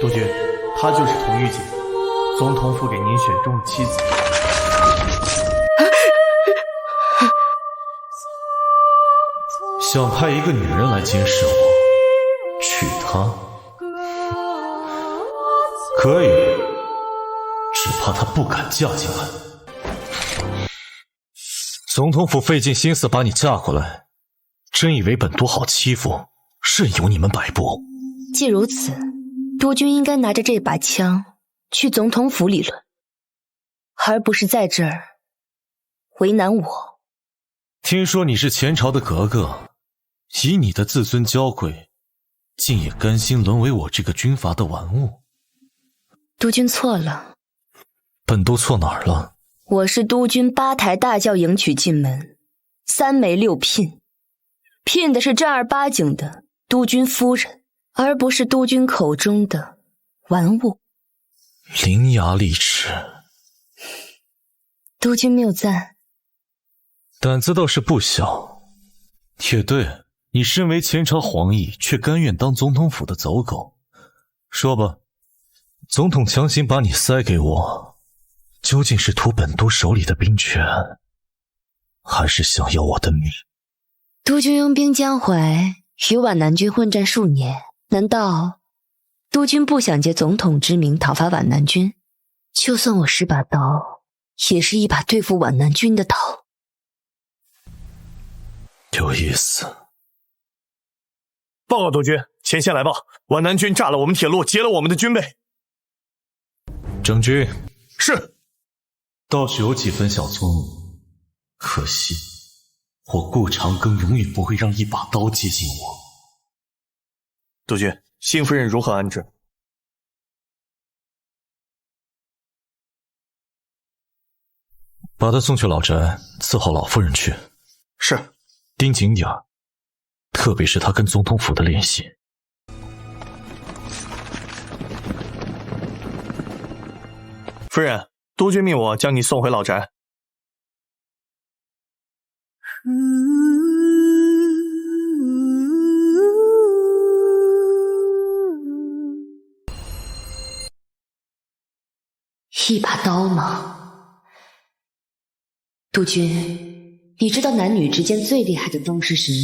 督军，她就是童玉姐，总统府给您选中的妻子。想派一个女人来监视我，娶她，可以，只怕她不敢嫁进来。总统府费尽心思把你嫁过来，真以为本都好欺负，任由你们摆布？既如此，督军应该拿着这把枪去总统府理论，而不是在这儿为难我。听说你是前朝的格格，以你的自尊娇贵，竟也甘心沦为我这个军阀的玩物？督军错了。本都错哪儿了？我是督军8台大轿迎娶进门，3媒6聘，聘的是正儿八经的督军夫人，而不是督军口中的玩物。伶牙俐齿。督军谬赞。胆子倒是不小。也对，你身为前朝皇裔，却甘愿当总统府的走狗。说吧，总统强行把你塞给我，究竟是图本都手里的兵权，还是想要我的命？督军拥兵江淮，与皖南军混战数年，难道督军不想借总统之名讨伐皖南军？就算我10把刀，也是一把对付皖南军的刀。有意思。报告督军，前线来报，皖南军炸了我们铁路，劫了我们的军备。郑军，是。倒是有几分小聪明，可惜我顾长庚永远不会让一把刀接近我。督军，新夫人如何安置？把她送去老宅，伺候老夫人去。是。盯紧点儿，特别是她跟总统府的联系。夫人，督军命我将你送回老宅。一把刀吗？督军，你知道男女之间最厉害的刀是什么？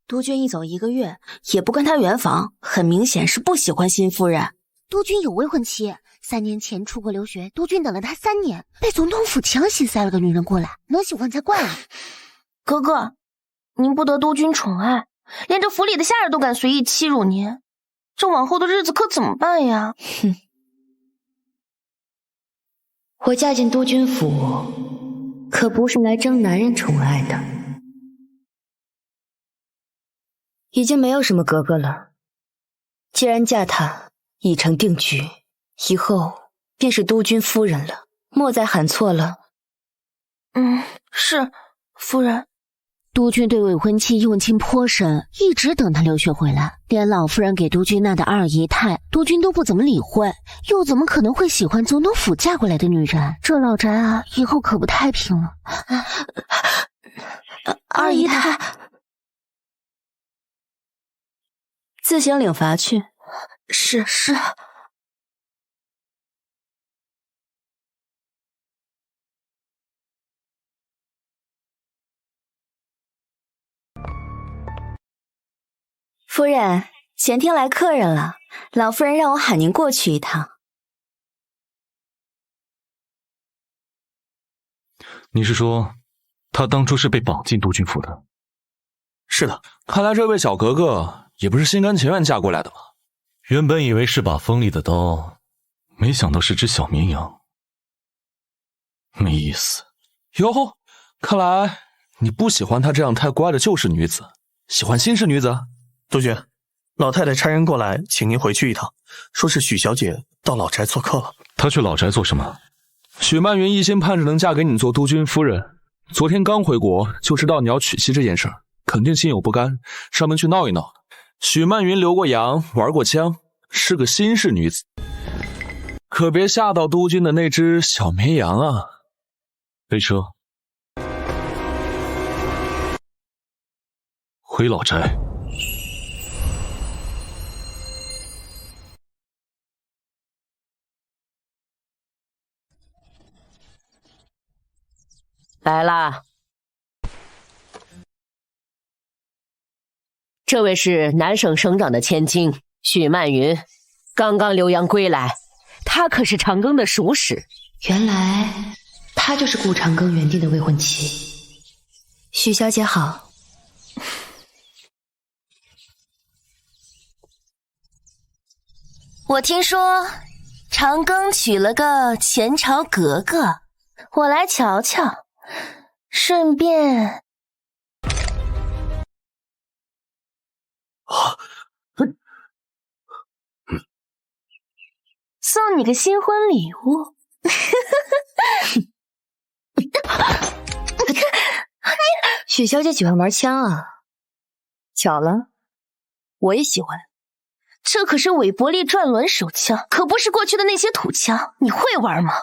督军一走1个月，也不跟他圆房，很明显是不喜欢新夫人。督军有未婚妻，3年前出国留学，督军等了他3年，被总统府强行塞了个女人过来，能喜欢才怪啊！哥哥，您不得督军宠爱，连这府里的下人都敢随意欺辱您，这往后的日子可怎么办呀？哼，我嫁进督军府，可不是来争男人宠爱的。已经没有什么格格了，既然嫁他，已成定局，以后便是督军夫人了，莫再喊错了。是，夫人。督军对未婚妻用情颇深，一直等他留学回来，连老夫人给督军纳的2姨太，督军都不怎么理会，又怎么可能会喜欢总统府嫁过来的女人？这老宅啊，以后可不太平了。2姨太，自行领罚去。是。夫人，前厅来客人了，老夫人让我喊您过去一趟。你是说，她当初是被绑进督军府的？是的。看来这位小格格也不是心甘情愿嫁过来的吧？原本以为是把锋利的刀，没想到是只小绵羊。没意思。哟，看来你不喜欢她这样太乖的旧式女子，喜欢新式女子？督军，老太太差人过来请您回去一趟，说是许小姐到老宅做客了。她去老宅做什么？许曼云一心盼着能嫁给你做督军夫人，昨天刚回国就知道你要娶妻这件事，肯定心有不甘，上门去闹一闹。许曼云留过洋，玩过枪，是个新式女子，可别吓到督军的那只小绵羊啊！飞车。回老宅。来啦，这位是南省省长的千金许曼云，刚刚留洋归来，她可是长庚的属使。原来她就是顾长庚原定的未婚妻。许小姐好。我听说长庚娶了个前朝格格，我来瞧瞧，顺便送你个新婚礼物。许小姐喜欢玩枪啊？巧了，我也喜欢。这可是韦伯利转轮手枪，可不是过去的那些土枪，你会玩吗？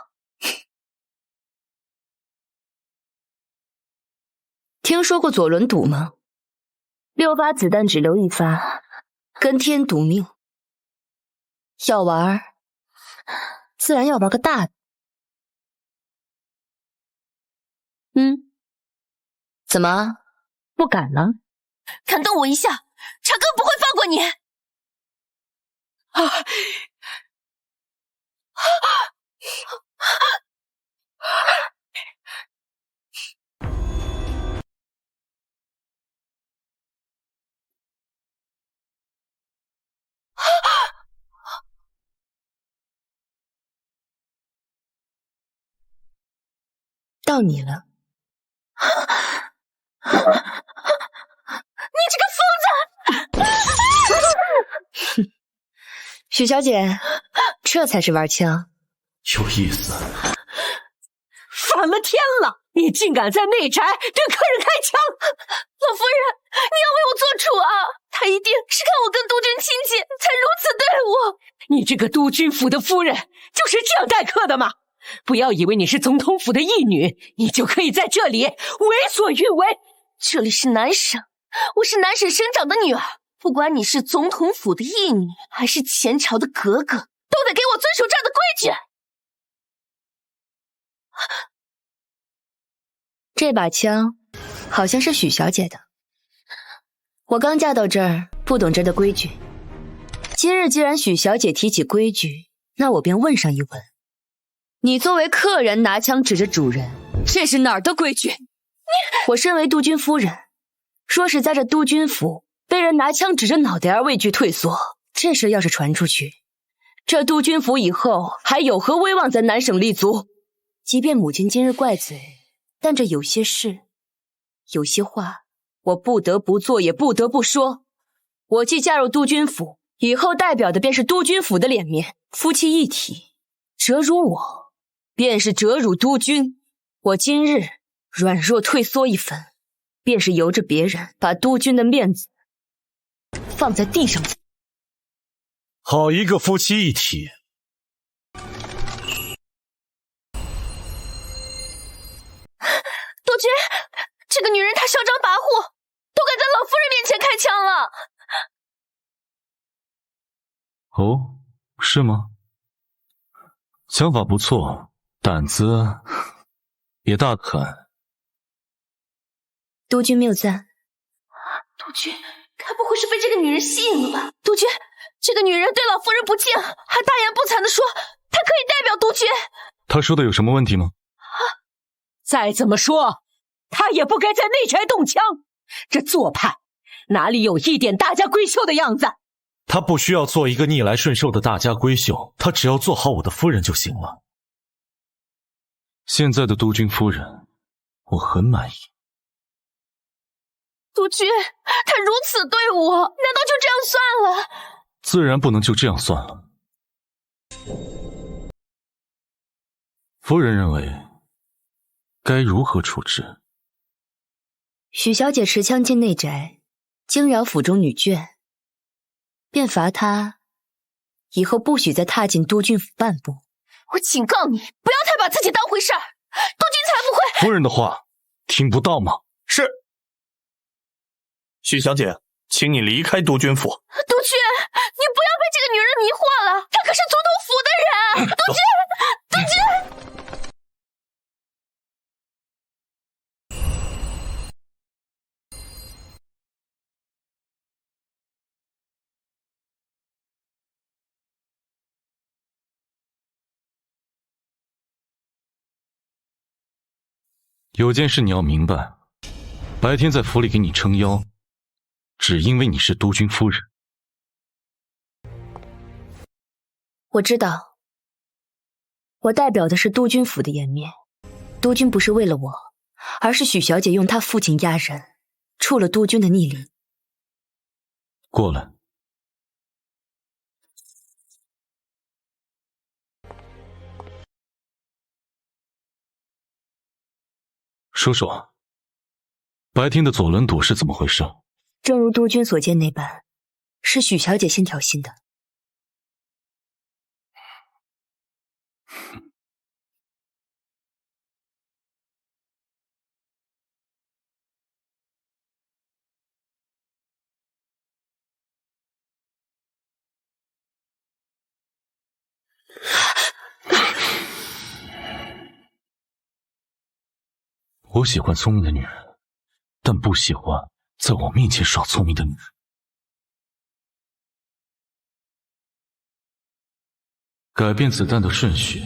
听说过左轮赌吗？6发子弹只留1发，跟天赌命。要玩，自然要玩个大的。怎么不敢了？敢动我一下，长庚不会放过你！到你了。你这个疯子！许小姐，这才是玩枪，有意思。反了天了！你竟敢在内宅对客人开枪！老夫人，你要为我做主啊！他一定是看我跟督军亲近，才如此对我。你这个督军府的夫人，就是这样待客的吗？不要以为你是总统府的义女，你就可以在这里为所欲为。这里是南省，我是南省省长的女儿，不管你是总统府的义女，还是前朝的格格，都得给我遵守这样的规矩。这把枪好像是许小姐的。我刚嫁到这儿，不懂这的规矩。今日既然许小姐提起规矩，那我便问上一问。你作为客人拿枪指着主人，这是哪儿的规矩？我身为督军夫人，说是在这督军府被人拿枪指着脑袋而畏惧退缩，这事要是传出去，这督军府以后还有何威望在南省立足？即便母亲今日怪罪，但这有些事，有些话，我不得不做，也不得不说。我既嫁入督军府，以后代表的便是督军府的脸面，夫妻一体，折辱我，便是折辱督军。我今日软弱退缩一分，便是由着别人把督军的面子放在地上。好一个夫妻一体！督军，这个女人她嚣张跋扈，都敢在老夫人面前开枪了。哦，是吗？想法不错，胆子也大得很。督军谬赞。督军，该不会是被这个女人吸引了吧？督军，这个女人对老夫人不敬，还大言不惭地说她可以代表督军。他说的有什么问题吗？再怎么说，他也不该在内宅动枪，这做派哪里有一点大家闺秀的样子？他不需要做一个逆来顺受的大家闺秀，他只要做好我的夫人就行了。现在的督军夫人，我很满意。督军，他如此对我，难道就这样算了？自然不能就这样算了。夫人认为该如何处置？许小姐持枪进内宅，惊扰府中女眷，便罚她以后不许再踏进督军府半步。我警告你，不要太把自己当回事儿，督军才不会。夫人的话听不到吗？是。许小姐，请你离开督军府。督军，你不要被这个女人迷惑了，她可是总统府的人。督军，有件事你要明白，白天在府里给你撑腰，只因为你是督军夫人。我知道，我代表的是督军府的颜面。督军不是为了我，而是许小姐用她父亲压人，触了督军的逆鳞。过来。说说，白天的左轮赌是怎么回事？正如督军所见那般，是许小姐先挑衅的。我喜欢聪明的女人，但不喜欢在我面前耍聪明的女人。改变子弹的顺序，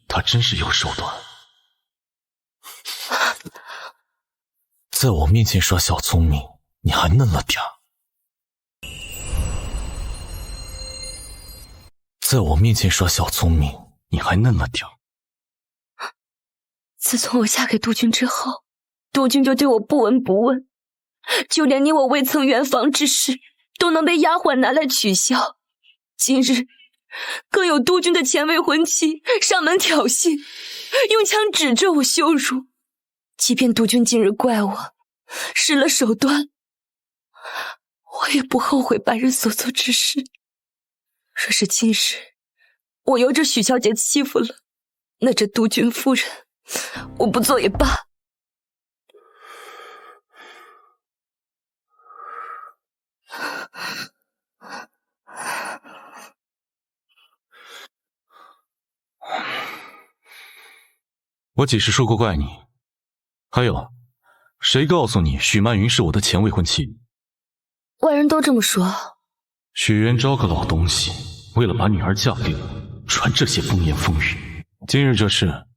她真是有手段。在我面前耍小聪明，你还嫩了点儿。在我面前耍小聪明，你还嫩了点儿。自从我嫁给督军之后，督军就对我不闻不问，就连你我未曾圆房之事，都能被丫鬟拿来取笑。今日更有督军的前未婚妻上门挑衅，用枪指着我羞辱。即便督军今日怪我使了手段，我也不后悔白日所做之事。若是今日我由着许小姐欺负了，那这督军夫人，我不做也罢。我几时说过怪你？还有，谁告诉你许曼云是我的前未婚妻？外人都这么说。许元昭个老东西，为了把女儿嫁给我，传这些风言风语。今日这事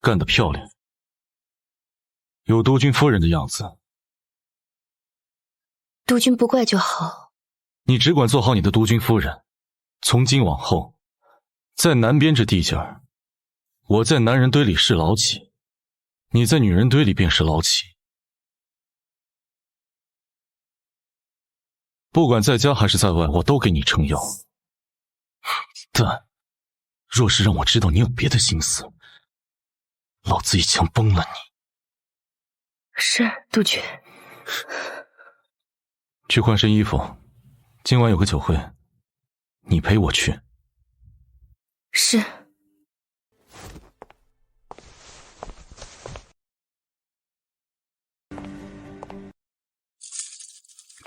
干得漂亮，有督军夫人的样子。督军不怪就好。你只管做好你的督军夫人。从今往后，在南边这地界儿，我在男人堆里是老几，你在女人堆里便是老几。不管在家还是在外，我都给你撑腰。但若是让我知道你有别的心思，老子一枪崩了你。是，督军。去换身衣服，今晚有个酒会，你陪我去。是。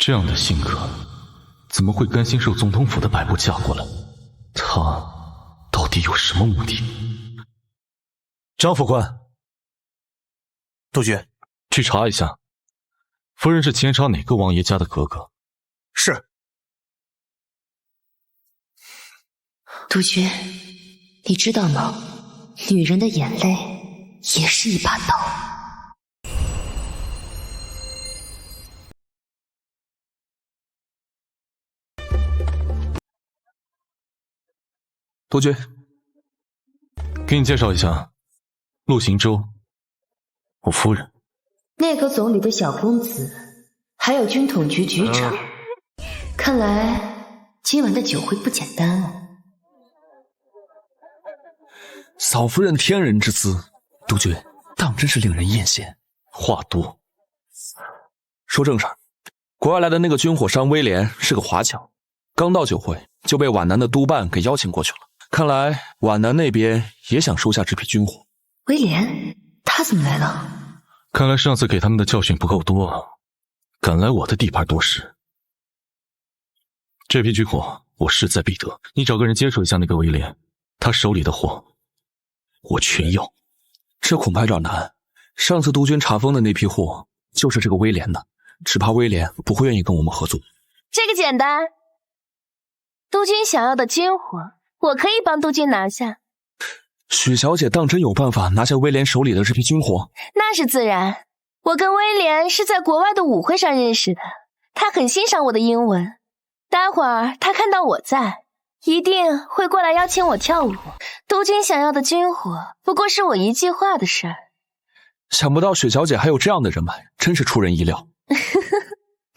这样的性格，怎么会甘心受总统府的摆布嫁过来？他到底有什么目的？张副官，督军，去查一下，夫人是前朝哪个王爷家的格格？是。督军，你知道吗？女人的眼泪也是一把刀。督军，给你介绍一下，陆行舟，我夫人。内阁总理的小公子，还有军统局局长，看来今晚的酒会不简单啊。嫂夫人天人之姿，督军当真是令人艳羡。话多。说正事儿，国外来的那个军火商威廉是个华侨，刚到酒会就被皖南的督办给邀请过去了。看来皖南那边也想收下这批军火。威廉，他怎么来了？看来上次给他们的教训不够多，敢来我的地盘多事。这批军火我势在必得，你找个人接触一下那个威廉，他手里的货我全要。这恐怕有点难。上次督军查封的那批货就是这个威廉的，只怕威廉不会愿意跟我们合作。这个简单，督军想要的军火，我可以帮督军拿下。许小姐当真有办法拿下威廉手里的这批军火？那是自然，我跟威廉是在国外的舞会上认识的，他很欣赏我的英文。待会儿他看到我在，一定会过来邀请我跳舞。督军想要的军火，不过是我一句话的事儿。想不到许小姐还有这样的人脉，真是出人意料。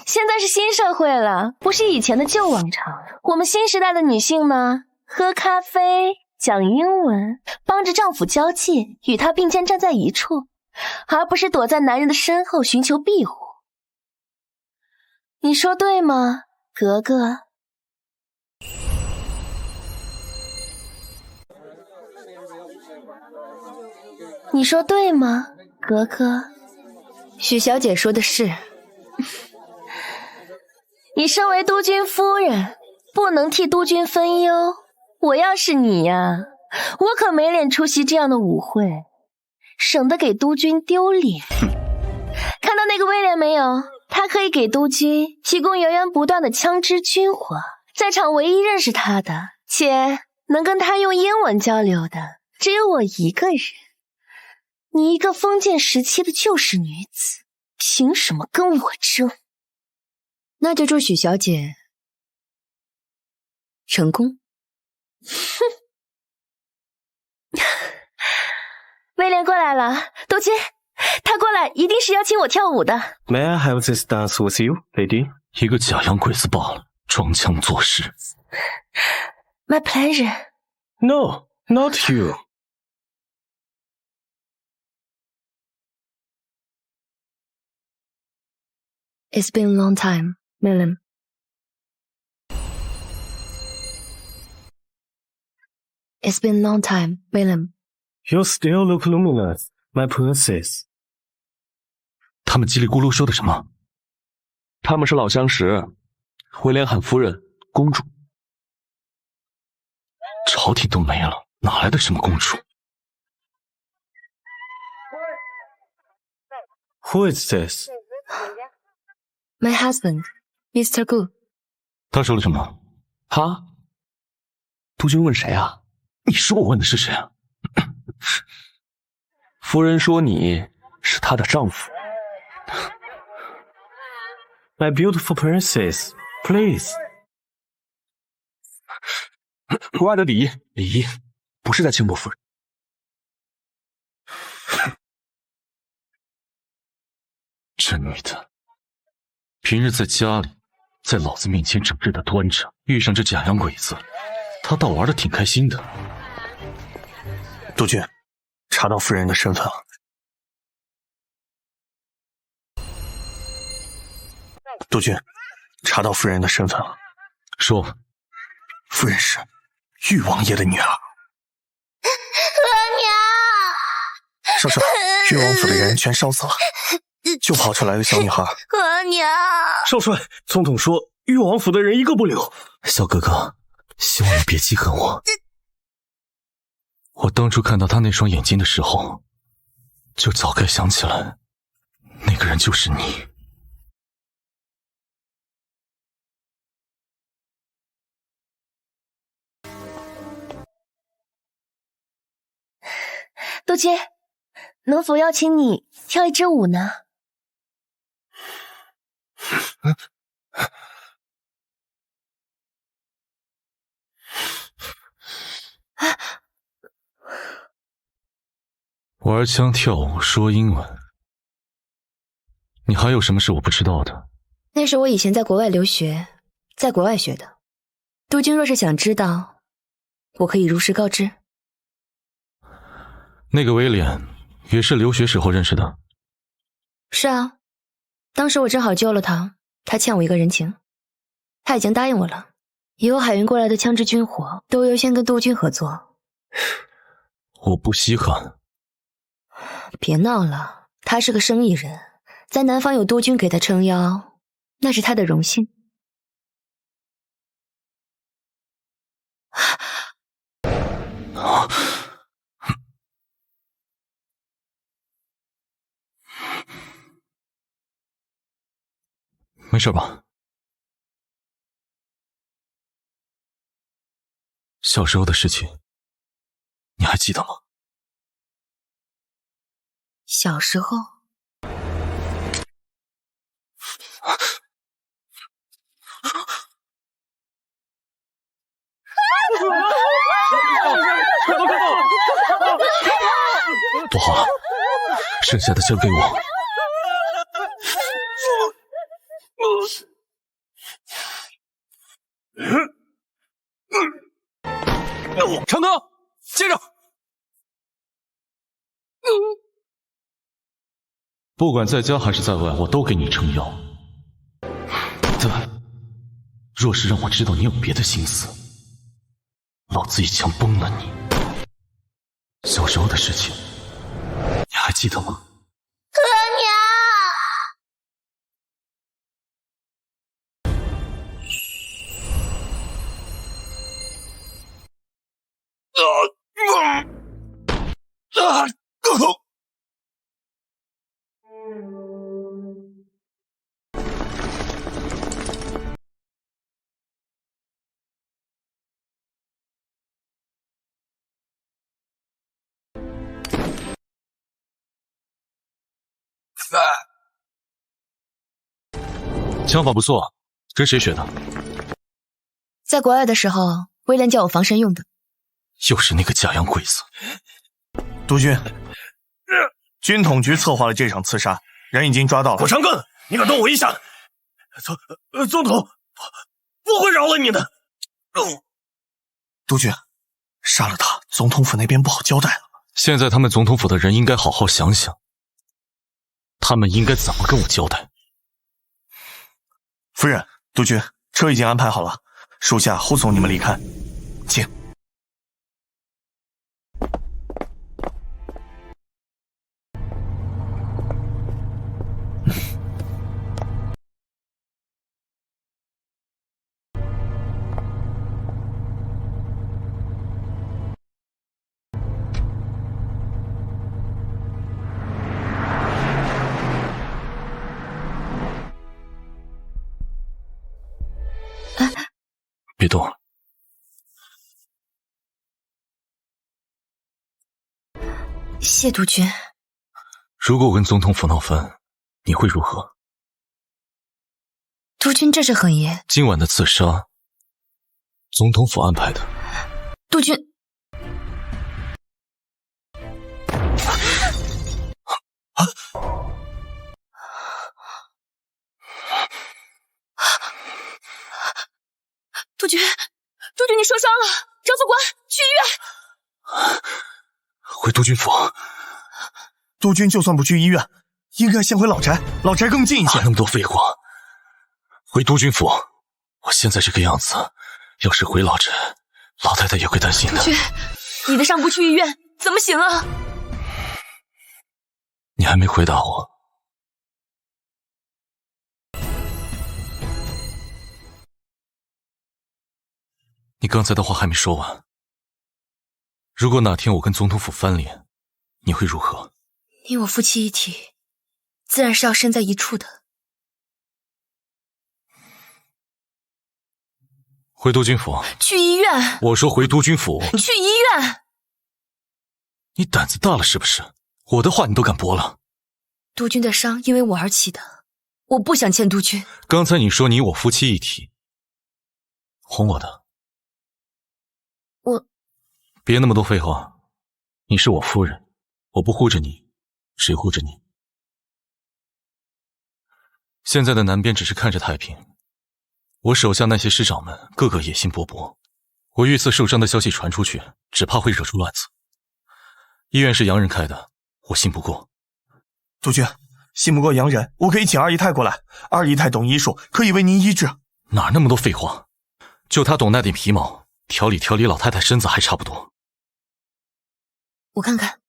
现在是新社会了，不是以前的旧往常。我们新时代的女性呢，喝咖啡，讲英文，帮着丈夫交际，与他并肩站在一处，而不是躲在男人的身后寻求庇护。你说对吗，格格？你说对吗，格格？许小姐说的是。你身为督军夫人，不能替督军分忧。我要是你呀，我可没脸出席这样的舞会，省得给督军丢脸。看到那个威廉没有？他可以给督军提供源源不断的枪支军火，在场唯一认识他的，且能跟他用英文交流的，只有我一个人。你一个封建时期的旧式女子，凭什么跟我争？那就祝许小姐成功。哼，威廉过来了，督军，他过来一定是邀请我跳舞的。May I have this dance with you, lady? 一个假洋鬼子罢了，装腔作势。My pleasure. No, not you. It's been a long time, William. It's been a long time, William. You still look luminous, my princess. 他们叽里咕噜说的什么？他们是老相识，威廉喊夫人、公主。朝廷都没了，哪来的什么公主？ Who is this? My husband, Mr. Gu. 他说了什么？哈？督军问谁啊？你说我问的是谁啊？夫人说你是她的丈夫。My beautiful princess, please. 国外的礼仪不是在轻薄夫人。这女的，平日在家里，在老子面前整日的端着，遇上这假洋鬼子，她倒玩的挺开心的。督军，查到夫人的身份了。督军，查到夫人的身份了。说，夫人是裕王爷的女儿。少少，裕王府的人全烧死了，就跑出来的小女孩。额娘，少帅，总统说裕王府的人一个不留。小哥哥，希望你别记恨我。我当初看到他那双眼睛的时候，就早该想起来，那个人就是你。督军，能否邀请你跳一支舞呢？玩枪跳舞说英文，你还有什么是我不知道的？那是我以前在国外留学，在国外学的。督军若是想知道，我可以如实告知。那个威廉也是留学时候认识的。是啊，当时我正好救了他，他欠我一个人情。他已经答应我了，以后海运过来的枪支军火都优先跟督军合作。我不稀罕。别闹了，他是个生意人，在南方有督军给他撑腰，那是他的荣幸。没事吧？小时候的事情，你还记得吗？小时候，不好，剩下的交给我。长哥，接着。不管在家还是在外，我都给你撑腰。但若是让我知道你有别的心思，老子一枪崩了你。小时候的事情，你还记得吗？枪法不错，跟谁学的？在国外的时候，威廉叫我防身用的。又是那个假洋鬼子。督军，军统局策划了这场刺杀，人已经抓到了。火长庚，你敢动我一下，总统不会饶了你的。督军，杀了他，总统府那边不好交代了。现在他们总统府的人应该好好想想，他们应该怎么跟我交代。夫人，督军，车已经安排好了，属下护送你们离开，请。别动。谢督军。如果我跟总统府闹翻，你会如何？督军，这是很严。今晚的刺杀，总统府安排的。督军，督军，你受伤了，张副官，去医院。回督军府。督军就算不去医院，应该先回老宅，老宅更近一些。那么多废话，回督军府。我现在这个样子，要是回老宅，老太太也会担心的。督军，你的伤不去医院怎么行啊？你还没回答我。你刚才的话还没说完。如果哪天我跟总统府翻脸，你会如何？你我夫妻一体，自然是要身在一处的。回督军府。去医院。我说回督军府。去医院。你胆子大了是不是？我的话你都敢驳了？督军的伤因为我而起的，我不想欠督军。刚才你说你我夫妻一体，哄我的。我别那么多废话，你是我夫人，我不护着你，谁护着你？现在的南边只是看着太平，我手下那些师长们个个野心勃勃，我遇刺受伤的消息传出去，只怕会惹出乱子。医院是洋人开的，我信不过。督军，信不过洋人，我可以请二姨太过来，二姨太懂医术，可以为您医治。哪那么多废话？就他懂那点皮毛，调理调理老太太身子还差不多。我看看，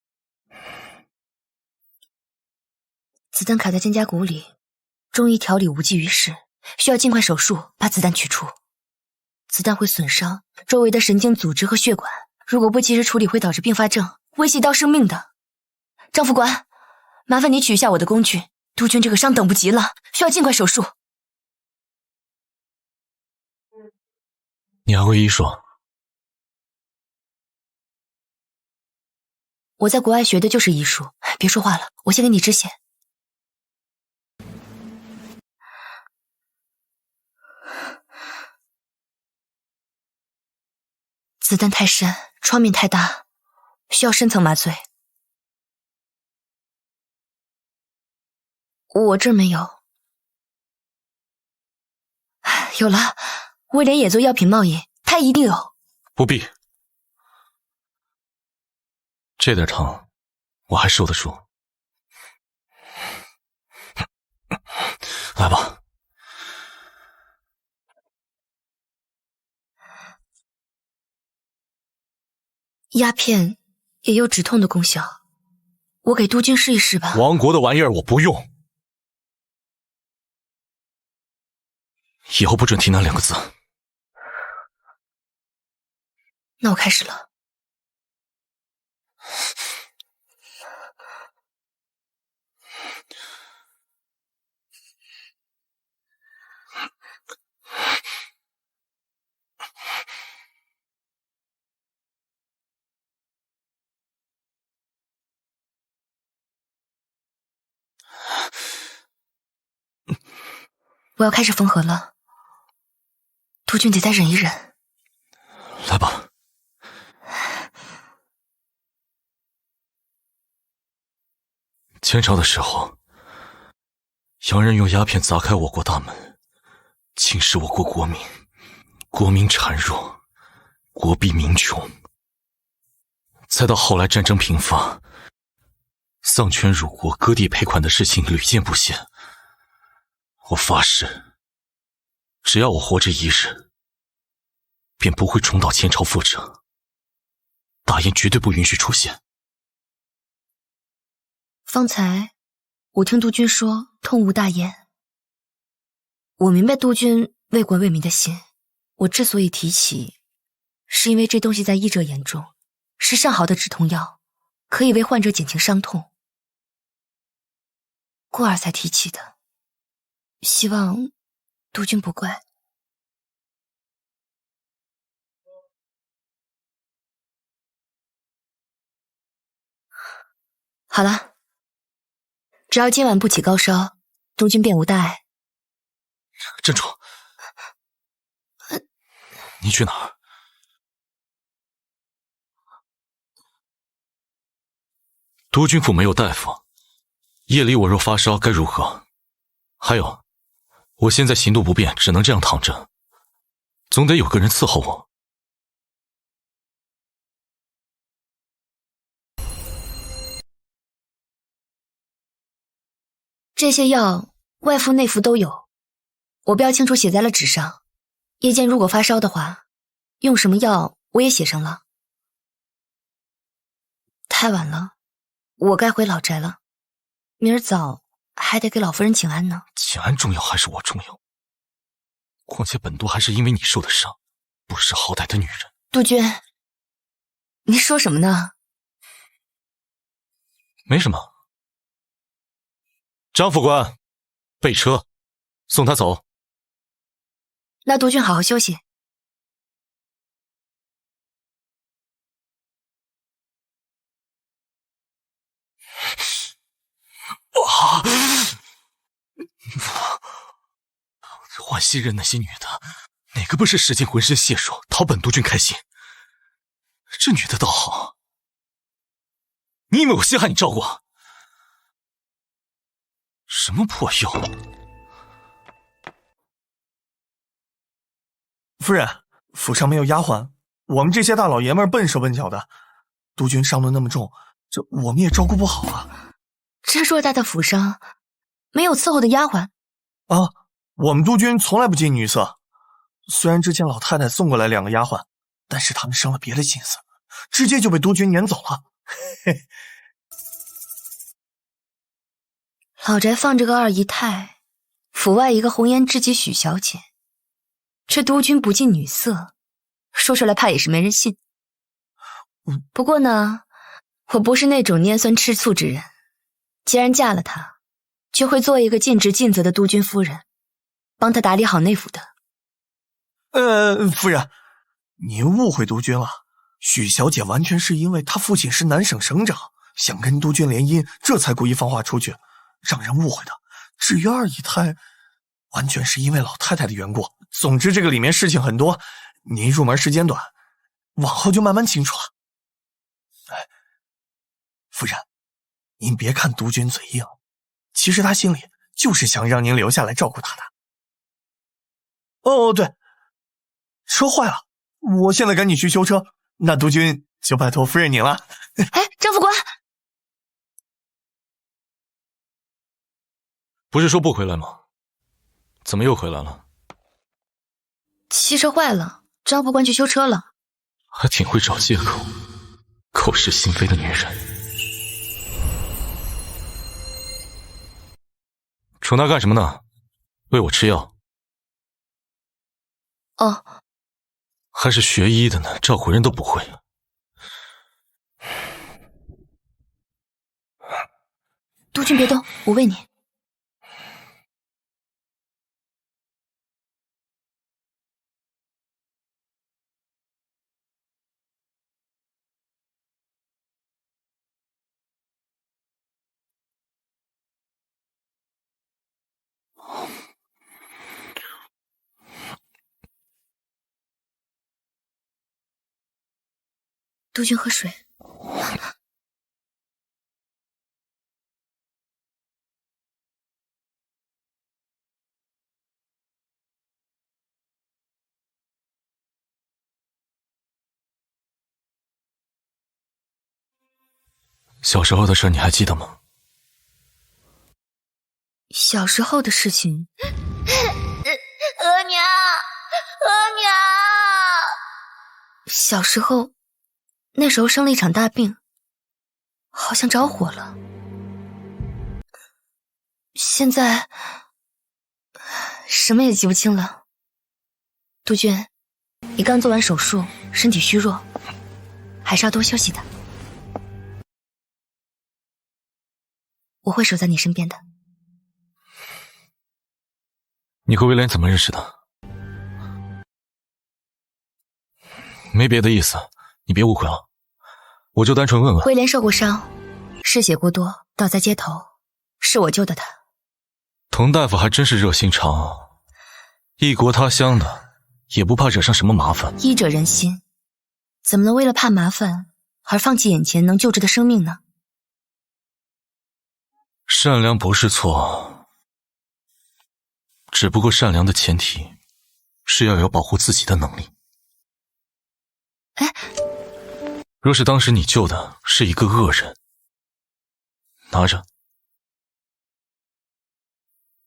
子弹卡在肩胛骨里，中医调理无济于事，需要尽快手术把子弹取出。子弹会损伤周围的神经组织和血管，如果不及时处理会导致并发症，威胁到生命的。张副官，麻烦你取一下我的工具，督军这个伤等不及了，需要尽快手术。你还会医术？我在国外学的就是医术，别说话了，我先给你止血。子弹太深，创面太大，需要深层麻醉。我这儿没有。有了，威廉也做药品贸易，他一定有。不必，这点疼我还受得住。来吧。鸦片也有止痛的功效，我给督军试一试吧。王国的玩意儿我不用，以后不准提那2个字。那我开始了。我要开始缝合了，督军得再忍一忍。来吧。前朝的时候，洋人用鸦片砸开我国大门，侵蚀我国国民，国民孱弱，国必民穷。再到后来战争频发，丧权辱国、割地赔款的事情屡见不鲜。我发誓，只要我活着一日，便不会重蹈前朝覆辙。大燕绝对不允许出现。方才我听督军说痛无大燕，我明白督军为国为民的心。我之所以提起，是因为这东西在医者眼中是上好的止痛药，可以为患者减轻伤痛，故而才提起的。希望督军不怪。好了，只要今晚不起高烧，督军便无大碍。站住！你去哪儿？督军府没有大夫，夜里我若发烧该如何？还有，我现在行动不便，只能这样躺着，总得有个人伺候我。这些药外服内服都有，我标清楚写在了纸上。夜间如果发烧的话，用什么药我也写上了。太晚了，我该回老宅了。明儿早还得给老夫人请安呢。请安重要还是我重要？况且本督还是因为你受的伤，不识好歹的女人。督军，你说什么呢？没什么。张副官，备车，送他走。那督军好好休息。换新人那些女的，哪个不是使尽浑身解数讨本督军开心？这女的倒好，你以为我稀罕你照顾？什么破药？夫人，府上没有丫鬟，我们这些大老爷们笨手笨脚的，督军伤得那么重，这我们也照顾不好啊。这偌大的府上，没有伺候的丫鬟啊？我们督军从来不近女色，虽然之前老太太送过来2个丫鬟，但是他们生了别的心思，直接就被督军撵走了。嘿。老宅放着个二姨太，府外一个红颜知己许小姐，这督军不近女色，说出来怕也是没人信。不过呢，我不是那种拈酸吃醋之人，既然嫁了他，就会做一个尽职尽责的督军夫人，帮他打理好内府的。夫人，您误会督军了。许小姐完全是因为她父亲是南省省长，想跟督军联姻，这才故意放话出去，让人误会的。至于二姨太，完全是因为老太太的缘故。总之，这个里面事情很多，您入门时间短，往后就慢慢清楚了。夫人，您别看督军嘴硬，其实他心里就是想让您留下来照顾他的。哦，对，车坏了，我现在赶紧去修车，那督军就拜托夫人您了。哎，张副官，不是说不回来吗？怎么又回来了？汽车坏了，张副官去修车了。还挺会找借口，口是心非的女人。冲那干什么呢？喂我吃药。哦，还是学医的呢，照顾人都不会。督军别动，我喂你。督军喝水。小时候的事你还记得吗？小时候的事情。额娘，额娘。小时候，那时候生了一场大病，好像着火了。现在什么也记不清了。督军，你刚做完手术，身体虚弱，还是要多休息的。我会守在你身边的。你和威廉怎么认识的？没别的意思，你别误会了，我就单纯问问。威廉受过伤，失血过多，倒在街头，是我救的他。童大夫还真是热心肠啊，异国他乡的，也不怕惹上什么麻烦。医者仁心，怎么能为了怕麻烦而放弃眼前能救治的生命呢？善良不是错，只不过善良的前提是要有保护自己的能力。哎，若是当时你救的是一个恶人，拿着。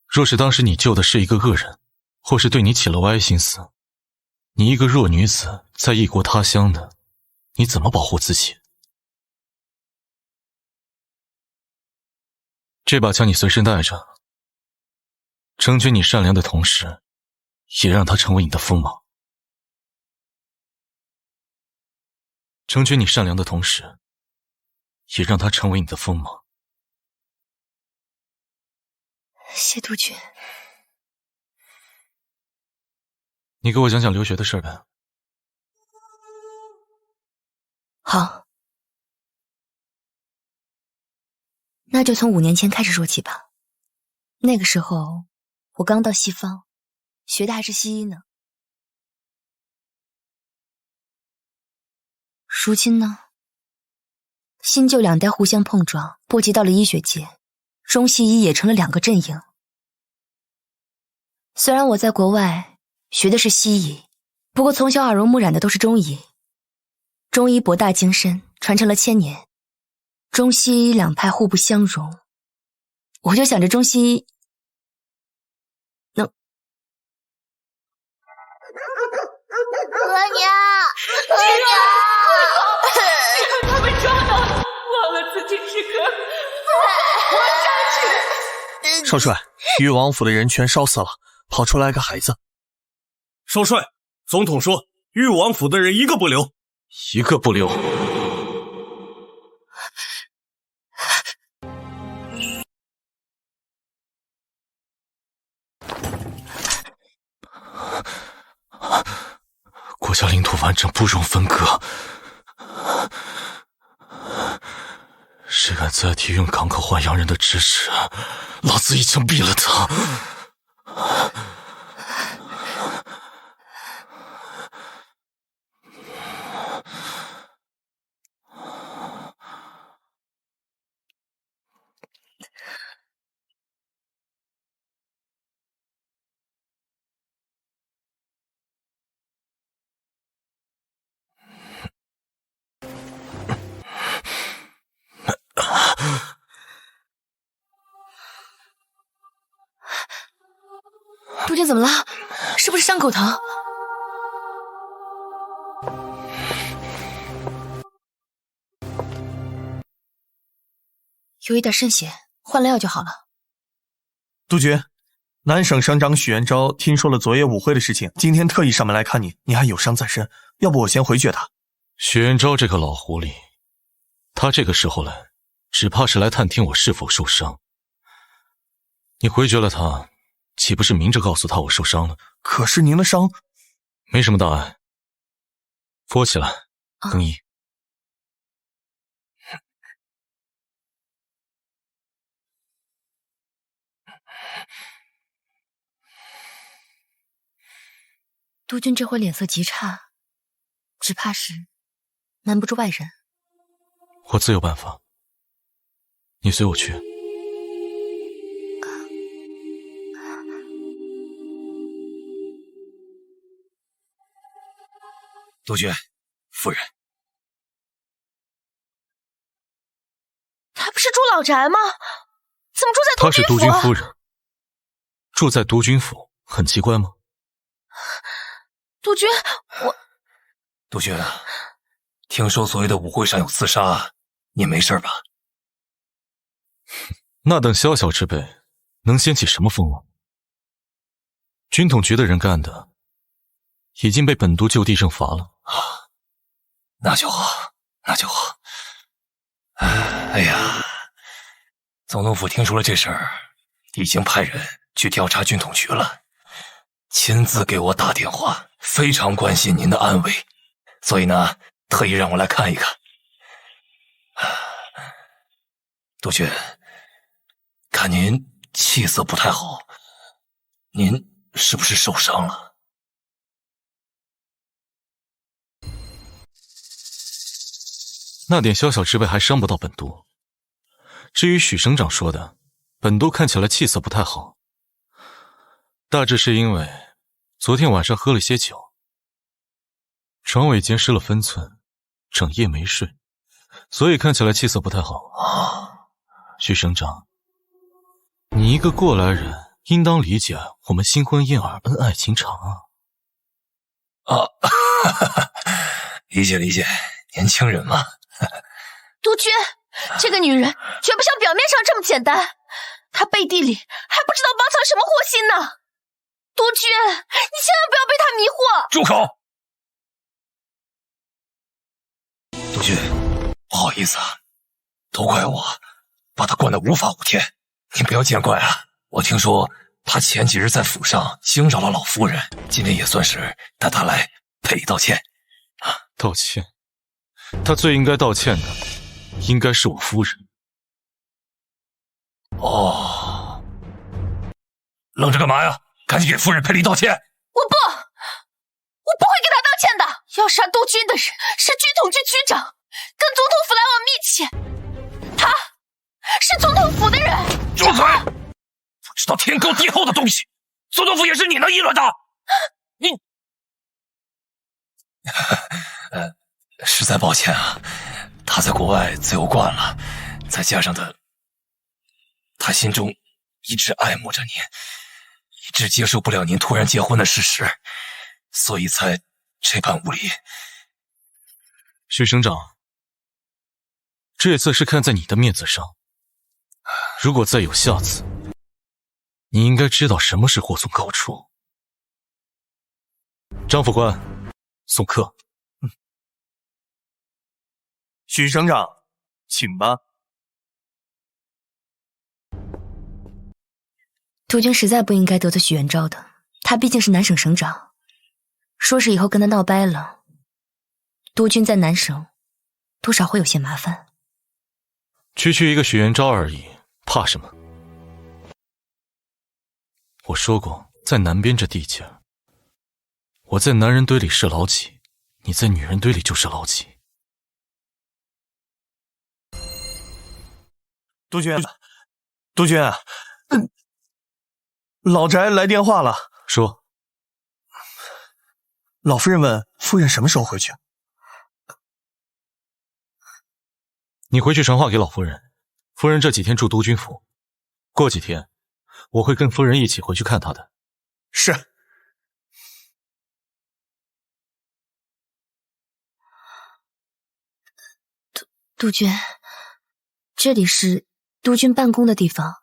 若是当时你救的是一个恶人，或是对你起了歪心思，你一个弱女子在异国他乡的，你怎么保护自己？这把枪你随身带着，成全你善良的同时，也让它成为你的锋芒。成全你善良的同时，也让它成为你的锋芒。谢督军。你给我讲讲留学的事呗。好，那就从5年前开始说起吧。那个时候我刚到西方，学的还是西医呢。如今呢，新旧两代互相碰撞，波及到了医学界，中西医也成了两个阵营。虽然我在国外学的是西医，不过从小耳濡目染的都是中医。中医博大精深，传承了1000年，中西医两派互不相容。我就想着中西医能……额娘，额娘，被他们抓到，忘了自己是个活下去。少帅，誉王府的人全烧死了，跑出来个孩子。少帅，总统说誉王府的人一个不留。一个不留。国家领土完整，不容分割。谁敢再提用港口换洋人的指使，老子一枪毙了他！杜鹃怎么了？是不是伤口疼？有一点渗血，换了药就好了。杜鹃，南省省长许元昭听说了昨夜舞会的事情，今天特意上门来看你，你还有伤在身，要不我先回绝他。许元昭这个老狐狸，他这个时候来，只怕是来探听我是否受伤。你回绝了他，岂不是明着告诉他我受伤了？可是您的伤没什么大碍，扶我起来，更衣。督军这会脸色极差，只怕是瞒不住外人。我自有办法，你随我去。督军，夫人，他不是住老宅吗？怎么住在她是督军夫人？人，住在督军府，很奇怪吗？督军，督军啊，听说昨夜的舞会上有刺杀，你没事吧？那等宵小之辈，能掀起什么风浪？军统局的人干的，已经被本督就地正罚了。那就好，那就好。哎呀，总统府听说了这事儿，已经派人去调查军统局了，亲自给我打电话，非常关心您的安危，所以呢，特意让我来看一看。督军，看您气色不太好，您是不是受伤了？那点宵小之辈还伤不到本督。至于许省长说的，本督看起来气色不太好，大致是因为昨天晚上喝了些酒，床尾间失了分寸，整夜没睡，所以看起来气色不太好。许省长，你一个过来人，应当理解我们新婚燕尔，恩爱情长啊。理解理解，年轻人嘛。督军，这个女人绝不像表面上这么简单，她背地里还不知道包藏什么祸心呢。督军，你千万不要被她迷惑。住口！督军，不好意思啊，都怪我把她灌得无法无天，您不要见怪啊。我听说她前几日在府上惊扰了老夫人，今天也算是带她来赔礼道歉。道歉？他最应该道歉的，应该是我夫人。哦，愣着干嘛呀？赶紧给夫人赔礼道歉！我不会给她道歉的。要杀督军的人是军统局局长，跟总统府来往密切。他是总统府的人。住嘴！不知道天高地厚的东西，总统府也是你能议论的？你，实在抱歉啊，他在国外自由惯了，再加上他心中一直爱慕着您，一直接受不了您突然结婚的事实，所以才这般无礼。许省长，这次是看在你的面子上，如果再有下次，你应该知道什么是祸从高处。张副官，送客。许省长，请吧。督军实在不应该得罪许元昭的，他毕竟是南省省长，说是以后跟他闹掰了，督军在南省多少会有些麻烦。区一个许元昭而已，怕什么？我说过，在南边这地界，我在男人堆里是老几，你在女人堆里就是老几。督军，老宅来电话了，说，老夫人问夫人什么时候回去。你回去传话给老夫人，夫人这几天住督军府，过几天我会跟夫人一起回去看她的。是。督军，这里是督军办公的地方，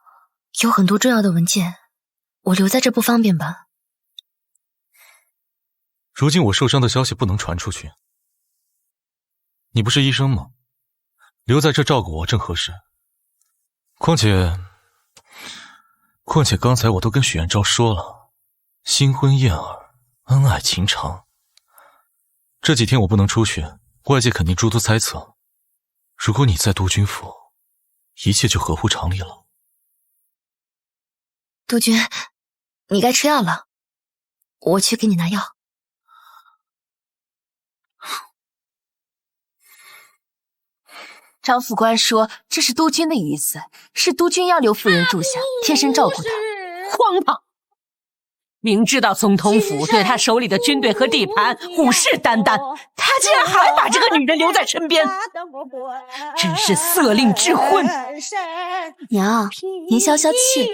有很多重要的文件，我留在这不方便吧？如今我受伤的消息不能传出去。你不是医生吗？留在这照顾我正合适。况且刚才我都跟许元昭说了，新婚燕尔，恩爱情长。这几天我不能出去，外界肯定诸多猜测。如果你在督军府，一切就合乎常理了。督军，你该吃药了，我去给你拿药。张副官说这是督军的意思，是督军要留夫人住下，贴身照顾她。荒唐！明知道总统府对他手里的军队和地盘虎视眈眈，他竟然还把这个女人留在身边，真是色令智昏。娘，您消消气，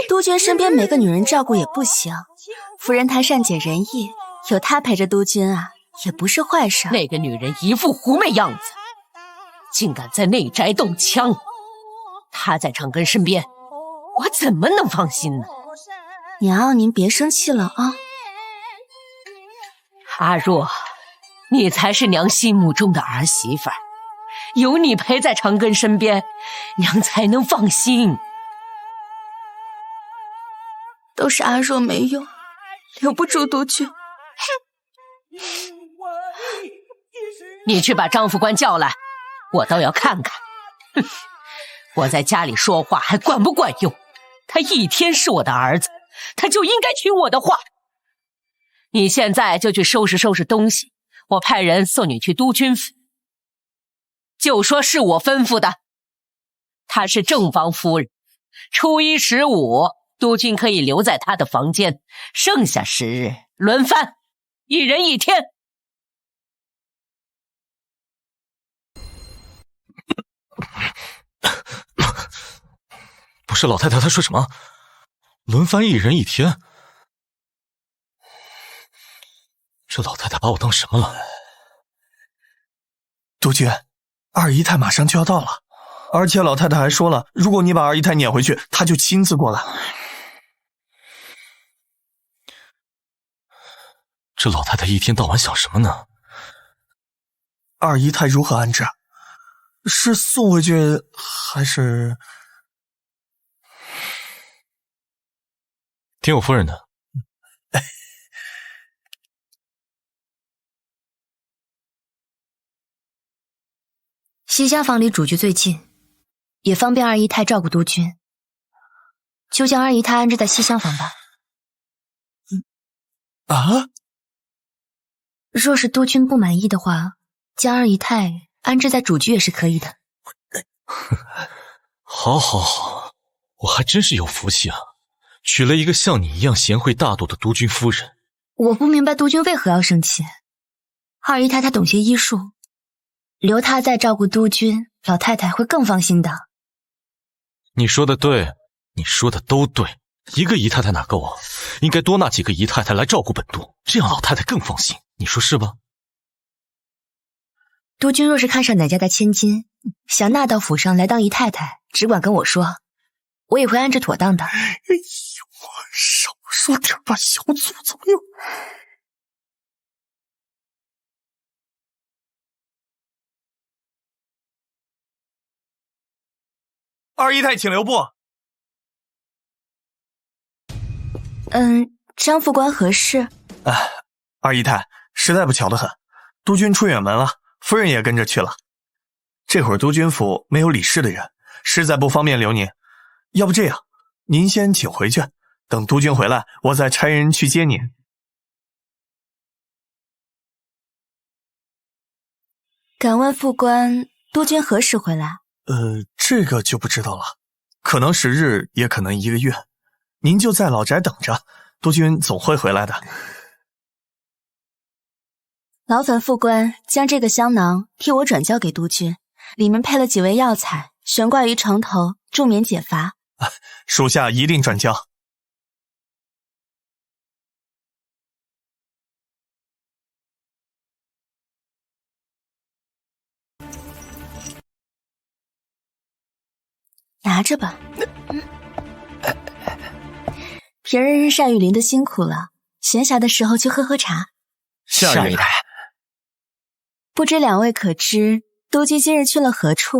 督军身边没个女人照顾也不行。夫人她善解人意，有她陪着督军啊，也不是坏事。那个女人一副狐媚样子，竟敢在内宅动枪，她在长根身边，我怎么能放心呢？娘，您别生气了啊。阿若，你才是娘心目中的儿媳妇儿，有你陪在长根身边，娘才能放心。都是阿若没用，留不住督军。你去把张副官叫来，我倒要看看。我在家里说话还管不管用？他一天是我的儿子，他就应该听我的话。你现在就去收拾收拾东西，我派人送你去督军府，就说是我吩咐的。她是正房夫人，初一十五督军可以留在她的房间，剩下10日轮番，一人1天。不是老太太，她说什么？轮番1人1天？这老太太把我当什么了？督军，二姨太马上就要到了，而且老太太还说了，如果你把二姨太撵回去，她就亲自过来。这老太太一天到晚想什么呢？二姨太如何安置？是送回去还是……听我夫人的。西厢房离主居最近，也方便二姨太照顾督军，就将二姨太安置在西厢房吧。啊？若是督军不满意的话，将二姨太安置在主居也是可以的。好好好，我还真是有福气啊，娶了一个像你一样贤惠大度的督军夫人。我不明白督军为何要生气。二姨太她懂些医术，留她在照顾督军，老太太会更放心的。你说的对，你说的都对，一个姨太太哪够啊？应该多纳几个姨太太来照顾本督，这样老太太更放心，你说是吧？督军若是看上哪家的千金，想纳到府上来当姨太太，只管跟我说，我也会安置妥当的。少说点吧，小祖宗哟！二姨太，请留步。张副官何事？二姨太，实在不巧得很，督军出远门了，夫人也跟着去了。这会儿督军府没有理事的人，实在不方便留您。要不这样，您先请回去，等督军回来，我再差人去接您。敢问副官，督军何时回来？这个就不知道了，可能10日，也可能1个月。您就在老宅等着，督军总会回来的。劳烦副官将这个香囊替我转交给督军，里面配了几味药材，悬挂于床头，助眠解乏。属下一定转交。拿着吧。平日日晒雨淋的辛苦了，闲暇的时候去喝喝茶。是二姨太。不知两位可知督军今日去了何处？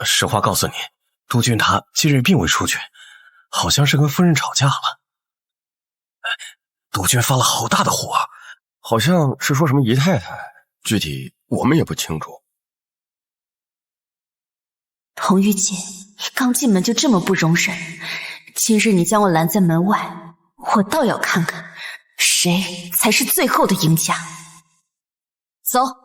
实话告诉你，督军他今日并未出去，好像是跟夫人吵架了。督军发了好大的火，好像是说什么姨太太，具体我们也不清楚。童玉姐，你刚进门就这么不容忍，今日你将我拦在门外，我倒要看看谁才是最后的赢家。走。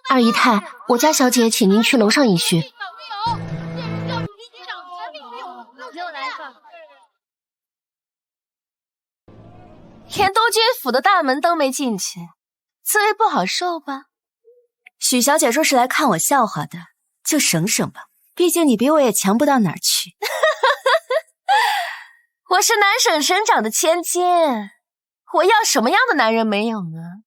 二姨太，我家小姐请您去楼上一叙。连督军府的大门都没进去，滋味不好受吧？许小姐若是来看我笑话的，就省省吧，毕竟你比我也强不到哪儿去。我是南省省长的千金，我要什么样的男人没有呢？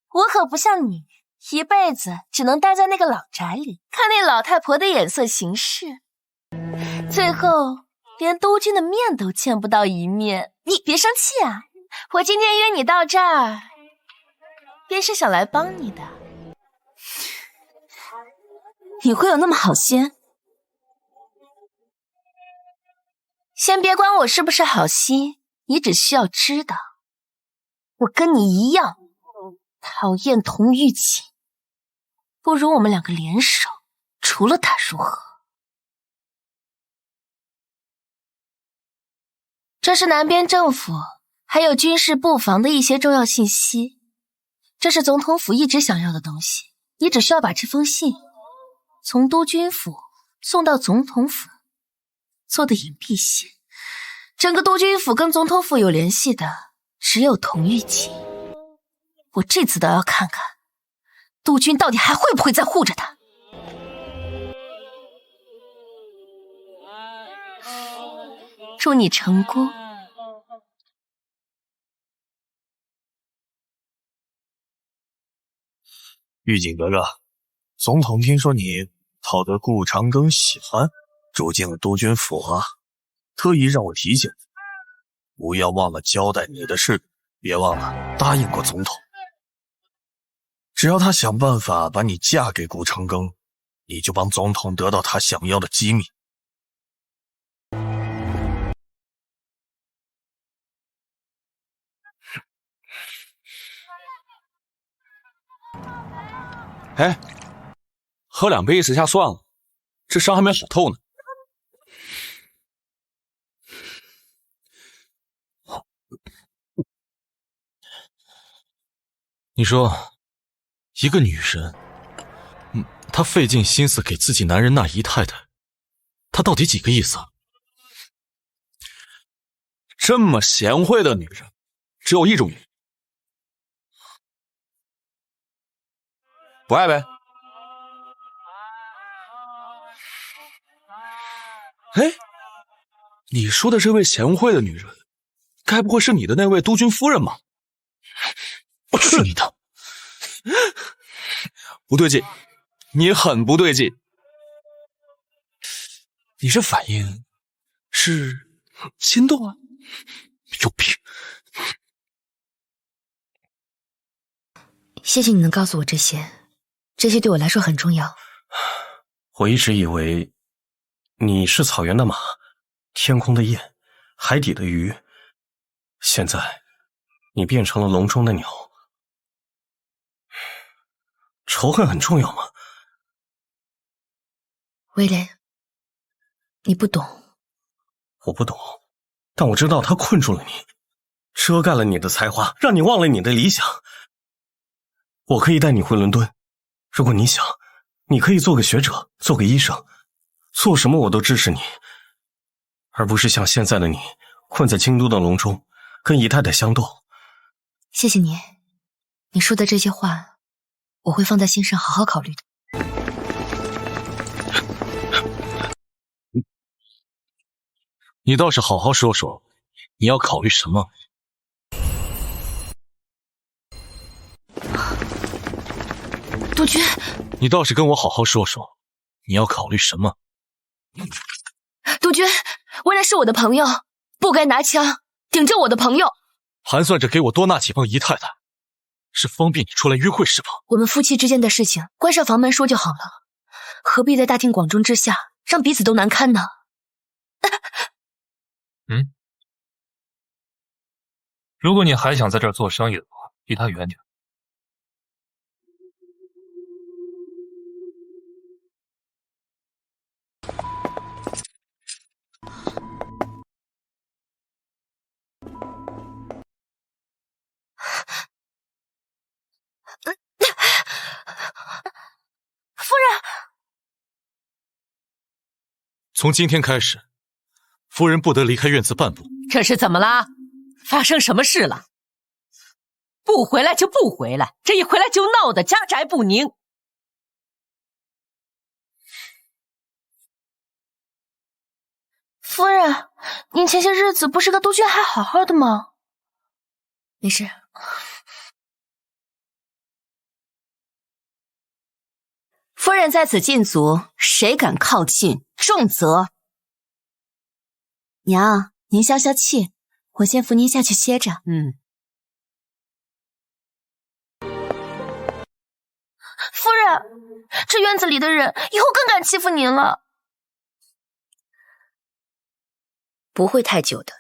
我可不像你，一辈子只能待在那个老宅里，看那老太婆的眼色行事，最后连督军的面都见不到一面。你别生气啊，我今天约你到这儿，便是想来帮你的。你会有那么好心？先别管我是不是好心，你只需要知道，我跟你一样讨厌童玉锦，不如我们两个联手，除了他如何？这是南边政府还有军事布防的一些重要信息，这是总统府一直想要的东西，你只需要把这封信从督军府送到总统府，做的隐蔽些。整个督军府跟总统府有联系的只有童玉锦，我这次倒要看看督军到底还会不会再护着他。祝你成功。玉锦哥哥，总统听说你讨得顾长庚喜欢，住进了督军府啊，特意让我提醒你，不要忘了交代你的事，别忘了答应过总统。只要他想办法把你嫁给顾长庚，你就帮总统得到他想要的机密。哎，喝2杯意思下算了，这伤还没好透呢。你说，一个女人，她费尽心思给自己男人纳姨太太，她到底几个意思啊？这么贤惠的女人，只有一种原因，不爱呗。哎，你说的这位贤惠的女人，该不会是你的那位督军夫人吗？我去你的！不对劲，你很不对劲。你这反应是心动啊？有病！谢谢你能告诉我这些，这些对我来说很重要。我一直以为你是草原的马，天空的雁，海底的鱼，现在你变成了笼中的鸟。仇恨很重要吗？威廉，你不懂。我不懂，但我知道他困住了你，遮盖了你的才华，让你忘了你的理想。我可以带你回伦敦，如果你想，你可以做个学者，做个医生，做什么我都支持你，而不是像现在的你，困在京都的笼中，跟姨太太相斗。谢谢你，你说的这些话，我会放在心上，好好考虑的。你倒是好好说说，你要考虑什么？督军，你倒是跟我好好说说，你要考虑什么？督军，威廉是我的朋友，不该拿枪顶着我的朋友。盘算着给我多纳几帮姨太太，是方便你出来约会是吧？我们夫妻之间的事情，关上房门说就好了，何必在大庭广众之下让彼此都难堪呢？如果你还想在这儿做生意的话，离他远点。夫人，从今天开始，夫人不得离开院子半步。这是怎么啦？发生什么事了？不回来就不回来，这一回来就闹得家宅不宁。夫人，您前些日子不是跟督军还好好的吗？没事。夫人在此禁足，谁敢靠近，重责。娘，您消消气，我先扶您下去歇着。夫人，这院子里的人以后更敢欺负您了。不会太久的。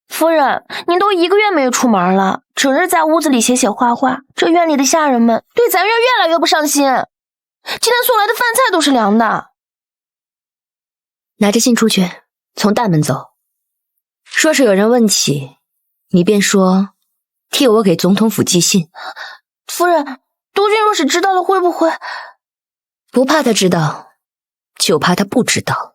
夫人，您都1个月没有出门了，整日在屋子里写写画画，这院里的下人们对咱院越来越不上心。今天送来的饭菜都是凉的。拿着信出去，从大门走。若是有人问起，你便说替我给总统府寄信。夫人，督军若是知道了会不会……不怕他知道，就怕他不知道。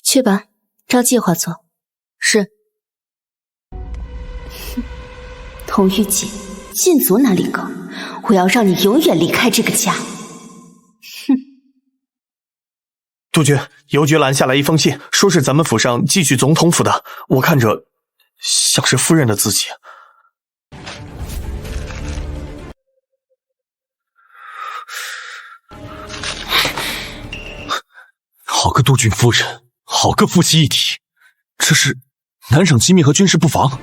去吧，照计划做。是。童玉姐，禁足哪里够？我要让你永远离开这个家。督军，邮局拦下来一封信，说是咱们府上寄去总统府的，我看着像是夫人的字迹。好个督军夫人，好个夫妻一体，这是南省机密和军事布防。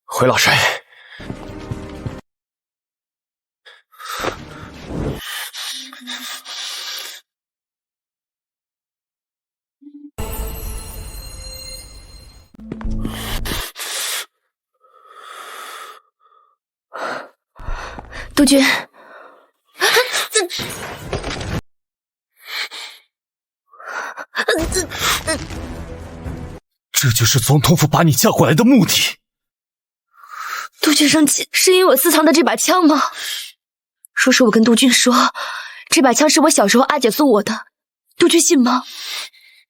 回老帅，督军，这就是总统府把你嫁过来的目的。督军生气是因为我私藏的这把枪吗？若是我跟督军说这把枪是我小时候阿姐送我的，督军信吗？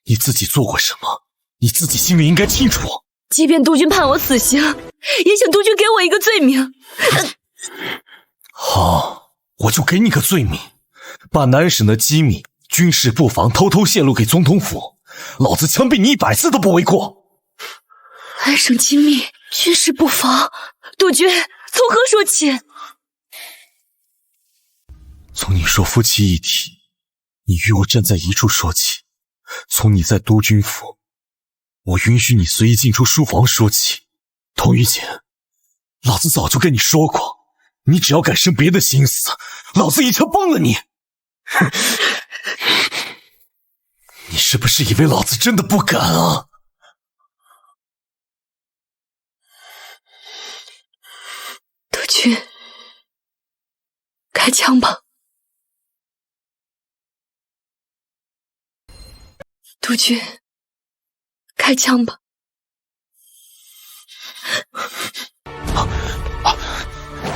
你自己做过什么，你自己心里应该清楚。即便督军判我死刑，也请督军给我一个罪名。好，我就给你个罪名，把南省的机密、军事布防偷偷泄露给总统府，老子枪毙你100次都不为过。南省机密、军事布防，督军从何说起？从你说夫妻一体，你与我站在一处说起；从你在督军府，我允许你随意进出书房说起。童玉简，老子早就跟你说过，你只要敢生别的心思，老子一枪崩了你！你是不是以为老子真的不敢啊？督军，开枪吧！督军，开枪吧！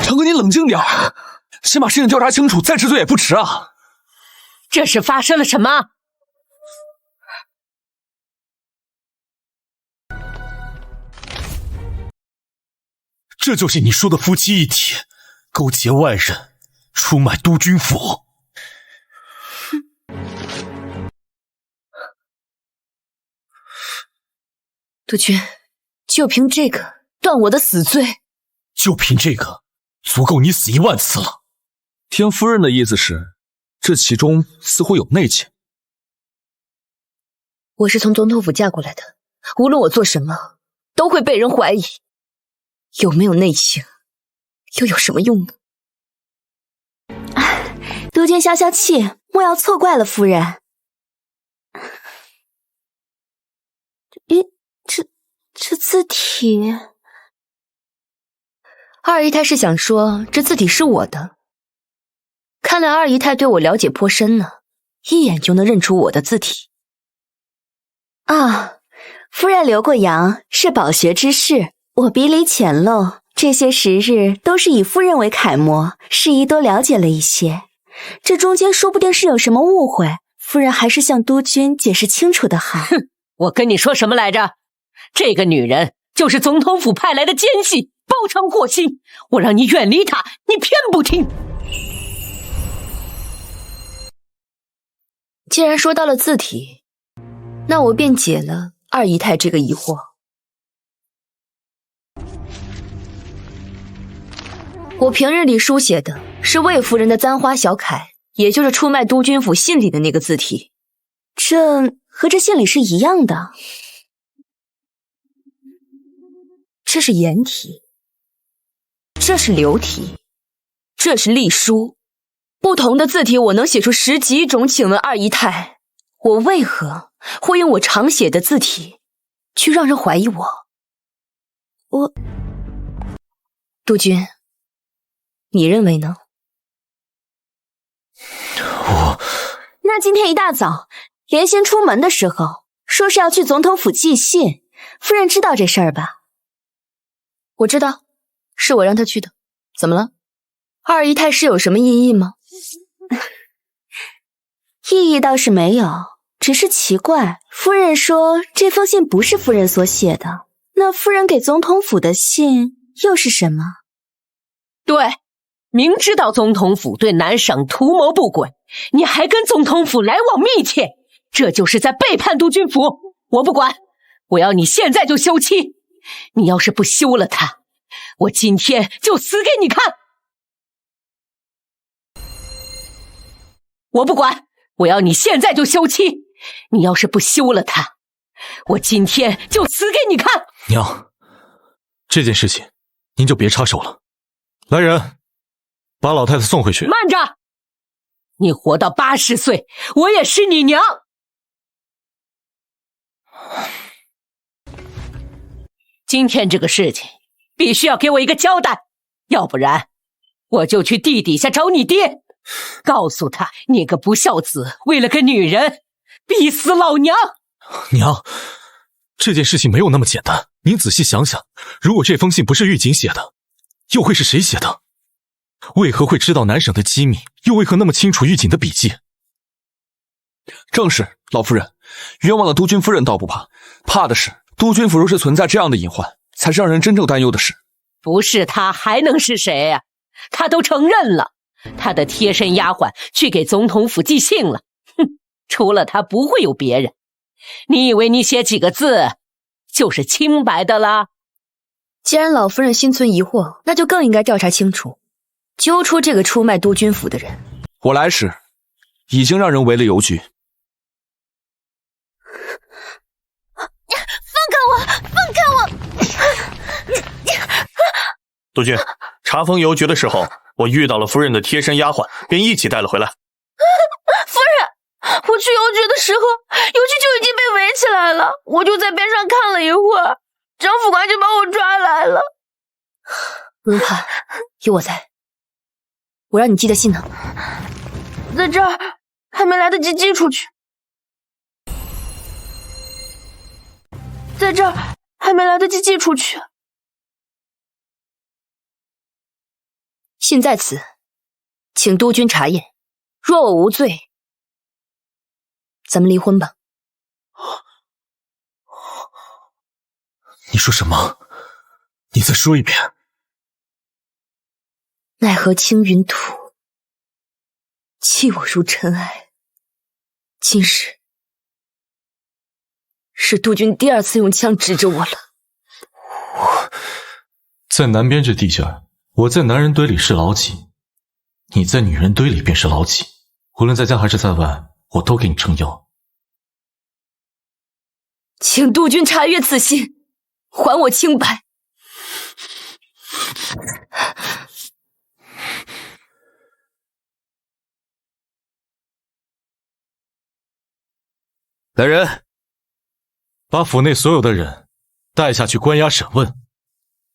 长哥，你冷静点儿，先把事情调查清楚，再治罪也不迟啊。这是发生了什么？这就是你说的夫妻一体，勾结外人，出卖督军府。督军，就凭这个断我的死罪？就凭这个，足够你死10000次了。听夫人的意思是，这其中似乎有内情。我是从总统府嫁过来的，无论我做什么，都会被人怀疑。有没有内情，又有什么用呢？督军消消气，莫要错怪了夫人。这字体，二姨太是想说这字体是我的。看来二姨太对我了解颇深呢，一眼就能认出我的字体。啊，夫人留过洋，是饱学之士，我笔里浅陋，这些时日都是以夫人为楷模，适宜多了解了一些。这中间说不定是有什么误会，夫人还是向督军解释清楚的好。哼，我跟你说什么来着？这个女人就是总统府派来的奸细，包藏祸心。我让你远离她，你偏不听。既然说到了字体，那我便解了二姨太这个疑惑。我平日里书写的是魏夫人的簪花小楷，也就是出卖督军府信里的那个字体。这和这信里是一样的。这是颜体，这是流体，这是隶书。不同的字体我能写出10几种，请问二姨太，我为何会用我常写的字体去让人怀疑我？督军，你认为呢？那今天一大早连心出门的时候说是要去总统府寄信，夫人知道这事儿吧？我知道，是我让他去的。怎么了？二姨太是有什么异议吗？异议倒是没有，只是奇怪，夫人说这封信不是夫人所写的，那夫人给总统府的信又是什么？对，明知道总统府对南省图谋不轨，你还跟总统府来往密切，这就是在背叛督军府。我不管，我要你现在就休妻。你要是不休了他，我今天就死给你看。我不管，我要你现在就休妻。你要是不休了他，我今天就死给你看。娘，这件事情您就别插手了。来人，把老太太送回去。慢着，你活到80岁，我也是你娘。今天这个事情必须要给我一个交代，要不然我就去地底下找你爹，告诉他你个不孝子为了个女人逼死老娘。娘，这件事情没有那么简单，您仔细想想，如果这封信不是狱警写的，又会是谁写的？为何会知道南省的机密，又为何那么清楚狱警的笔记？正是，老夫人，冤枉了督军夫人倒不怕，怕的是督军府若是存在这样的隐患，才是让人真正担忧的事。不是他还能是谁呀？他都承认了，他的贴身丫鬟去给总统府寄信了。哼，除了他不会有别人。你以为你写几个字就是清白的啦？既然老夫人心存疑惑，那就更应该调查清楚，揪出这个出卖督军府的人。我来时已经让人围了邮局。督军，查封邮局的时候，我遇到了夫人的贴身丫鬟，便一起带了回来。夫人，我去邮局的时候，邮局就已经被围起来了，我就在边上看了一会儿，张副官就把我抓来了。不用怕，有我在。我让你寄的信呢？在这儿，还没来得及寄出去。在这儿，还没来得及寄出去。信在此，请督军查验。若我无罪，咱们离婚吧。你说什么？你再说一遍。奈何青云土，弃我如尘埃。今日是督军第二次用枪指着我了。在南边这地界，我在男人堆里是老几，你在女人堆里便是老几。无论在家还是在外，我都给你撑腰。请督军查阅此信，还我清白。来人，把府内所有的人带下去关押审问。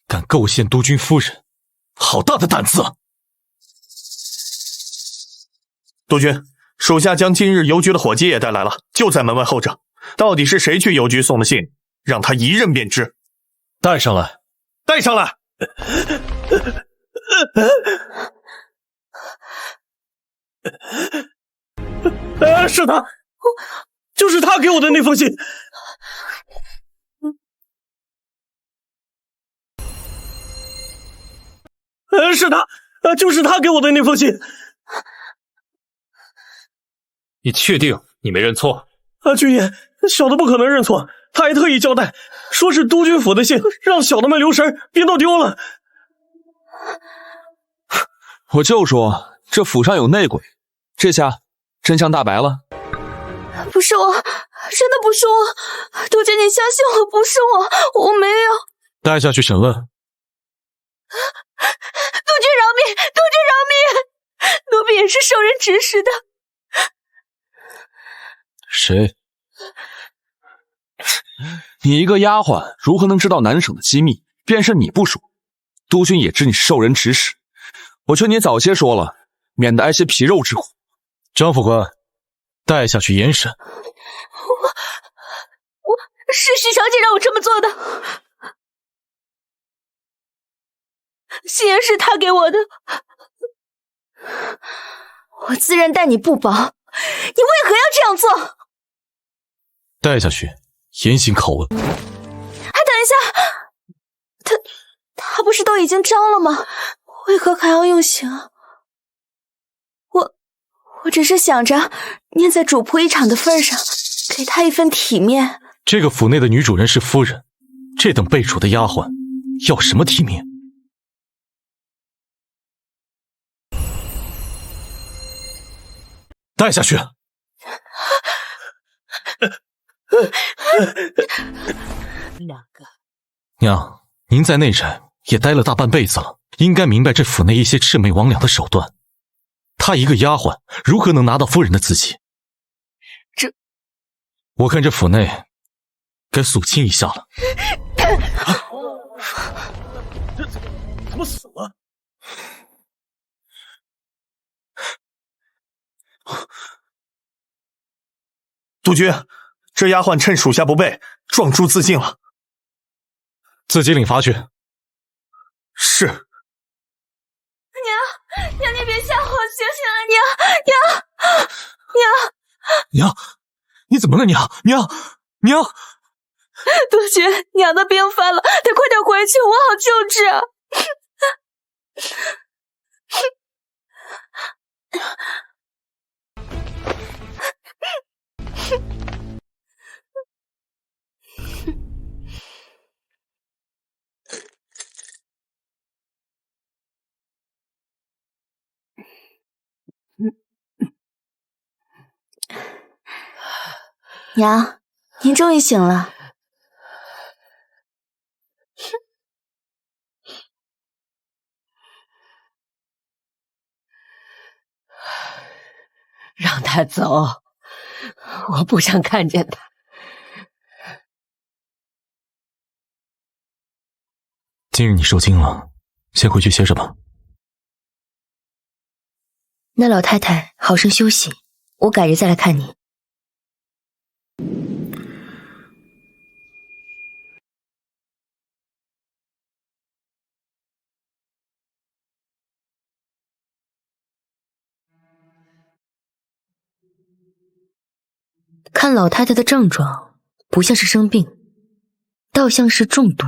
敢构陷督军夫人，好大的胆子！督军，属下将今日邮局的伙计也带来了，就在门外候着。到底是谁去邮局送的信？让他一认便知。带上来，带上来！是他，就是他给我的那封信。是他，就是他给我的那封信。你确定你没认错？军爷，小的不可能认错，他还特意交代，说是督军府的信，让小的们留神，别闹丢了。我就说这府上有内鬼，这下真相大白了。不是我，真的不是我，督军，你相信我，不是我，我没有。带下去审问。督军饶命！督军饶命！奴婢也是受人指使的。谁？你一个丫鬟如何能知道南省的机密？便是你不说，督军也知你是受人指使。我劝你早些说了，免得挨些皮肉之苦。张副官，带下去严审。我是许小姐让我这么做的。信言是他给我的，我自认待你不薄，你为何要这样做？带下去，严刑拷问。等一下，他不是都已经招了吗？为何还要用刑？我只是想着念在主仆一场的份上，给他一份体面。这个府内的女主人是夫人，这等被处的丫鬟，要什么体面？带下去。娘，您在内宅也待了大半辈子了，应该明白这府内一些魑魅魍魉的手段。她一个丫鬟，如何能拿到夫人的字迹？我看这府内该肃清一下了。这怎么死了？督军，这丫鬟趁属下不备，撞柱自尽了。自己领罚去。是。娘，你别吓我，醒醒啊，娘！娘，你怎么了？娘！督军，娘的病犯了，得快点回去，我好救治。娘，您终于醒了。让他走，我不想看见他。今日你受惊了，先回去歇着吧。那老太太好生休息，我改日再来看你。看老太太的症状，不像是生病，倒像是中毒。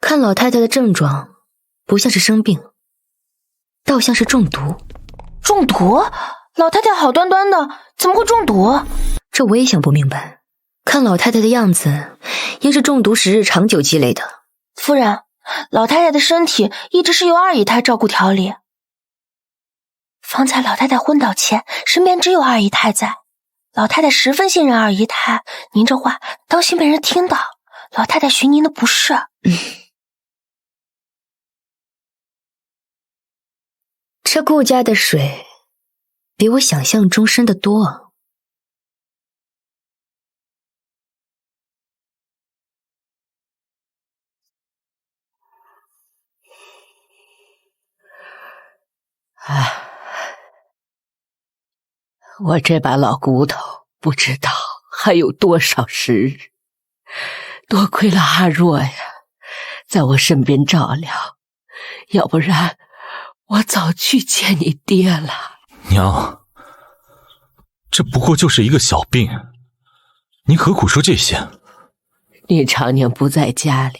看老太太的症状，不像是生病，倒像是中毒。中毒？老太太好端端的，怎么会中毒？这我也想不明白。看老太太的样子，应是中毒时日长久积累的。夫人，老太太的身体一直是由二姨太照顾调理。方才老太太昏倒前，身边只有二姨太在，老太太十分信任二姨太。您这话当心被人听到，老太太寻您的不是。这顾家的水，比我想象中深得多啊。我这把老骨头不知道还有多少时日，多亏了阿若呀，在我身边照料，要不然我早去见你爹了。娘，这不过就是一个小病，您何苦说这些？你常年不在家里，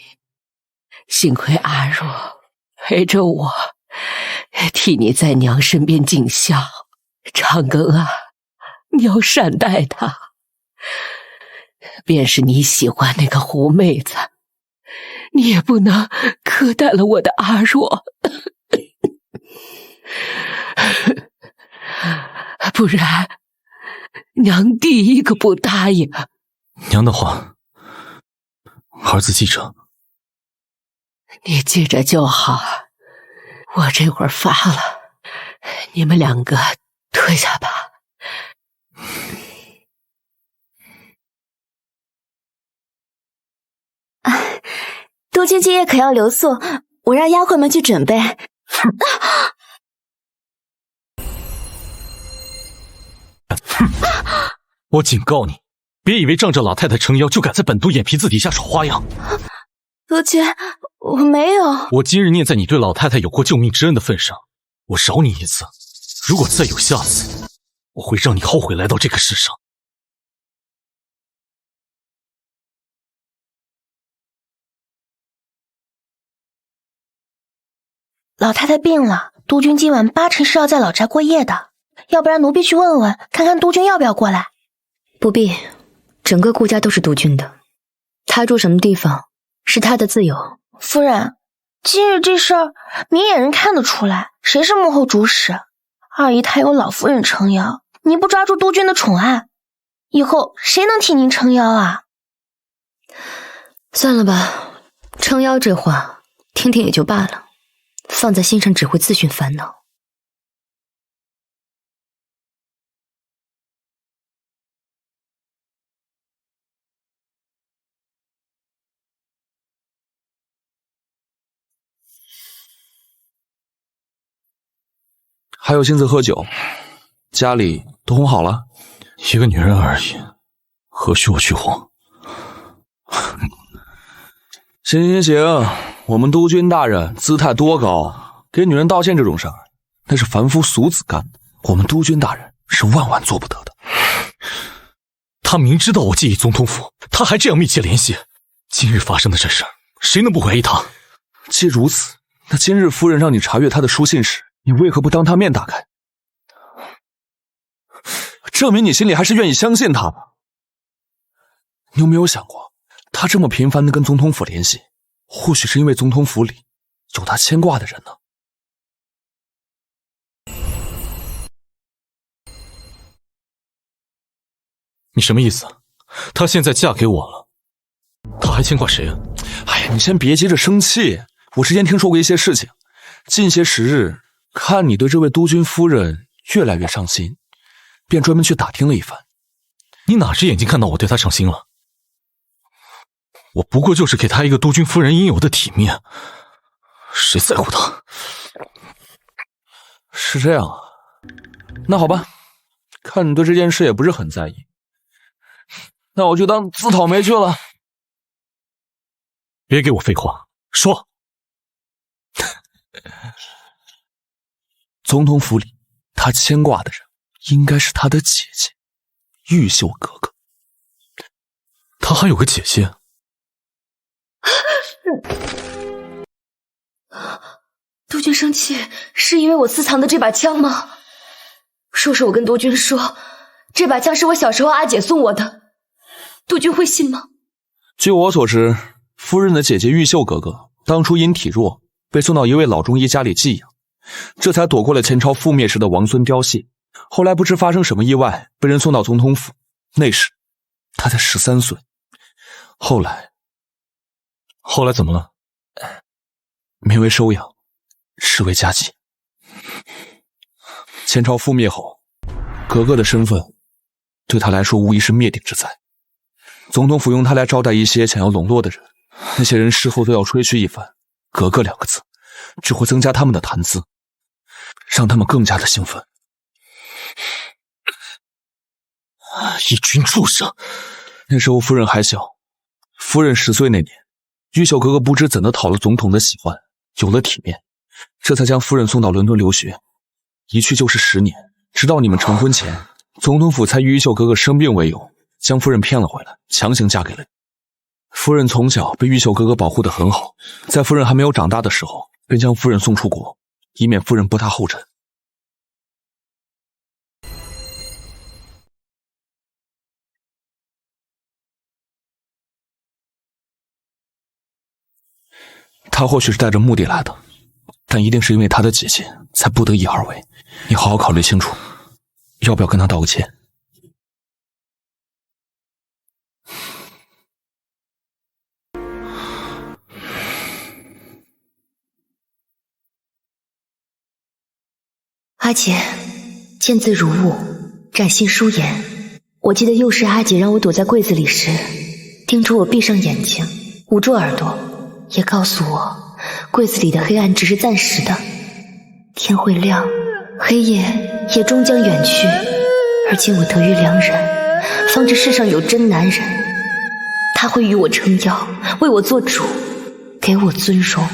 幸亏阿若陪着我，替你在娘身边尽孝。长庚啊，你要善待她。便是你喜欢那个狐妹子，你也不能苛待了我的阿若。不然娘第一个不答应。娘的话，儿子记着。你记着就好。我这会儿发了，你们两个退下吧。督军今夜可要留宿，我让丫鬟们去准备。我警告你，别以为仗着老太太撑腰就敢在本督眼皮子底下耍花样。督军，我没有。我今日念在你对老太太有过救命之恩的份上，我饶你一次。如果再有下次，我会让你后悔来到这个世上。老太太病了，督军今晚8成是要在老宅过夜的，要不然奴婢去问问，看看督军要不要过来。不必，整个顾家都是督军的，他住什么地方是他的自由。夫人，今日这事儿明眼人看得出来，谁是幕后主使？二姨太有老夫人撑腰，你不抓住督军的宠爱，以后谁能替您撑腰啊？算了吧，撑腰这话听听也就罢了，放在心上只会自寻烦恼。还有心思喝酒？家里都哄好了？一个女人而已，何须我去哄？行，我们督军大人姿态多高，给女人道歉这种事儿，那是凡夫俗子干的。我们督军大人是万万做不得的。他明知道我觊觎总统府，他还这样密切联系。今日发生的这事儿，谁能不怀疑他？既如此，那今日夫人让你查阅他的书信时，你为何不当他面打开？证明你心里还是愿意相信他吧。你有没有想过，他这么频繁地跟总统府联系，或许是因为总统府里有他牵挂的人呢？你什么意思？她现在嫁给我了，她还牵挂谁啊？哎呀，你先别急着生气。我之前听说过一些事情，近些时日看你对这位督军夫人越来越上心，便专门去打听了一番。你哪只眼睛看到我对她上心了？我不过就是给她一个督军夫人应有的体面，谁在乎她？是这样啊，那好吧，看你对这件事也不是很在意，那我就当自讨没趣了。别给我废话，说。总统府里他牵挂的人应该是他的姐姐玉秀格格。他还有个姐姐？督军生气是因为我私藏的这把枪吗？若是我跟督军说这把枪是我小时候阿姐送我的，督军会信吗？据我所知，夫人的姐姐玉秀格格当初因体弱被送到一位老中医家里寄养，这才躲过了前朝覆灭时的王孙凋谢。后来不知发生什么意外，被人送到总统府，那时她才13岁。后来怎么了？没为收养，视为家妓。前朝覆灭后，格格的身份对她来说无疑是灭顶之灾。总统府用她来招待一些想要笼络的人，那些人事后都要吹嘘一番格格2个字，只会增加他们的谈资，让他们更加的兴奋。一群畜生！那时候夫人还小，夫人10岁那年，玉秀格格不知怎的讨了总统的喜欢，有了体面，这才将夫人送到伦敦留学，一去就是10年。直到你们成婚前，总统府才以玉秀格格生病为由，将夫人骗了回来，强行嫁给了你。夫人从小被玉秀格格保护得很好，在夫人还没有长大的时候，便将夫人送出国，以免夫人步他后尘。他或许是带着目的来的，但一定是因为他的姐姐才不得已而为。你好好考虑清楚，要不要跟他道个歉？阿姐，见字如晤，展信书言。我记得幼时阿姐让我躲在柜子里时，叮嘱我闭上眼睛，捂住耳朵，也告诉我，柜子里的黑暗只是暂时的，天会亮，黑夜也终将远去。而今我得遇良人，方知世上有真男人，他会与我撑腰，为我做主，给我尊荣。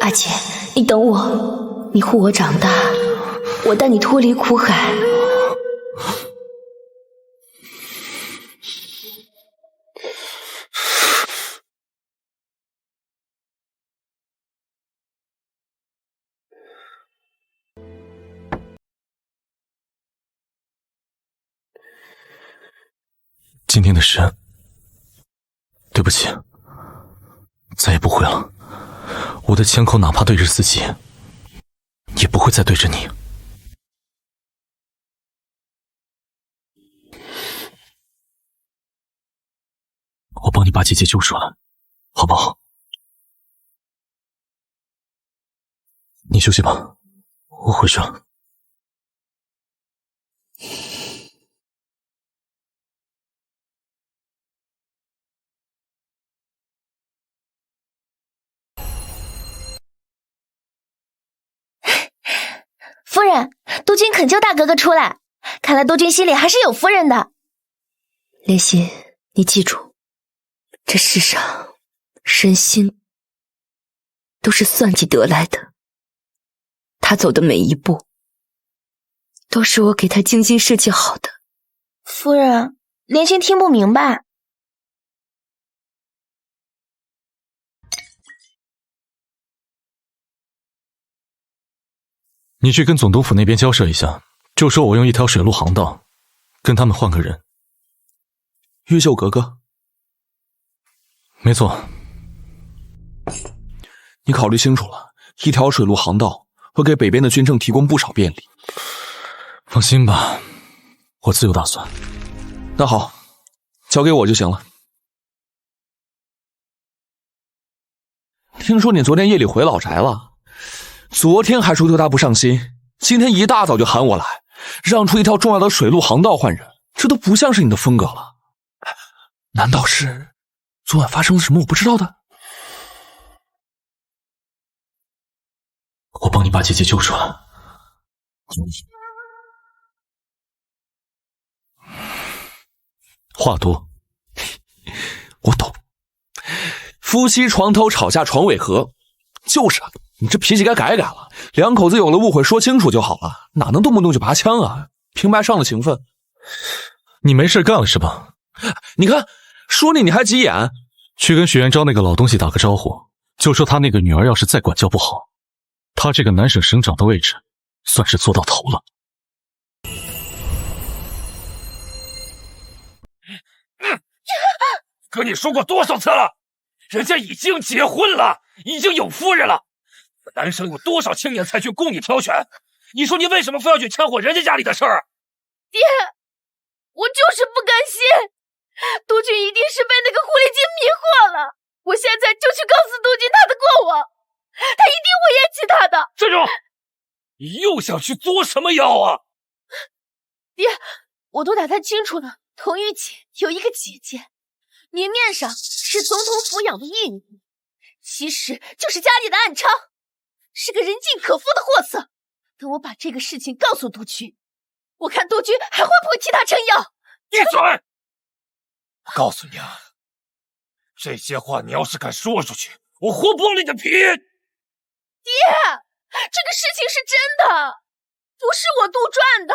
阿姐，你等我，你护我长大，我带你脱离苦海。今天的事，对不起，再也不会了。我的枪口哪怕对着自己，也不会再对着你。我帮你把姐姐救出来，好不好？你休息吧，我回去了。夫人，督军恳求大格格出来，看来督军心里还是有夫人的。莲心，你记住，这世上人心都是算计得来的。他走的每一步，都是我给他精心设计好的。夫人，莲心听不明白。你去跟总督府那边交涉一下，就说我用一条水路航道，跟他们换个人。玉秀格格，没错。你考虑清楚了，一条水路航道会给北边的军政提供不少便利。放心吧，我自有打算。那好，交给我就行了。听说你昨天夜里回老宅了，昨天还说对他不上心，今天一大早就喊我来，让出一条重要的水路航道换人，这都不像是你的风格了。难道是昨晚发生了什么我不知道的？我帮你把姐姐救出来。话多，我懂。夫妻床头吵架床尾和，就是啊，你这脾气该改改了。两口子有了误会说清楚就好了，哪能动不动就拔枪啊？平白上了情分。你没事干了是吧？你看，说你还急眼。去跟许元昭那个老东西打个招呼，就说他那个女儿要是再管教不好，他这个南省省长的位置算是做到头了。跟你说过多少次了，人家已经结婚了，已经有夫人了。南省有多少青年才俊供你挑选？你说你为什么非要去掺和人家家里的事儿？爹，我就是不甘心，督军一定是被那个狐狸精迷惑了。我现在就去告诉督军他的过往，他一定会厌弃他的。站住！你又想去作什么妖啊？爹，我都打探清楚了，童玉姐有一个姐姐，明面上是总统府养的义女，其实就是家里的暗娼，是个人尽可夫的货色。等我把这个事情告诉督军，我看督军还会不会替他撑腰。闭嘴！我告诉你啊，这些话你要是敢说出去，我活剥了你的皮！爹，这个事情是真的，不是我杜撰的。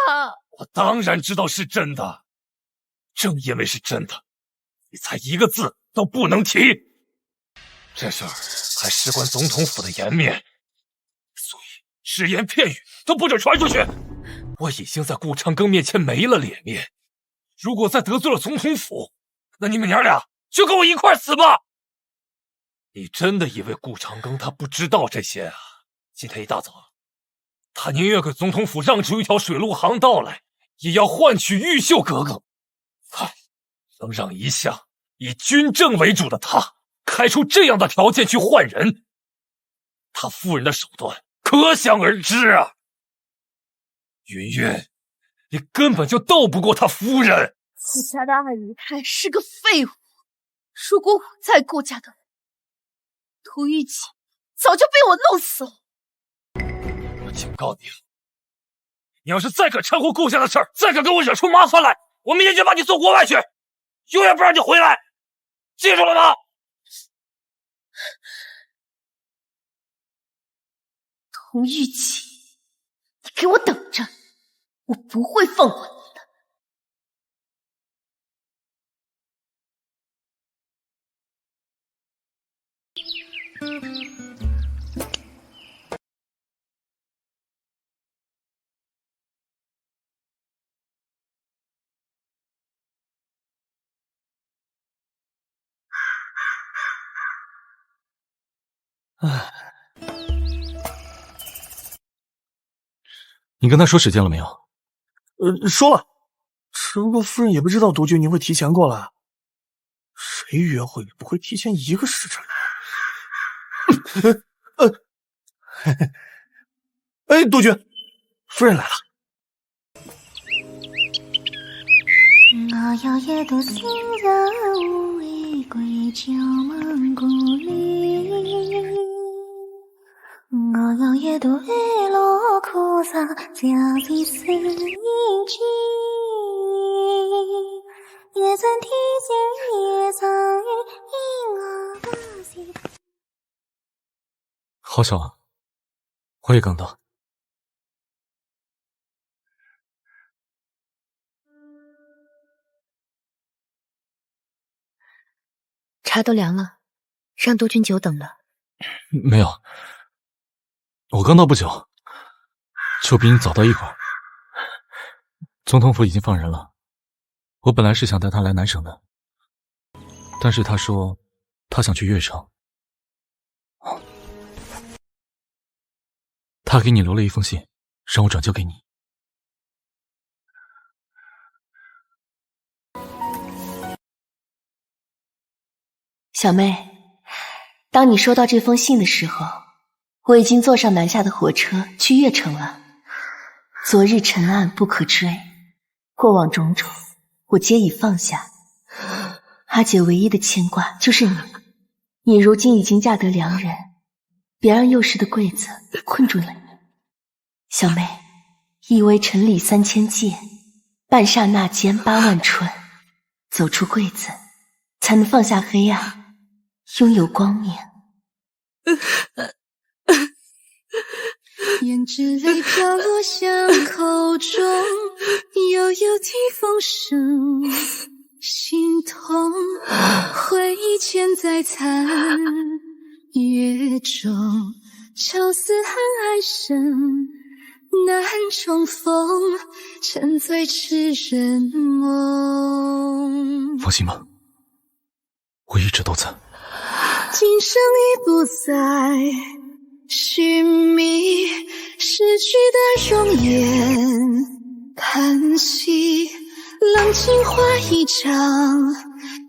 我当然知道是真的，正因为是真的，你才一个字都不能提。这事儿还事关总统府的颜面，所以只言片语都不准传出去。我已经在顾长庚面前没了脸面，如果再得罪了总统府，那你们娘俩就跟我一块死吧！你真的以为顾长庚他不知道这些啊？今天一大早，他宁愿给总统府让出一条水路航道来，也要换取玉秀格格。能让一向以军政为主的他开出这样的条件去换人，他夫人的手段可想而知啊！云云，你根本就斗不过他夫人。顾家的二姨太是个废物，如果我在顾家的，涂玉锦早就被我弄死了。我警告你了，你要是再敢掺和顾家的事儿，再敢给我惹出麻烦来，我明天就把你送国外去，永远不让你回来，记住了吗？童玉锦，你给我等着，我不会放过你的。你跟他说时间了没有？说了，只不过夫人也不知道督军您会提前过来。谁约会不会提前1个时辰？哎，督军，夫人来了。我要阅读新人无为归旧梦故里，我要阅读日落枯燥交替思一句，也曾提醒也曾语，因我不喜。好巧啊，我也刚到。茶都凉了，让督军久等了。没有，我刚到不久，就比你早到一会儿。总统府已经放人了，我本来是想带他来南省的，但是他说他想去越城。他给你留了一封信，让我转交给你。小妹，当你收到这封信的时候，我已经坐上南下的火车去越城了。昨日尘案不可追，过往种种我皆已放下。阿姐唯一的牵挂就是你，你如今已经嫁得良人，别让幼时的贵子困住了你。小妹，一为陈李3000界，半刹那间8万春，走出柜子，才能放下黑暗，拥有光明。胭脂泪飘落巷口中，悠悠听风声，心痛。回忆千载残月中，愁思恨爱深，难重逢，沉醉痴人梦。放心吧，我一直都在。今生已不再寻觅逝去的容颜，叹息冷清花一场，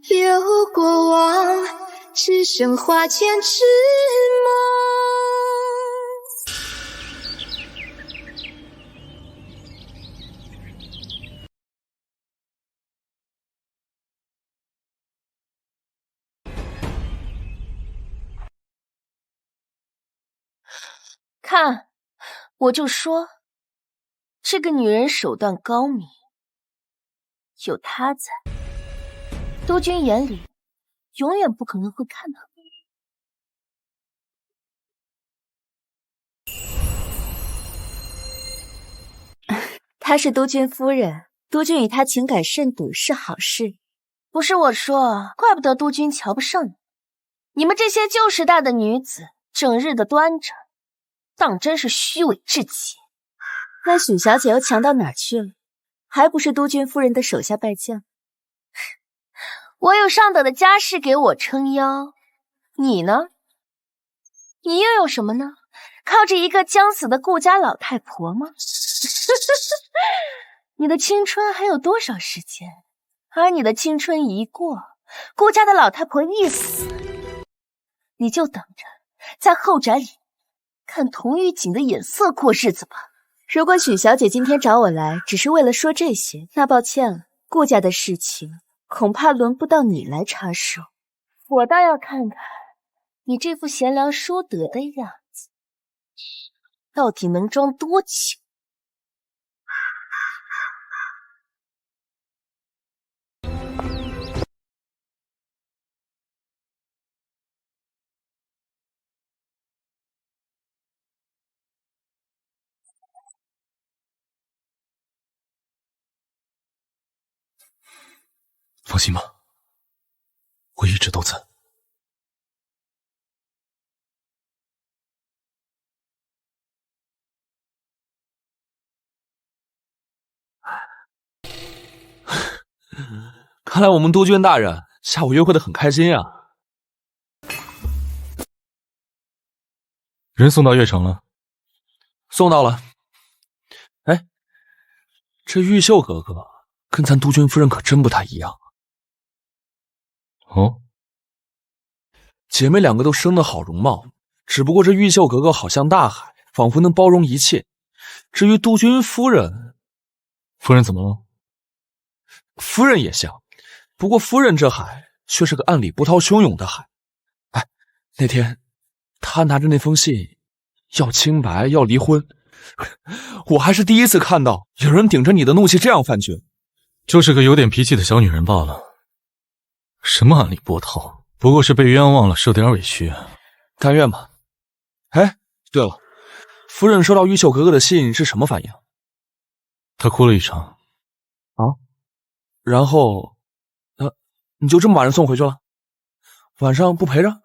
流过往，只剩花间之梦。看，我就说，这个女人手段高明，有她在，督军眼里永远不可能会看到你。她是督军夫人，督军与她情感甚笃是好事。不是我说，怪不得督军瞧不上你。你们这些旧时代的女子，整日的端着。当真是虚伪至极。那许小姐又强到哪儿去了？还不是督军夫人的手下败将？我有上等的家世给我撑腰，你呢？你又有什么呢？靠着一个将死的顾家老太婆吗？你的青春还有多少时间？而你的青春一过，顾家的老太婆一死，你就等着在后宅里看童玉锦的眼色过日子吧。如果许小姐今天找我来只是为了说这些，那抱歉了，顾家的事情恐怕轮不到你来插手。我倒要看看你这副贤良淑德的样子，到底能装多久。放心吧，我一直都在。看来我们督军大人下午约会的很开心啊。人送到越城了？送到了。哎，这玉秀哥哥跟咱督军夫人可真不太一样。哦，姐妹两个都生得好容貌，只不过这玉秀格格好像大海，仿佛能包容一切。至于督军夫人，夫人怎么了？夫人也像，不过夫人这海却是个暗里波涛汹涌的海。哎，那天她拿着那封信要清白要离婚，我还是第一次看到有人顶着你的怒气这样犯决。就是个有点脾气的小女人罢了。什么暗里波涛，不过是被冤枉了，受点委屈。甘愿吧。哎，对了，夫人收到玉秀格格的信是什么反应？他哭了一场。啊？然后，你就这么把人送回去了？晚上不陪着？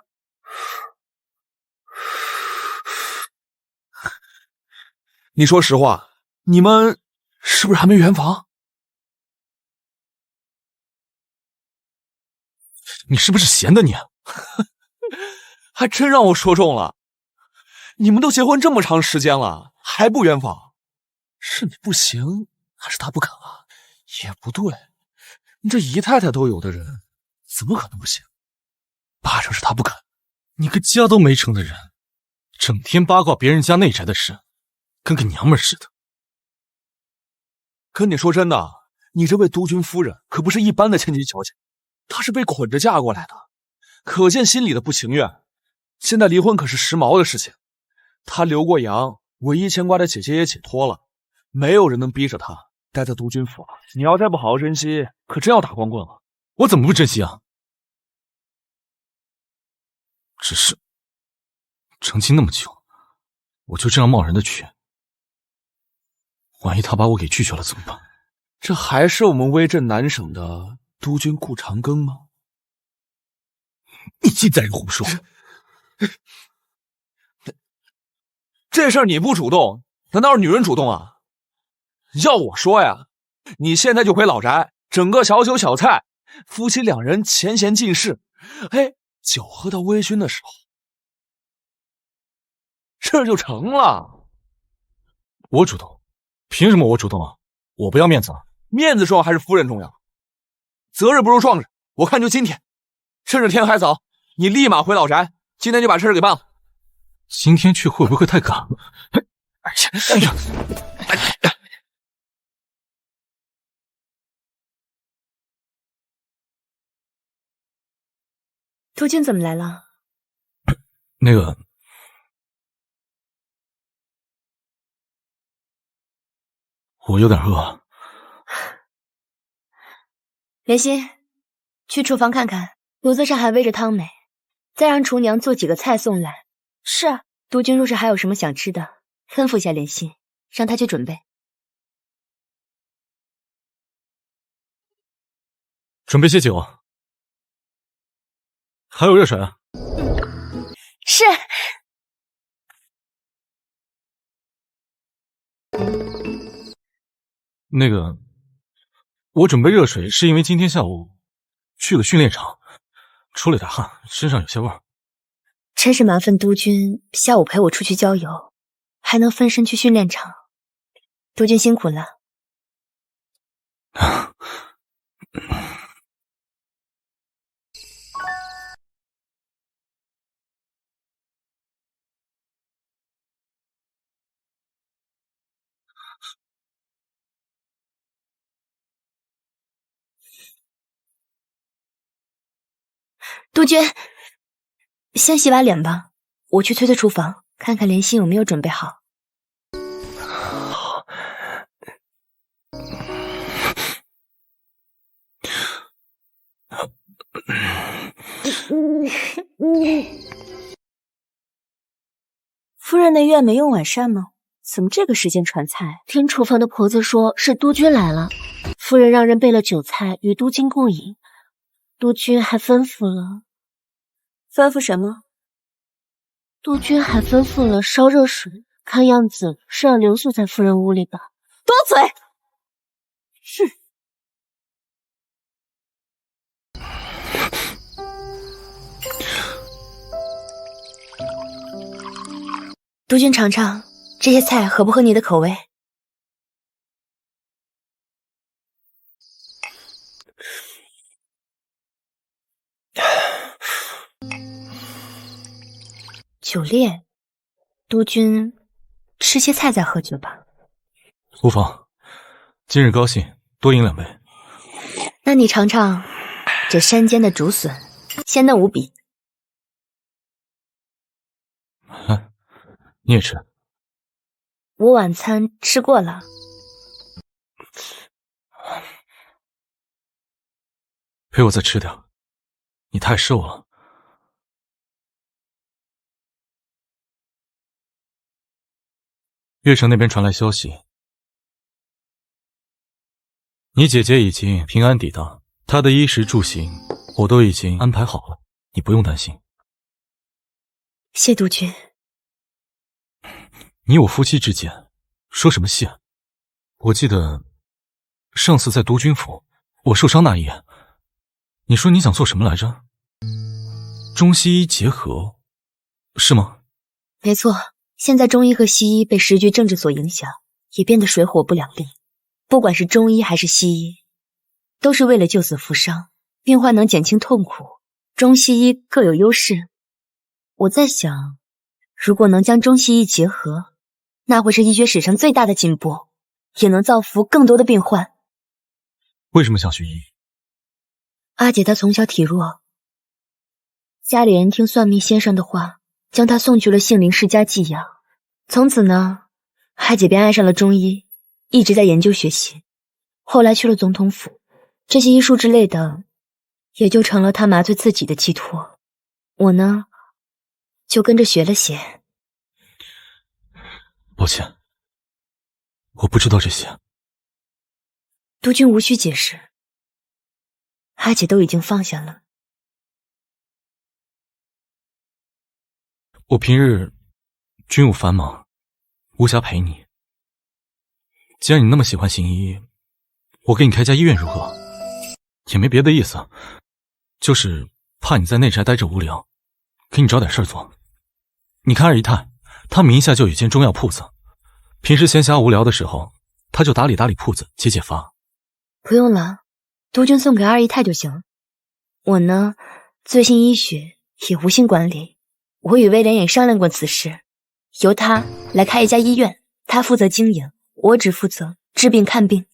你说实话，你们是不是还没圆房？你是不是闲的你？还真让我说中了。你们都结婚这么长时间了，还不圆房？是你不行，还是他不肯啊？也不对，你这姨太太都有的人，怎么可能不行？八成是他不肯。你个家都没成的人，整天八卦别人家内宅的事，跟个娘们似的。跟你说真的，你这位督军夫人可不是一般的千金小姐，她是被捆着嫁过来的，可见心里的不情愿。现在离婚可是时髦的事情，她留过洋，唯一牵挂的姐姐也解脱了，没有人能逼着她待在督军府了。你要再不好好珍惜，可真要打光棍了。我怎么不珍惜啊？只是成亲那么久，我就这样贸然的去，万一他把我给拒绝了怎么办？这还是我们威震南省的督军顾长庚吗？你净在这胡说！这事儿你不主动，难道是女人主动啊？要我说呀，你现在就回老宅，整个小酒小菜，夫妻两人前嫌尽释。哎，酒喝到微醺的时候，事儿就成了。我主动？凭什么我主动啊？我不要面子啊！面子重要还是夫人重要？择日不如撞日，我看就今天，趁着天还早，你立马回老宅，今天就把事儿给办了。今天去会不会太赶了？哎呀！督军怎么来了？那个，我有点饿。莲心，去厨房看看，炉子上还煨着汤没？再让厨娘做几个菜送来。是。督军若是还有什么想吃的，吩咐下莲心，让她去准备。准备些酒，还有热水啊。是。那个，我准备热水是因为今天下午去了训练场，出了点汗，身上有些味儿。真是麻烦督军下午陪我出去郊游，还能分身去训练场。督军辛苦了。督军，先洗把脸吧，我去催催厨房，看看莲心有没有准备好。夫人那院没用晚膳吗？怎么这个时间传菜？听厨房的婆子说是督军来了，夫人让人备了酒菜与督军共饮。督军还吩咐了，吩咐什么？督军还吩咐了烧热水，看样子是要留宿在夫人屋里吧？多嘴！是。督军尝尝这些菜合不合你的口味？酒烈，督军吃些菜再喝酒吧。无妨，今日高兴，多饮2杯。那你尝尝这山间的竹笋，鲜嫩无比。来，你也吃。我晚餐吃过了。陪我再吃点，你太瘦了。月城那边传来消息，你姐姐已经平安抵达，她的衣食住行我都已经安排好了，你不用担心。谢督军。你我夫妻之间说什么谢？我记得上次在督军府我受伤那一夜，你说你想做什么来着？中西医结合，是吗？没错，现在中医和西医被时局政治所影响，也变得水火不两立。不管是中医还是西医，都是为了救死扶伤，病患能减轻痛苦。中西医各有优势。我在想，如果能将中西医结合，那会是医学史上最大的进步，也能造福更多的病患。为什么想学医？阿姐她从小体弱，家里人听算命先生的话，将她送去了杏林世家寄养。从此呢，阿姐便爱上了中医，一直在研究学习。后来去了总统府，这些医术之类的，也就成了她麻醉自己的寄托。我呢，就跟着学了些。抱歉，我不知道这些。督军无需解释，阿姐都已经放下了。我平日军务繁忙，无暇陪你。既然你那么喜欢行医，我给你开家医院如何？也没别的意思，就是怕你在内宅待着无聊，给你找点事儿做。你看二姨太，她名下就有间中药铺子，平时闲暇无聊的时候，她就打理打理铺子，解解乏。不用了，督军送给二姨太就行。我呢，醉心医学，也无心管理。我与威廉也商量过此事，由他来开一家医院，他负责经营，我只负责治病看病。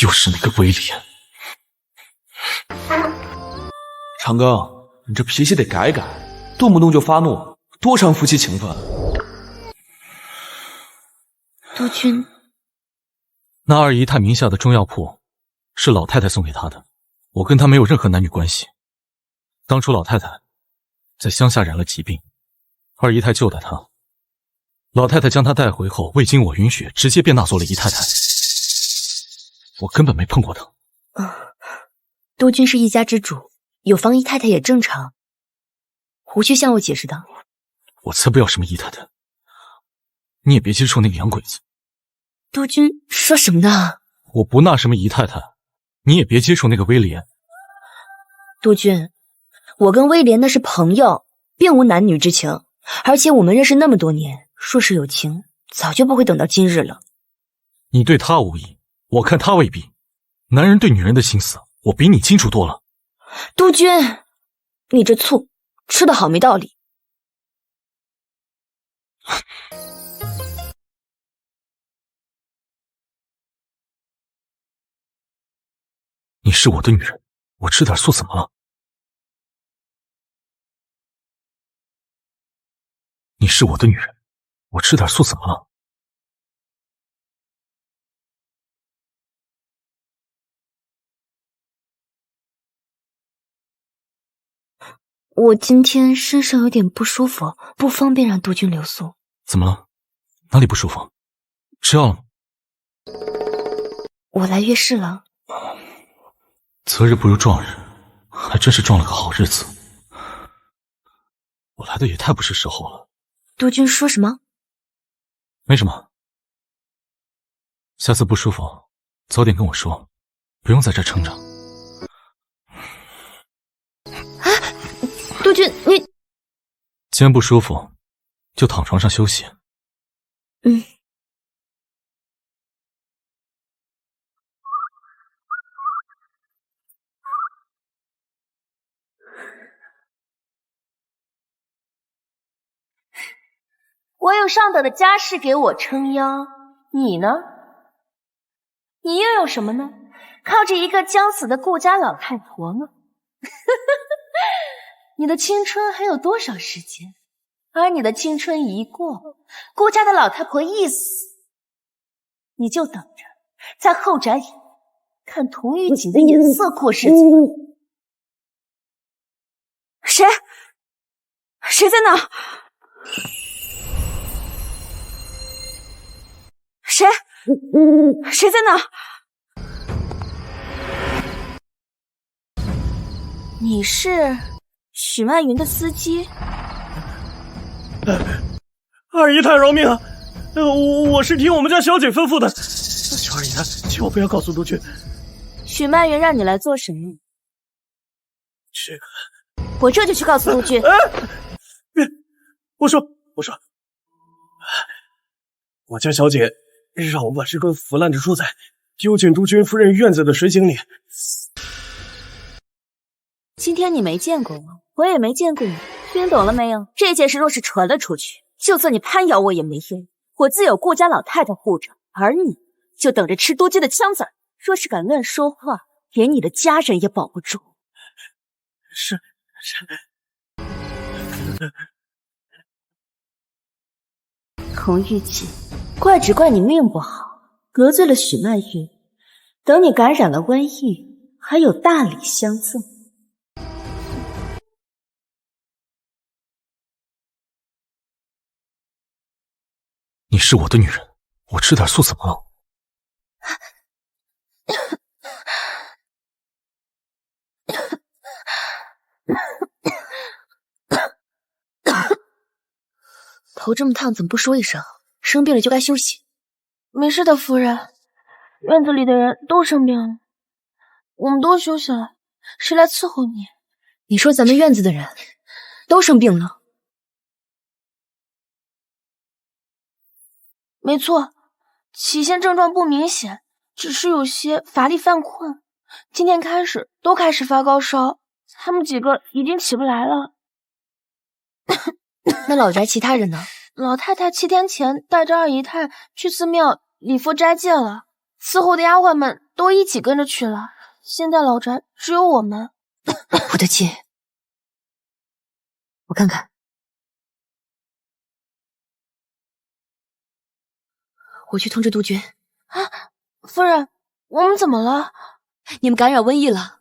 又是那个威廉。长庚，你这脾气得改改，动不动就发怒，多伤夫妻情分。督军，那二姨太名下的中药铺是老太太送给她的，我跟她没有任何男女关系。当初老太太在乡下染了疾病，二姨太救了她，老太太将她带回后，未经我允许，直接便纳做了姨太太。我根本没碰过她。督军是一家之主，有防姨太太也正常，无需向我解释的。我才不要什么姨太太，你也别接触那个洋鬼子。督军说什么呢？我不纳什么姨太太，你也别接触那个威廉。督军，我跟威廉那是朋友，并无男女之情，而且我们认识那么多年，若是有情，早就不会等到今日了。你对他无意，我看他未必。男人对女人的心思，我比你清楚多了。督军，你这醋吃得好没道理。你是我的女人，我吃点醋怎么了？你是我的女人，我吃点醋怎么了？我今天身上有点不舒服，不方便让督军留宿。怎么了？哪里不舒服？吃药了吗？我来月事了。择日不如撞日，还真是撞了个好日子。我来的也太不是时候了。督军说什么？没什么。下次不舒服，早点跟我说，不用在这撑着。督军，你既然不舒服，就躺床上休息。我有上等的家世给我撑腰，你呢？你又有什么呢？靠着一个将死的顾家老太婆吗？你的青春还有多少时间？而你的青春一过，顾家的老太婆一死，你就等着在后宅里看童玉锦的眼色过日子。谁在那？谁？谁在那？你是许曼云的司机？二姨太饶命啊！我是听我们家小姐吩咐的。求二姨太，千万不要告诉督军。许曼云让你来做什么？这个，我这就去告诉督军。别，我说，我家小姐让我把这个腐烂的蔬菜丢进督军夫人院子的水井里。今天你没见过我，我也没见过你，听懂了没有？这件事若是传了出去，就算你攀咬我也没用，我自有顾家老太太护着，而你就等着吃督军的枪子儿。若是敢乱说话，连你的家人也保不住。是。孔玉锦，怪只怪你命不好，得罪了许曼云，等你感染了瘟疫，还有大礼相赠。你是我的女人，我吃点素怎么了？头这么烫，怎么不说一声？生病了就该休息。没事的，夫人。院子里的人都生病了，我们都休息了。谁来伺候你？你说咱们院子的人都生病了？没错，起先症状不明显，只是有些乏力犯困。今天开始都开始发高烧，他们几个已经起不来了。那老宅其他人呢？老太太7天前带着二姨太去寺庙礼佛斋戒了，伺候的丫鬟们都一起跟着去了。现在老宅只有我们。不得劲，我看看。我去通知督军。啊，夫人，我们怎么了？你们感染瘟疫了。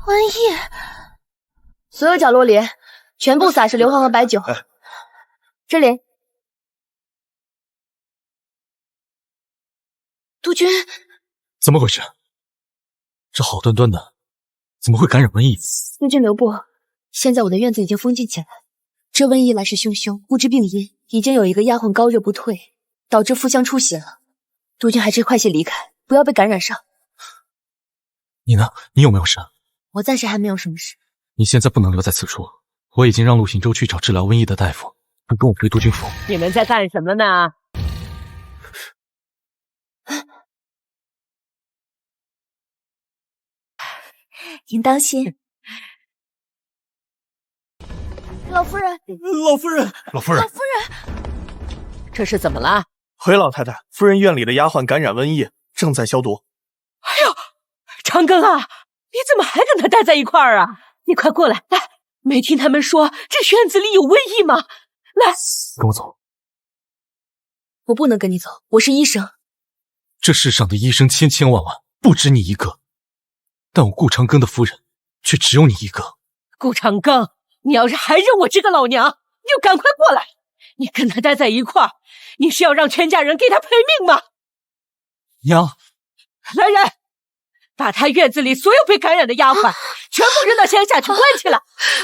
瘟疫？所有角落里全部撒上硫磺和白酒。这里。督军，怎么回事？这好端端的，怎么会感染瘟疫？督军留步，现在我的院子已经封禁起来，这瘟疫来势汹汹，不知病因。已经有一个丫鬟高热不退，导致腹腔出血了。督军还是快些离开，不要被感染上。你呢？你有没有事？我暂时还没有什么事。你现在不能留在此处，我已经让陆行舟去找治疗瘟疫的大夫，不跟我回督军府。你们在干什么呢？您当心。老夫人，老夫人，老夫人，这是怎么了？回老太太，夫人院里的丫鬟感染瘟疫，正在消毒。哎呦，长庚啊，你怎么还跟他待在一块儿啊？你快过来，来，没听他们说这院子里有瘟疫吗？来，跟我走。我不能跟你走，我是医生。这世上的医生千千万万，不止你一个，但我顾长庚的夫人却只有你一个。顾长庚，你要是还认我这个老娘，你就赶快过来！你跟他待在一块儿，你是要让全家人给他赔命吗？娘，来人，把他院子里所有被感染的丫鬟全部扔到乡下去关起来，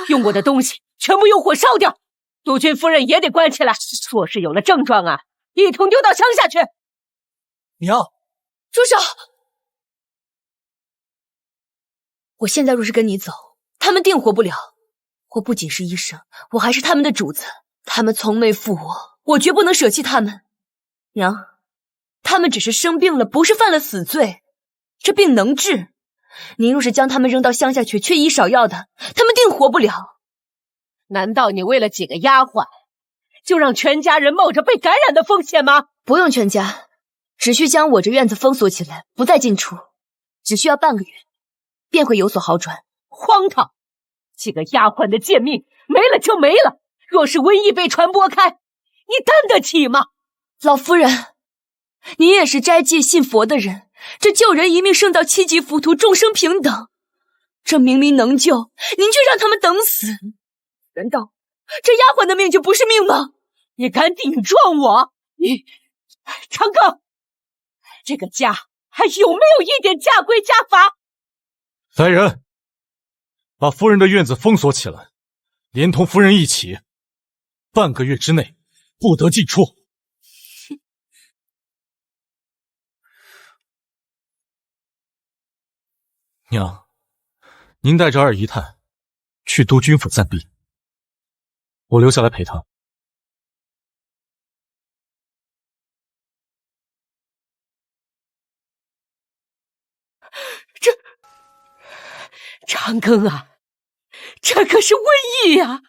用过的东西全部用火烧掉。督军夫人也得关起来，若是有了症状啊，一同丢到乡下去。娘，住手！我现在若是跟你走，他们定活不了。我不仅是医生，我还是他们的主子，他们从没负我，我绝不能舍弃他们。娘，他们只是生病了，不是犯了死罪，这病能治。您若是将他们扔到乡下去，缺医少药的，他们定活不了。难道你为了几个丫鬟，就让全家人冒着被感染的风险吗？不用全家，只需将我这院子封锁起来，不再进出，只需要半个月，便会有所好转。荒唐！几个丫鬟的贱命没了就没了，若是瘟疫被传播开，你担得起吗？老夫人，您也是斋戒信佛的人，这救人一命胜造7级浮屠，众生平等。这明明能救，您却让他们等死。难道这丫鬟的命就不是命吗？你敢顶撞我？你长庚，这个家还有没有一点家规家法？来人，把夫人的院子封锁起来，连同夫人一起，半个月之内不得进出。娘，您带着二姨太去督军府暂避，我留下来陪她。长庚啊，这可是瘟疫呀！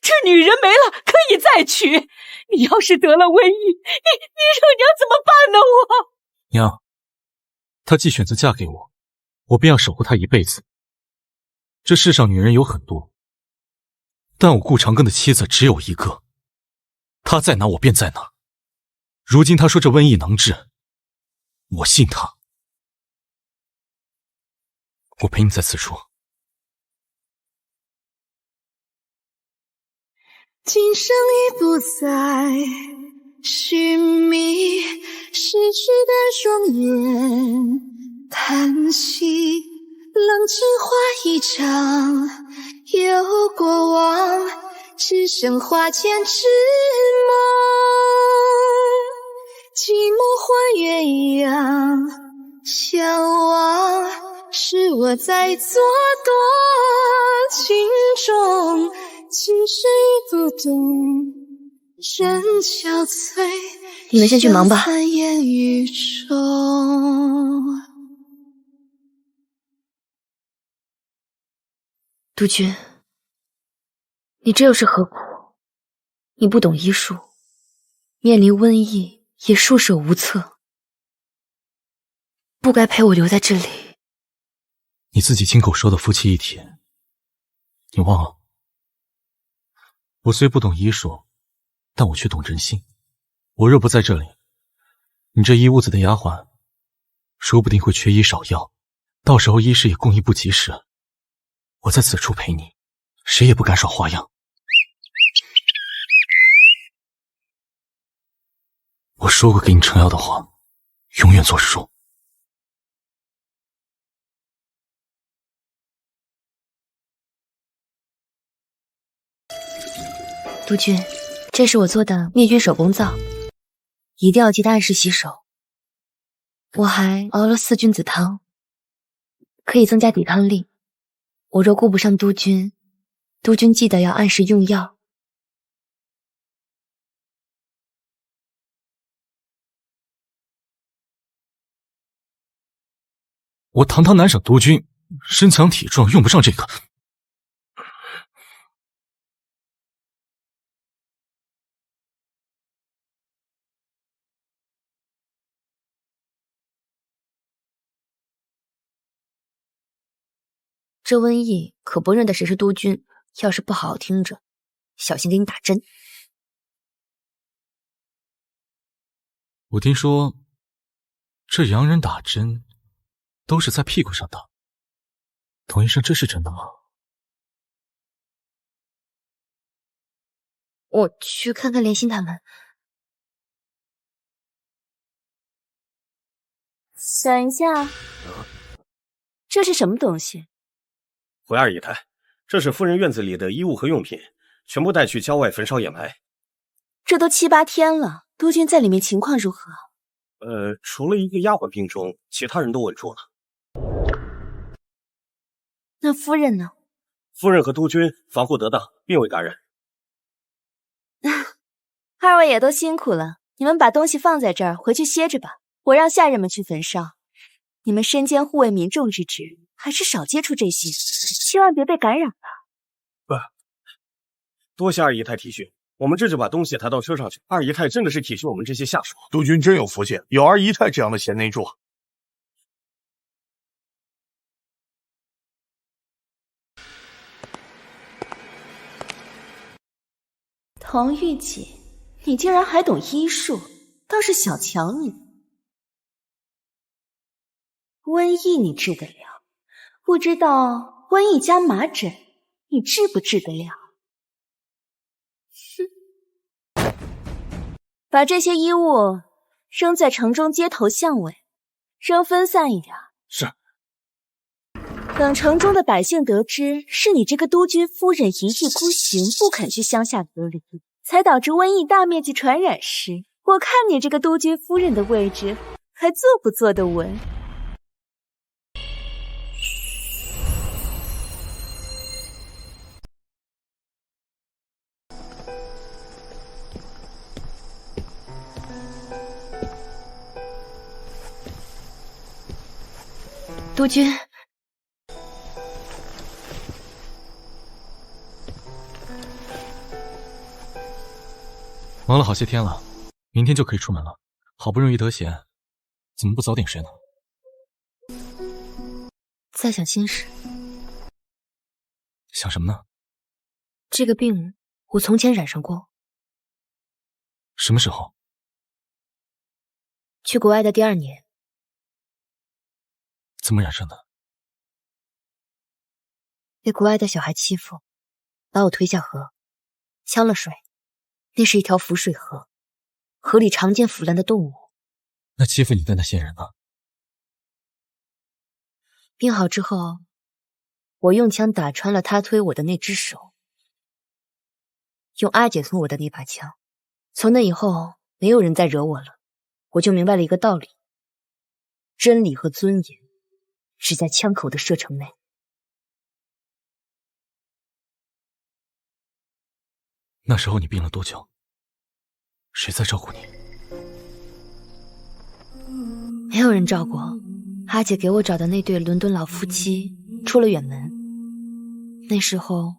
这女人没了可以再娶，你要是得了瘟疫，你让娘怎么办呢？我娘，她既选择嫁给我，我便要守护她一辈子。这世上女人有很多，但我顾长庚的妻子只有一个，她在哪我便在哪。如今她说这瘟疫能治，我信她。我陪你在此处。今生已不再寻觅，逝去的容颜叹息，冷清花一场，有过往，只剩花间之梦。寂寞换鸳鸯相望，是我在做多情重，今生已不懂人憔悴。你们先去忙吧。烟雨中，督军，你这又是何苦？你不懂医术，面临瘟疫也束手无策，不该陪我留在这里。你自己亲口说的夫妻一体，你忘了？我虽不懂医术，但我却懂人心。我若不在这里，你这一屋子的丫鬟，说不定会缺医少药，到时候医师也供应不及时。我在此处陪你，谁也不敢耍花样。我说过给你撑腰的话，永远作数。督军，这是我做的灭菌手工皂，一定要记得按时洗手。我还熬了4君子汤，可以增加抵抗力。我若顾不上督军，督军记得要按时用药。我堂堂南省督军，身强体壮，用不上这个。这瘟疫可不认得谁是督军，要是不好好听着，小心给你打针。我听说，这洋人打针都是在屁股上打。童医生，这是真的吗？我去看看莲心他们。等一下，这是什么东西？回二姨太，这是夫人院子里的衣物和用品，全部带去郊外焚烧掩埋。这都7、8天了，督军在里面情况如何？除了一个丫鬟病重，其他人都稳住了。那夫人呢？夫人和督军防护得当，并未感染。二位也都辛苦了，你们把东西放在这儿，回去歇着吧。我让下人们去焚烧。你们身兼护卫民众之职，还是少接触这些，千万别被感染了。多谢二姨太体恤，我们这就把东西抬到车上去。二姨太真的是体恤我们这些下属。督军真有福气，有二姨太这样的贤内助。唐玉姐，你竟然还懂医术，倒是小瞧你。瘟疫你治得了，不知道瘟疫加麻疹，你治不治得了？哼！把这些衣物扔在城中街头巷尾，扔分散一点。是。等城中的百姓得知是你这个督军夫人一意孤行，不肯去乡下隔离，才导致瘟疫大面积传染时，我看你这个督军夫人的位置还坐不坐得稳。督军，忙了好些天了，明天就可以出门了。好不容易得闲，怎么不早点睡呢？在想心事。想什么呢？这个病我从前染上过。什么时候？去国外的第2年。怎么染上的？被国外的小孩欺负，把我推下河，呛了水。那是一条浮水河，河里常见腐烂的动物。那欺负你的那些人呢？病好之后，我用枪打穿了他推我的那只手，用阿姐送我的那把枪。从那以后，没有人再惹我了。我就明白了一个道理：真理和尊严只在枪口的射程内。那时候你病了多久？谁在照顾你？没有人照顾。阿姐给我找的那对伦敦老夫妻出了远门。那时候，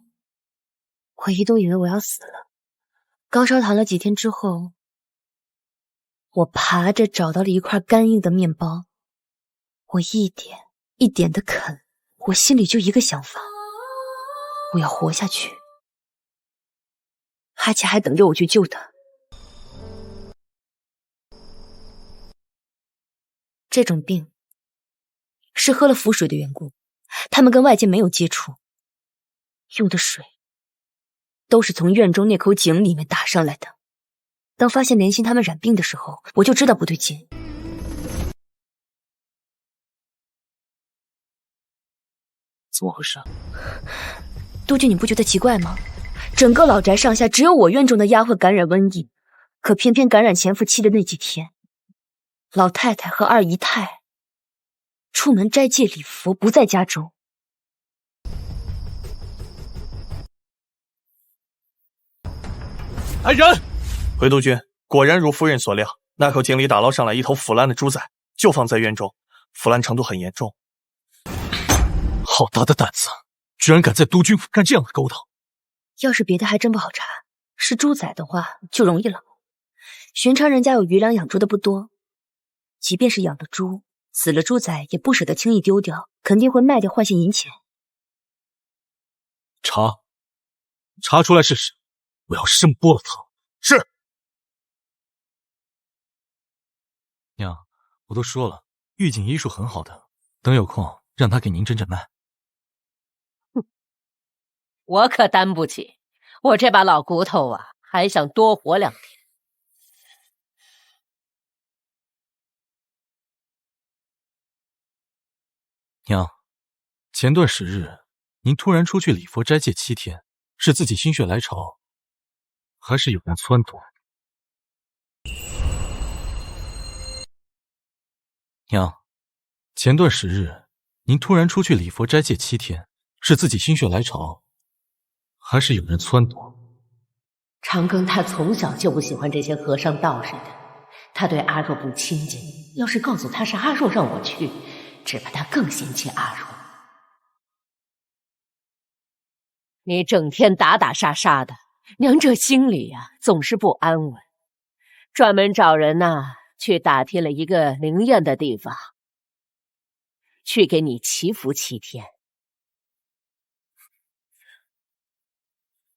我一度以为我要死了。高烧躺了几天之后，我爬着找到了一块干硬的面包，我一点一点的啃，我心里就一个想法：我要活下去。阿姐还等着我去救她。这种病是喝了浮水的缘故，他们跟外界没有接触，用的水都是从院中那口井里面打上来的。当发现莲心他们染病的时候，我就知道不对劲。怎么回事？督军，你不觉得奇怪吗？整个老宅上下只有我院中的丫鬟感染瘟疫，可偏偏感染潜伏期的那几天，老太太和二姨太出门斋戒礼佛，不在家中。来人！回督军，果然如夫人所料，那口井里打捞上来一头腐烂的猪仔，就放在院中，腐烂程度很严重。好大的胆子，居然敢在督军府干这样的勾当！要是别的还真不好查，是猪仔的话就容易了。寻常人家有余粮养猪的不多，即便是养的猪，死了猪仔也不舍得轻易丢掉，肯定会卖掉换些银钱。查出来试试，我要生剥了他！是。娘，我都说了，玉锦医术很好的，等有空让他给您诊诊脉。我可担不起，我这把老骨头啊，还想多活2天。娘，前段时日您突然出去礼佛斋戒7天，是自己心血来潮，还是有人撺掇？娘，前段时日您突然出去礼佛斋戒7天，是自己心血来潮，还是有人撺掇？长庚他从小就不喜欢这些和尚道士的，他对阿若不亲近，要是告诉他是阿若让我去，只怕他更嫌弃阿若。你整天打打杀杀的，娘这心里呀总是不安稳，专门找人去打听了一个灵验的地方，去给你祈福7天。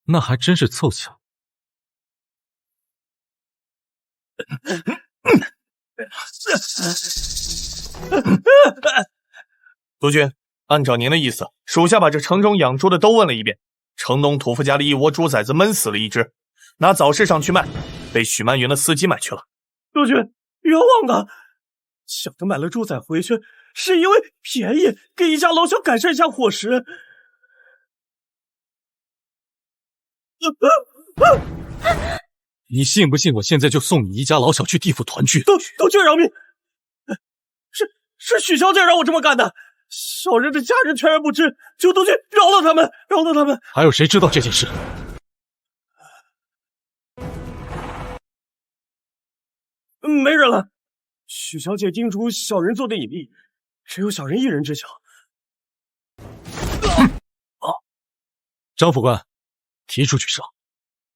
那还真是凑巧。督军，按照您的意思，属下把这城中养猪的都问了一遍。城东土夫家的一窝猪崽子闷死了一只，拿早市上去卖，被许曼云的司机买去了。督军，冤枉啊！想着买了猪仔回去，是因为便宜，给一家老小改善一下伙食。你信不信我现在就送你一家老小去地府团聚？督军饶命！是许小姐让我这么干的，小人的家人全然不知，求督军饶了他们，饶了他们。还有谁知道这件事？没人了。许小姐叮嘱小人做的隐秘，只有小人一人知晓。张副官，提出去杀，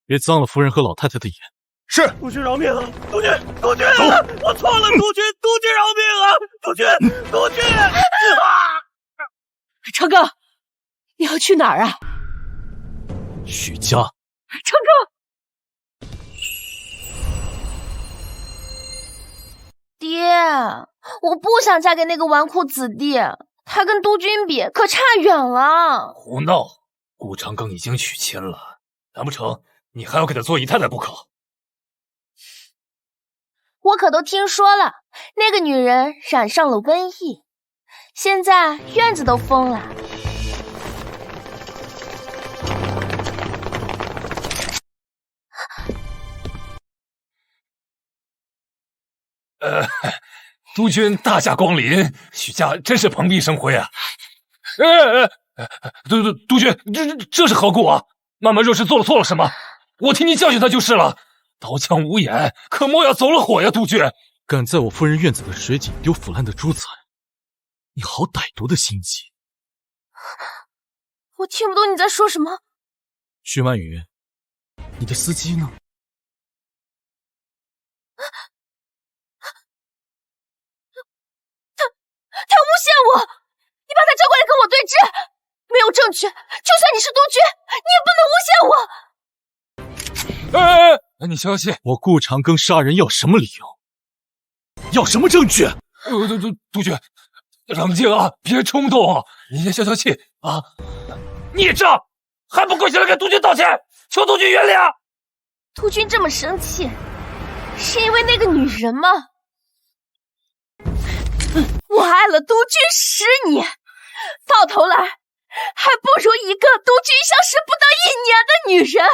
别脏了夫人和老太太的眼。是。督军饶命啊！督军，我错了，督军饶命啊！督军！成哥，你要去哪儿啊？许家。成哥，爹，我不想嫁给那个纨绔子弟，他跟督军比可差远了。胡闹！顾长庚已经娶亲了，难不成你还要给他做姨太太不可？我可都听说了，那个女人染上了瘟疫，现在院子都封了。督军大驾光临，许家真是蓬荜生辉啊！督军，这是何故啊？曼曼若是做了错了什么，我替你教训他就是了。刀枪无眼，可莫要走了火呀！督军，敢在我夫人院子的水井丢腐烂的猪仔，你好歹毒的心机！我听不懂你在说什么。徐曼雨，你的司机呢？他诬陷我，你把他叫过来跟我对质，没有证据，就算你是督军，你也不能诬陷我。你消息，我顾长庚杀人要什么理由？要什么证据？督军，冷静啊，别冲动啊，你先消气啊！孽障，还不跪下来给督军道歉，求督军原谅！督军这么生气，是因为那个女人吗？我爱了督军10年，到头来还不如一个督军消失不到1年的女人。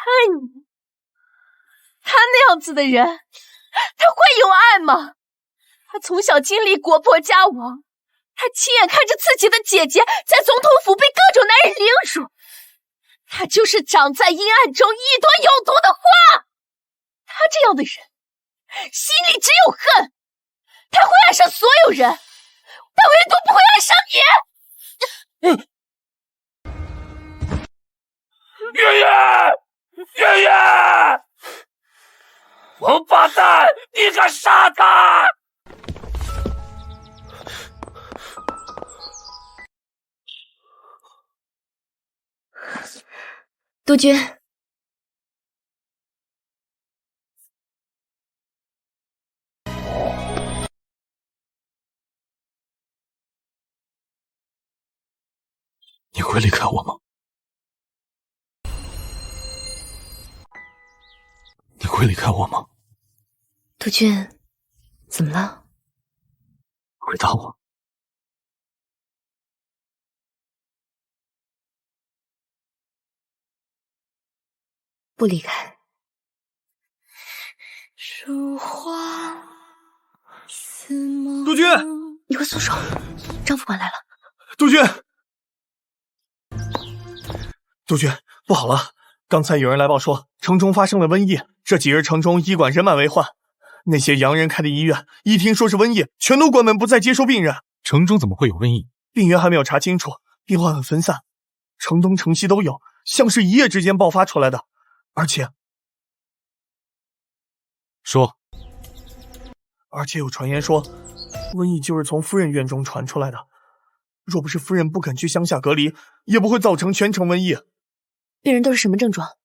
爱你，他那样子的人，他会有爱吗？他从小经历国破家亡，他亲眼看着自己的姐姐在总统府被各种男人凌辱，他就是长在阴暗中一朵有毒的花。他这样的人心里只有恨，他会爱上所有人，但唯独不会爱上你。月月，王八蛋，你敢杀他！督军，你会离开我吗？你会离开我吗？督军，怎么了？回答我。不离开。督军，你快松手！张副官来了。督军，督军，不好了！刚才有人来报说城中发生了瘟疫，这几日城中医馆人满为患，那些洋人开的医院一听说是瘟疫，全都关门不再接收病人。城中怎么会有瘟疫？病源还没有查清楚，病患很分散，城东城西都有，像是一夜之间爆发出来的。而且有传言说，瘟疫就是从夫人院中传出来的。若不是夫人不肯去乡下隔离，也不会造成全城瘟疫。病人都是什么症状？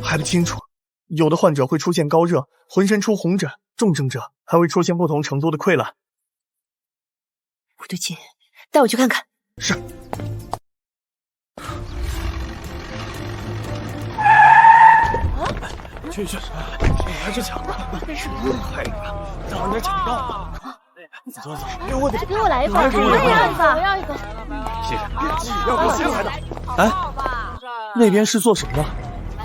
还不清楚，有的患者会出现高热，浑身出红疹，重症者还会出现不同程度的溃烂。不对劲，带我去看看。是。去，还是抢吧。快点，让人家抢到。走，给我来一份，我也要一份，我要一份。谢谢，要不先来的。哎，那边是做什么的？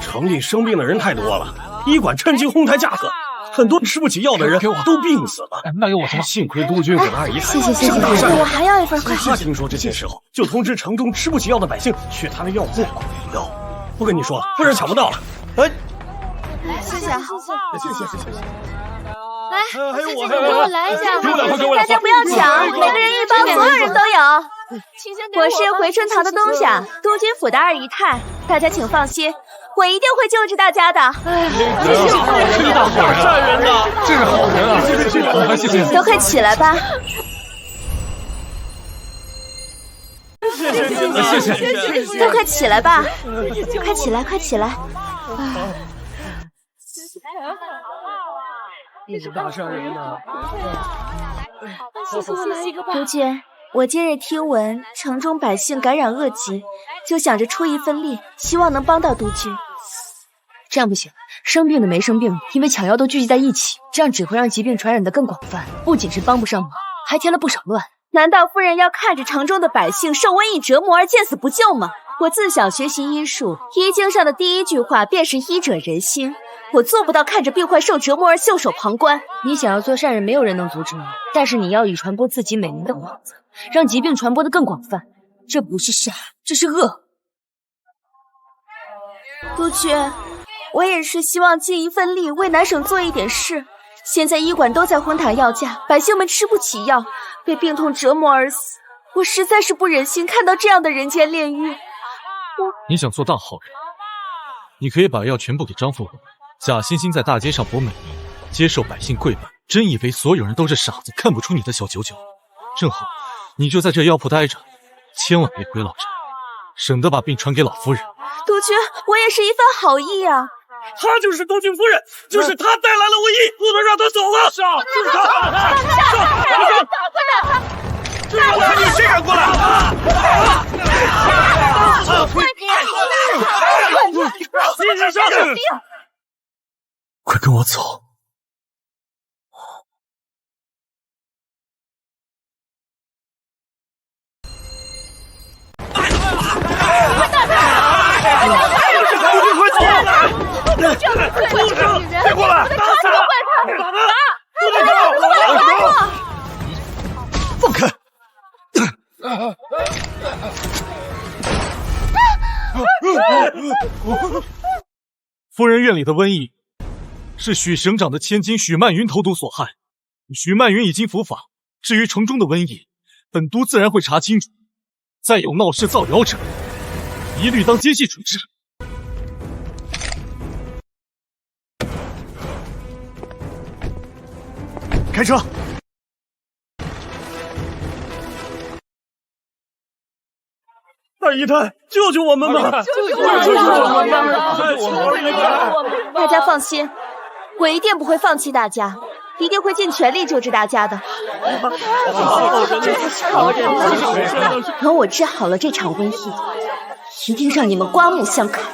城里生病的人太多了，医馆趁机哄抬价格，很多吃不起药的人都病死了。那有我什么？幸亏督军和二姨太谢谢，我还要一份，快！他听说这件事后，就通知城中吃不起药的百姓去他的药铺买药。不跟你说了，夫人抢不到了。哎，谢谢。来，还有我，给我来一下，大家不要抢，每个人一包，所有人都有。我是回春堂的东家，督军府的二姨太，大家请放心，我一定会救治大家的。是一大好善人呐，这是好人啊！谢谢，都快起来吧。谢谢，都快起来吧，快起来！你是大善人呐！督军，我今日听闻城中百姓感染恶疾，就想着出一份力，希望能帮到督军。这样不行，生病的没生病，因为抢药都聚集在一起，这样只会让疾病传染得更广泛，不仅是帮不上忙，还添了不少乱。难道夫人要看着城中的百姓受瘟疫折磨而见死不救吗？我自小学习医术，医经上的第一句话便是医者仁心。我做不到看着病患受折磨而袖手旁观。你想要做善人，没有人能阻止你，但是你要以传播自己美名的幌子，让疾病传播得更广泛。这不是善，这是恶。督军，我也是希望尽一份力，为南省做一点事。现在医馆都在哄抬药价，百姓们吃不起药，被病痛折磨而死。我实在是不忍心看到这样的人间炼狱。你想做大好人，你可以把药全部给张富荣，假惺惺在大街上博美名，接受百姓跪拜，真以为所有人都是傻子，看不出你的小九九。正好，你就在这药铺待着，千万别回老宅，省得把病传给老夫人。督军，我也是一份好意啊。她就是督军夫人，就是她带来了瘟疫，不能让她走了。是啊，就是她。快你谁敢过来？快跟我走！别过来！放开！夫人院里的瘟疫是许省长的千金许曼云投毒所害，许曼云已经伏法。至于城中的瘟疫，本督自然会查清楚，再有闹事造谣者，一律当奸细处置。开车！二姨太，救救我们吧！救救我们！大家放心，我一定不会放弃大家，一定会尽全力救治大家的。等我治好了这场瘟疫，一定让你们刮目相看，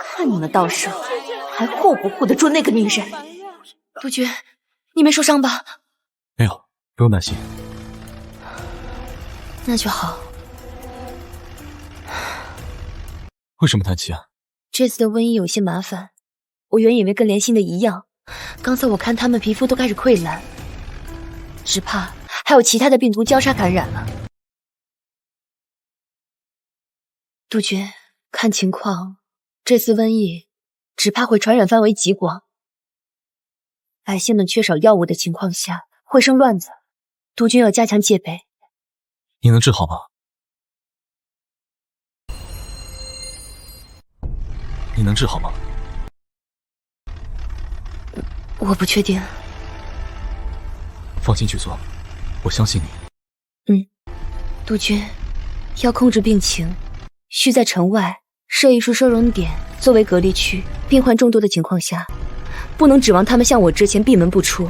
看你们到时候还护不护得住那个女人。督军，你没受伤吧？没有，不用担心。那就好。为什么叹气啊？这次的瘟疫有些麻烦，我原以为跟莲心的一样，刚才我看他们皮肤都开始溃烂，只怕还有其他的病毒交叉感染了。督军，看情况，这次瘟疫只怕会传染范围极广，百姓们缺少药物的情况下会生乱子，督军要加强戒备。你能治好吗？你能治好吗？我不确定。放心去做，我相信你。督军，要控制病情，需在城外设一处收容点作为隔离区。病患众多的情况下，不能指望他们像我之前闭门不出，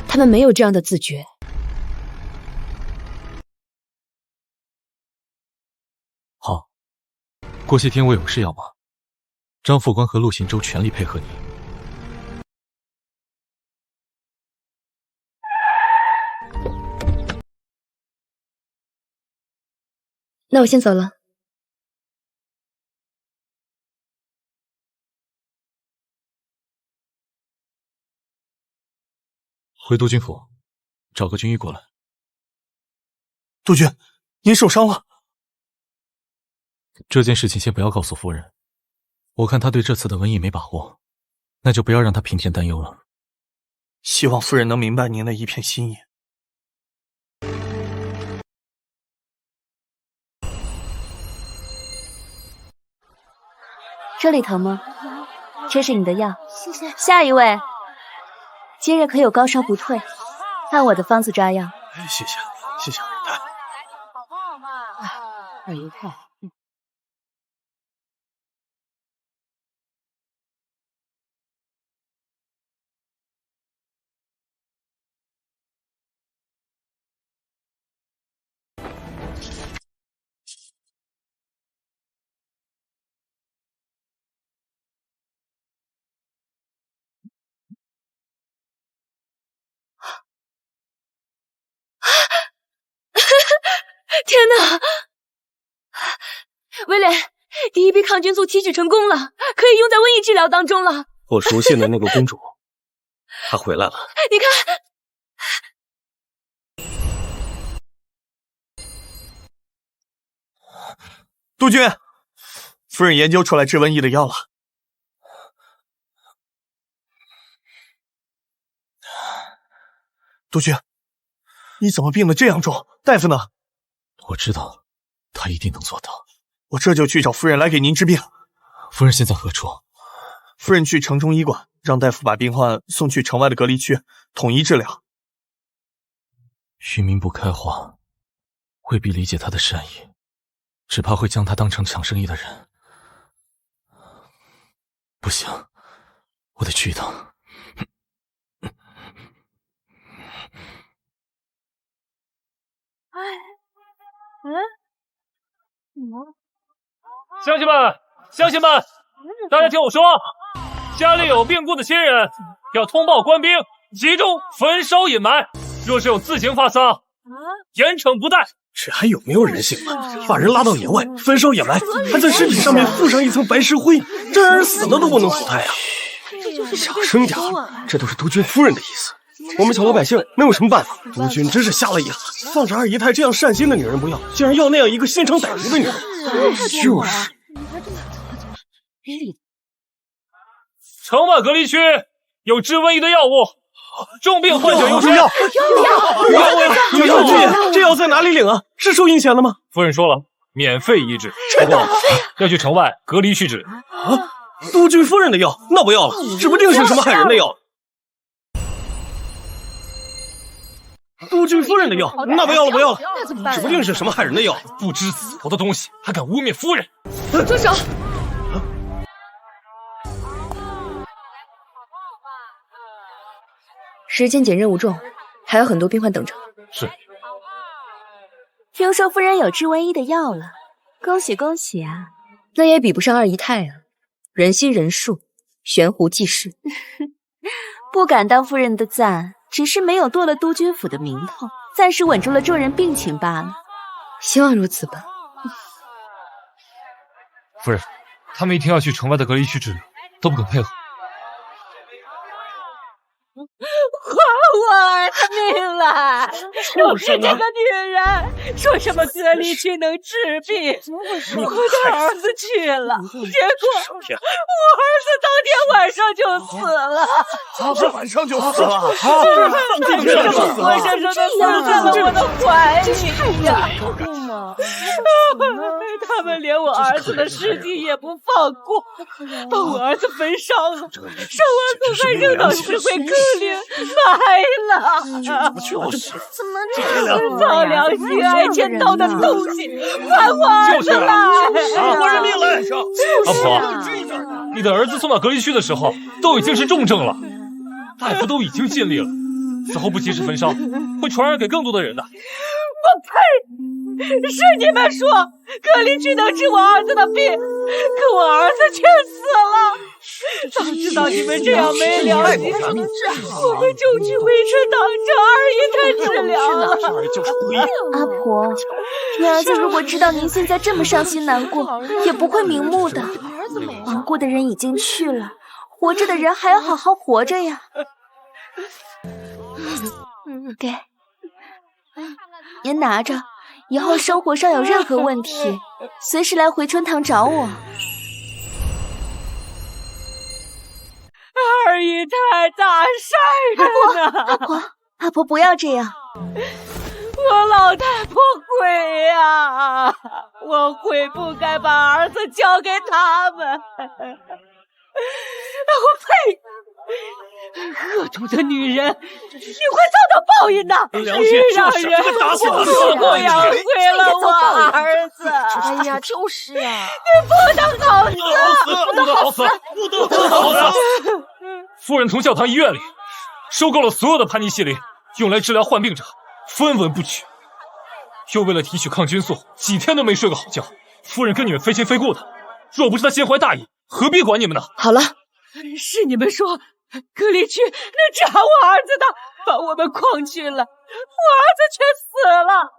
他们没有这样的自觉。好，过些天我有事要忙。张副官和陆行舟全力配合你。那我先走了。回督军府，找个军医过来。督军，您受伤了？这件事情先不要告诉夫人，我看她对这次的瘟疫没把握，那就不要让她平添担忧了。希望夫人能明白您的一片心意。这里疼吗？这是你的药，谢谢。下一位，今日可有高烧不退？按我的方子抓药。谢谢，谢谢二姨太。二姨太。天哪！威廉，第一批抗菌素提取成功了，可以用在瘟疫治疗当中了。我熟悉的那个公主，她回来了。你看，督军，夫人研究出来治瘟疫的药了。督军，你怎么病得这样重？大夫呢？我知道，他一定能做到。我这就去找夫人来给您治病。夫人现在何处？夫人去城中医馆，让大夫把病患送去城外的隔离区，统一治疗。徐明不开化，未必理解他的善意，只怕会将他当成抢生意的人。不行，我得去一趟。乡亲们，乡亲们，大家听我说，家里有病故的亲人，要通报官兵，集中焚烧隐埋。若是有自行发丧，严惩不贷。这还有没有人性了？把人拉到野外，焚烧掩埋，还在尸体上面附上一层白石灰，这让人死了都不能投胎啊！小声点，这都是督军夫人的意思。我们小老百姓能有什么办法？督军真是瞎了眼了，放着二姨太这样善心的女人不要，竟然要那样一个心肠歹毒的女人。就是。城外隔离区有治瘟疫的药物，重病患者优先。药！这药在哪里领啊？是收银钱的吗？夫人说了，免费医治，不过要去城外隔离区治。啊，督军夫人的药那不要了，指不定是什么害人的药。督军夫人的药那不要了，不要了，指不定是什么害人的药。不知死活的东西，还敢污蔑夫人！住手！时间紧，任务重，还有很多病患等着。是。听说夫人有治瘟疫的药了，恭喜恭喜啊！那也比不上二姨太啊，人心人术，悬壶济世。不敢当夫人的赞，只是没有剁了督军府的名头，暂时稳住了众人病情罢了。希望如此吧。夫人，他们一听要去城外的隔离区治疗，都不肯配合。还我儿子命了！这个女人说什么隔离区能治病，我的儿子去了，结果我儿子当天晚上就死了。当天晚上就死了？活生生的死在了我的怀里呀！他们连我儿子的尸体也不放过，把我儿子焚烧了，烧完后还扔到石灰坑里埋了。就是怎么这样？丧良心、爱钱刀的东西，还我儿子来！我认命了。阿婆，你的儿子送到隔离区的时候都已经是重症了，大夫都已经尽力了，此后不及时焚烧，会传染给更多的人的。我呸！是你们说隔离区能治我儿子的病，可我儿子却死了。早知道你们这样没良心，我们就去回春堂找二姨太治疗了。阿婆，你儿子如果知道您现在这么伤心难过，也不会瞑目的。亡故的人已经去了，活着的人还要好好活着呀。给，您拿着，以后生活上有任何问题，随时来回春堂找我。二姨太大善人呐！阿婆不要这样。我老太婆悔呀，我悔不该把儿子交给他们。我呸！恶毒的女人，你会遭到报应的！良心让人不要毁了我儿子！哎呀，就是啊！你不能好死！不得好死！不得好死！夫人从教堂医院里收购了所有的盘尼西林，用来治疗患病者，分文不取。又为了提取抗菌素，几天都没睡个好觉。夫人跟你们非亲非故的，若不是她心怀大义，何必管你们呢？好了，是你们说隔离区能治好我儿子的，把我们诓去了，我儿子却死了，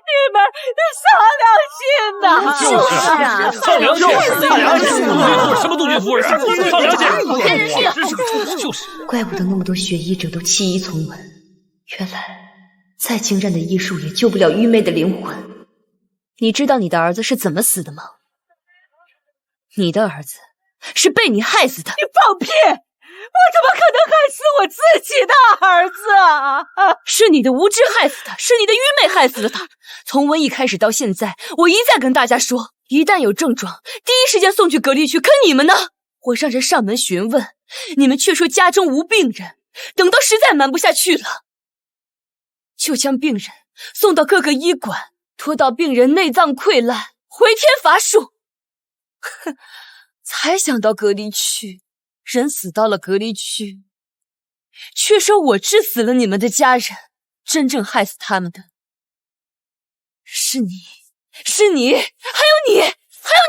你们丧良心呐！就是啊，丧良心，丧良心！杜军夫什么杜军夫人？丧良心！就是，怪不得那么多学医者都弃医从文，原来再精湛的医术也救不了愚昧的灵魂。你知道你的儿子是怎么死的吗？你的儿子是被你害死的。你放屁！我怎么可能害死我自己的儿子啊？是你的无知害死他，是你的愚昧害死了他。从瘟疫开始到现在，我一再跟大家说，一旦有症状，第一时间送去隔离区。可你们呢？我让人上门询问，你们却说家中无病人。等到实在瞒不下去了，就将病人送到各个医馆，拖到病人内脏溃烂，回天乏术。哼，才想到隔离区，人死到了隔离区，却说我致死了你们的家人，真正害死他们的是你，还有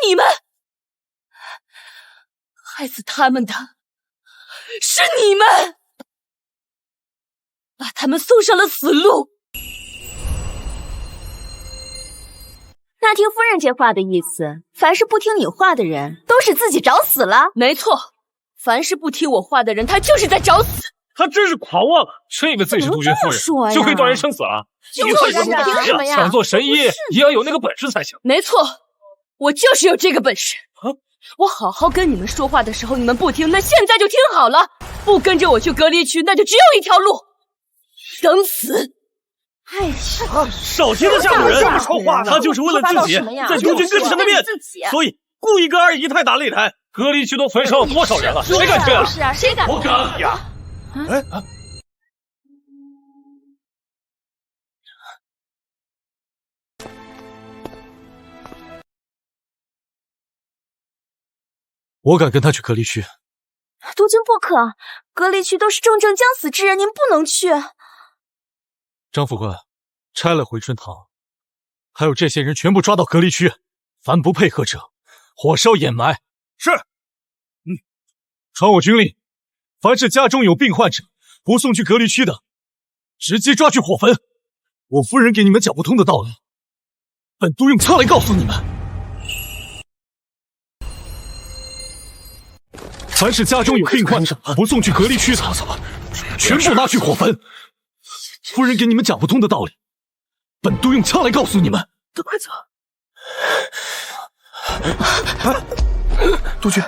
你们，害死他们的是你们，把他们送上了死路。那听夫人这话的意思，凡是不听你话的人，都是自己找死了。没错，凡是不听我话的人，他就是在找死。他真是狂妄啊！真以为自己是杜军夫人，就可以断人生死了？就是啊，凭什么呀？想做神医，也要有那个本事才行。没错，我就是有这个本事。我好好跟你们说话的时候，你们不听，那现在就听好了，不跟着我去隔离区，那就只有一条路，等死。哎呀，少听他吓唬人！说话，他就是为了自己，在督军哥前的面，所以故意跟二姨太打擂台。隔离区都焚烧了多少人了？谁敢去啊？是啊，谁敢？我敢呀！哎，我敢跟他去隔离区。督军不可，隔离区都是重症将死之人，您不能去。张副官，拆了回春堂，还有这些人全部抓到隔离区，凡不配合者，火烧掩埋。是。传我军令，凡是家中有病患者不送去隔离区的，直接抓去火焚。我夫人给你们讲不通的道理，本都用枪来告诉你们。凡是家中有病患者不送去隔离区的，全部拉去火焚。夫人给你们讲不通的道理，本都用枪来告诉你们。快走！督军，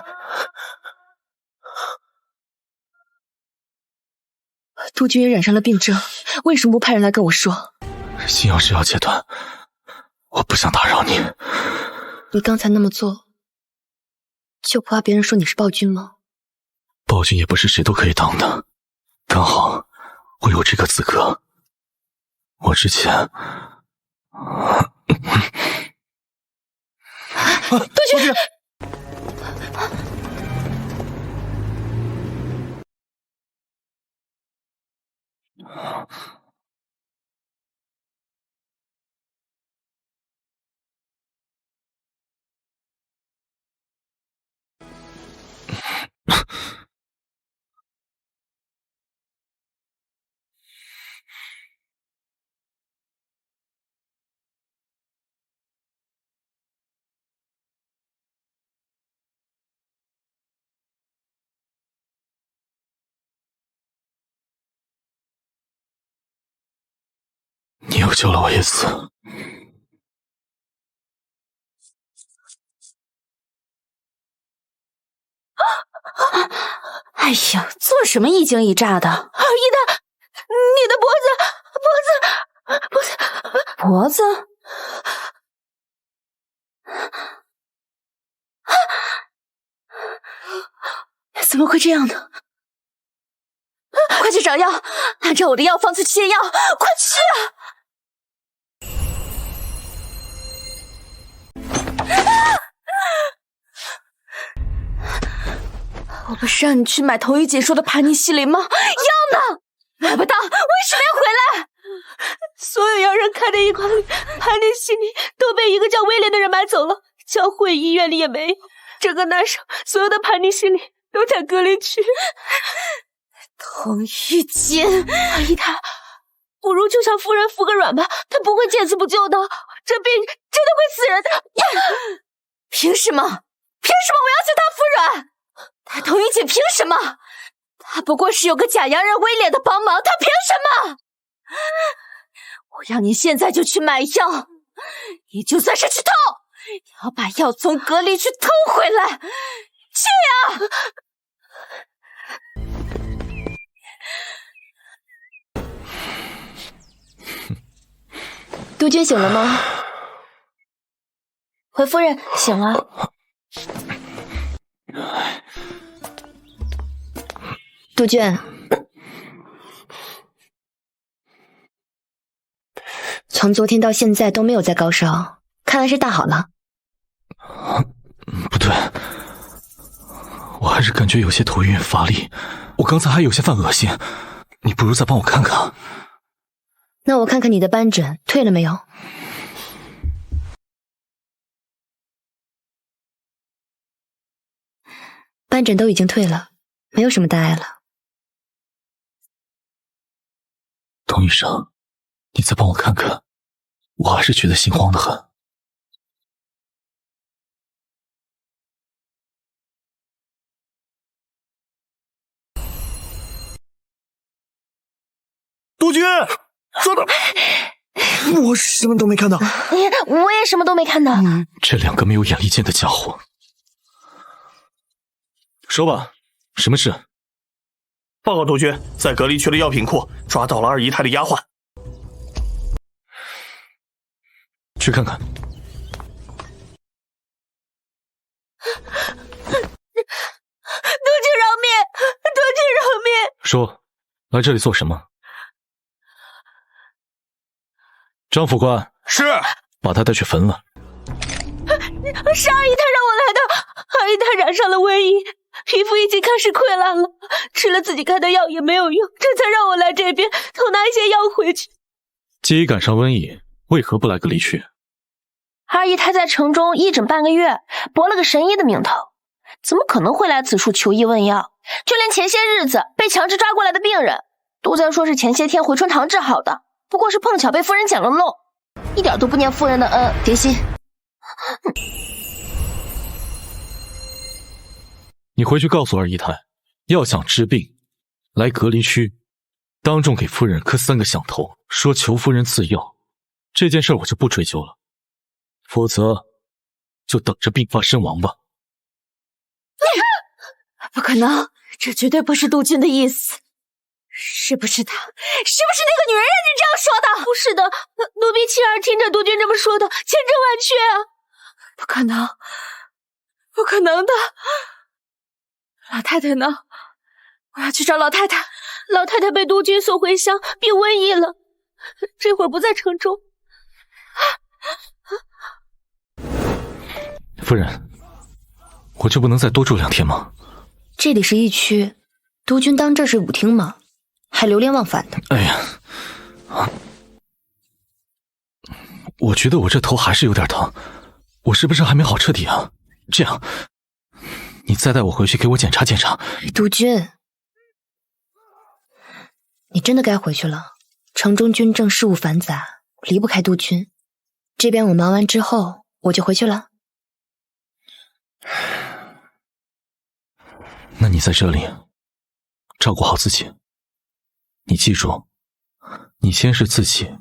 督军也染上了病症，为什么不派人来跟我说？信阳是要阶段，我不想打扰你。你刚才那么做，就不怕别人说你是暴君吗？暴君也不是谁都可以当的，刚好我有这个资格。我之前，督军。要救了我一次。哎呀，做什么一惊一乍的？二姨的，你的脖子，怎么会这样呢？快去找药，按照我的药方子去切药，快去啊！我不是让你去买童玉姐说的盘尼西林吗？药呢？买不到，为什么要回来？所有要人开的一款盘尼西林都被一个叫威廉的人买走了，教会医院里也没有。整个南省所有的盘尼西林都在隔离区。童玉姐，二姨她不如就向夫人服个软吧，她不会见死不救的，这病真的会死人的。凭什么？凭什么我要向她服软？她童玉姐凭什么？她不过是有个假洋人威廉的帮忙，她凭什么？我让你现在就去买药，你就算是去偷，也要把药从隔离区偷回来。去啊！督军醒了吗？回夫人，醒了。督军，从昨天到现在都没有再高烧，看来是大好了。不对，我还是感觉有些头晕乏力，我刚才还有些犯恶心，你不如再帮我看看。那我看看你的斑疹退了没有？斑疹都已经退了，没有什么大碍了。童医生，你再帮我看看，我还是觉得心慌得很。督军，稍等，我什么都没看到。我也什么都没看到。这两个没有眼力见的家伙。说吧，什么事？报告督军，在隔离区的药品库抓到了二姨太的丫鬟。去看看。督军饶命！督军饶命！说，来这里做什么？张副官，是，把他带去焚了。是二姨太让我来的，二姨太染上了瘟疫，皮肤已经开始溃烂了，吃了自己开的药也没有用，这才让我来这边偷拿一些药回去。既已赶上瘟疫，为何不来隔离区？二姨太在城中一整半个月，博了个神医的名头，怎么可能会来此处求医问药？就连前些日子被强制抓过来的病人，都在说是前些天回春堂治好的，不过是碰巧被夫人捡了漏，一点都不念夫人的恩。蝶心，你回去告诉二姨太，要想治病，来隔离区，当众给夫人磕3个响头，说求夫人赐药。这件事我就不追究了，否则就等着病发身亡吧。不可能，这绝对不是督军的意思。是不是他？是不是那个女人让你这样说的？不是的，奴婢亲耳听着督军这么说的，千真万确啊！不可能，不可能的！老太太呢？我要去找老太太。老太太被督军送回乡，病瘟疫了，这会儿不在城中。夫人，我就不能再多住2天吗？这里是疫区，督军当这是舞厅吗？还流连忘返的。哎呀，我觉得我这头还是有点疼，我是不是还没好彻底啊？这样，你再带我回去给我检查检查。督军，你真的该回去了。城中军政事务繁杂，离不开督军。这边我忙完之后，我就回去了。那你在这里照顾好自己。你记住，你先是自己，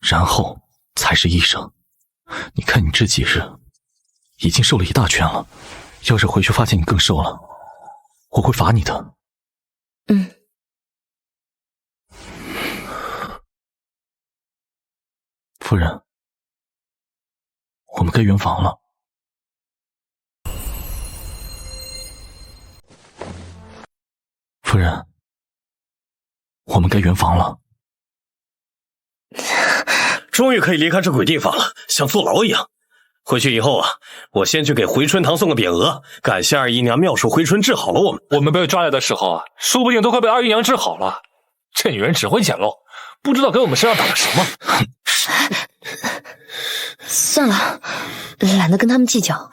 然后才是医生。你看你这几日已经瘦了一大圈了，要是回去发现你更瘦了，我会罚你的。夫人，我们该圆房了。夫人，我们该圆房了。终于可以离开这鬼地方了，像坐牢一样。回去以后啊，我先去给回春堂送个匾额，感谢二姨娘妙手回春治好了我们。我们被抓来的时候啊，说不定都快被二姨娘治好了。这女人只会捡漏，不知道给我们身上打了什么。算了，懒得跟他们计较。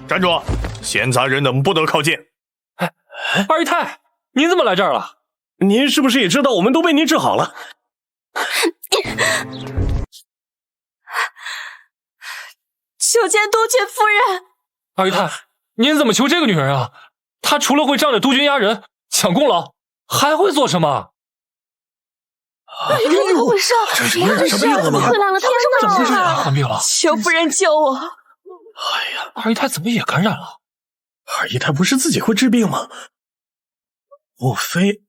站住！闲杂人等不得靠近。二姨太，您怎么来这儿了？您是不是也知道我们都被您治好了？求见督军夫人。二姨太，您怎么求这个女人啊？她除了会仗着督军压人、抢功劳，还会做什么？怎么回事？这是病了吗？回来了，他们怎么回事？患病了！求夫人救我！哎呀，二姨太怎么也感染了？二姨太不是自己会治病吗？莫非？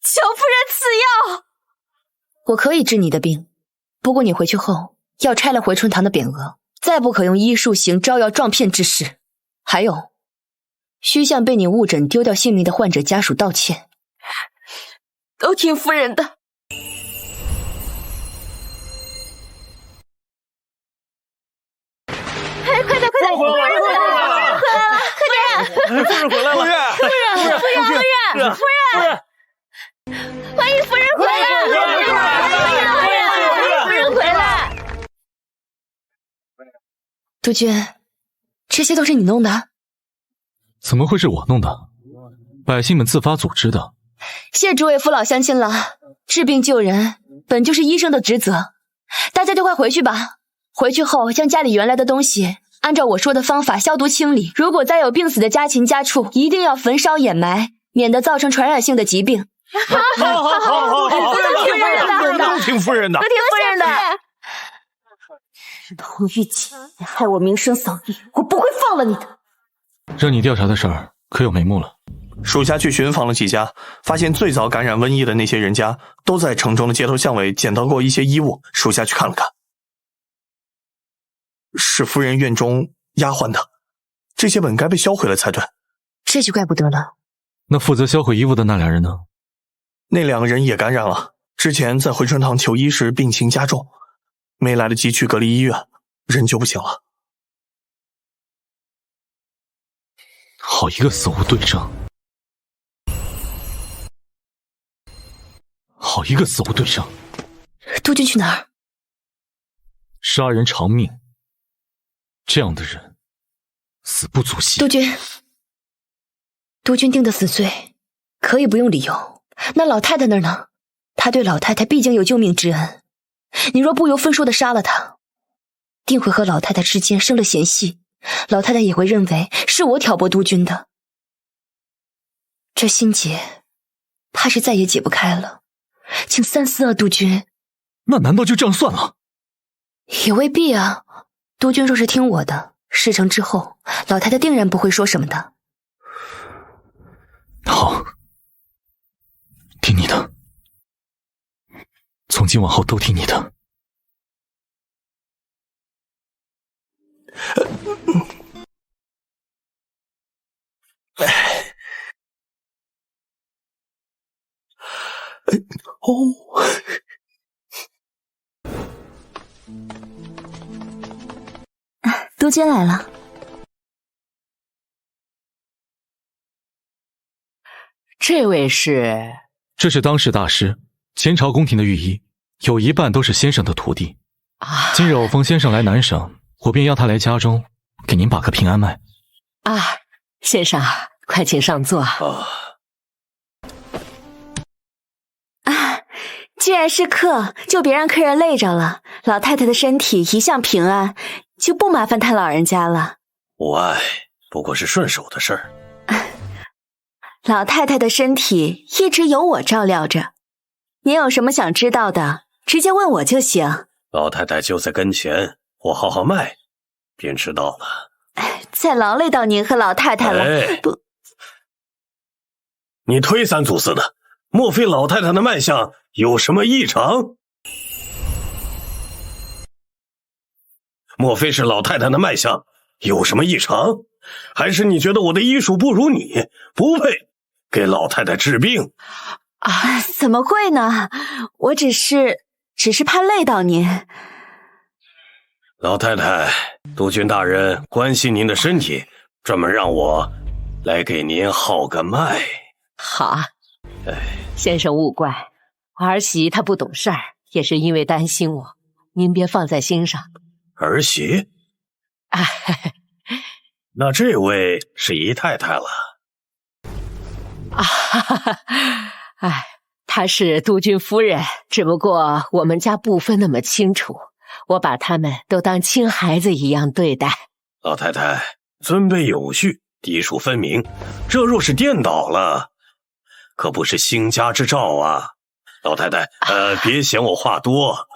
求夫人赐药！我可以治你的病，不过你回去后要拆了回春堂的匾额，再不可用医术行招摇撞骗之事。还有，需向被你误诊丢掉性命的患者家属道歉。都听夫人的。快点！夫人回来了！快点！夫人回来了！夫人！欢迎夫人回来！夫人回来！督军，这些都是你弄的？怎么会是我弄的？百姓们自发组织的。谢诸位父老乡亲了，治病救人本就是医生的职责，大家就快回去吧。回去后将家里原来的东西按照我说的方法消毒清理，如果再有病死的家禽家畜，一定要焚烧掩埋，免得造成传染性的疾病。好，都听夫人的。童玉锦，你害我名声扫地，我不会放了你的。让你调查的事儿可有眉目了？属下去寻访了几家，发现最早感染瘟疫的那些人家都在城中的街头巷尾捡到过一些衣物，属下去看了看，是夫人院中丫鬟的，这些本该被销毁了才对。这就怪不得了。那负责销毁衣物的那俩人呢？那两个人也感染了，之前在回春堂求医时病情加重，没来得及去隔离医院，人就不行了。好一个死无对证！好一个死无对证！督军去哪儿？杀人偿命，这样的人死不足惜。督军定的死罪可以不用理由，那老太太那儿呢？他对老太太毕竟有救命之恩，你若不由分说的杀了他，定会和老太太之间生了嫌隙，老太太也会认为是我挑拨督军的，这心结怕是再也解不开了，请三思啊，督军。那难道就这样算了？也未必啊，督军若是听我的，事成之后老太太定然不会说什么的。好，听你的，从今往后都听你的。督军来了。这位是？这是当世大师，前朝宫廷的御医，有一半都是先生的徒弟。今日偶逢先生来南省，我便邀他来家中，给您把个平安脉。先生，快请上座。既然是客，就别让客人累着了。老太太的身体一向平安，就不麻烦他老人家了。无碍，不过是顺手的事儿。老太太的身体一直由我照料着，您有什么想知道的，直接问我就行。老太太就在跟前，我号号脉，便知道了。再劳累到您和老太太了。不，你推三阻四的，莫非老太太的脉象有什么异常？莫非是老太太的脉象有什么异常？还是你觉得我的医术不如你，不配给老太太治病？怎么会呢？我只是怕累到您。老太太，督军大人关心您的身体，专门让我来给您号个脉。好啊，先生勿怪，儿媳她不懂事儿，也是因为担心我，您别放在心上。儿媳？那这位是姨太太了。她是督军夫人，只不过我们家不分那么清楚，我把他们都当亲孩子一样对待。老太太，尊卑有序，嫡庶分明，这若是颠倒了，可不是兴家之兆啊！老太太，别嫌我话多。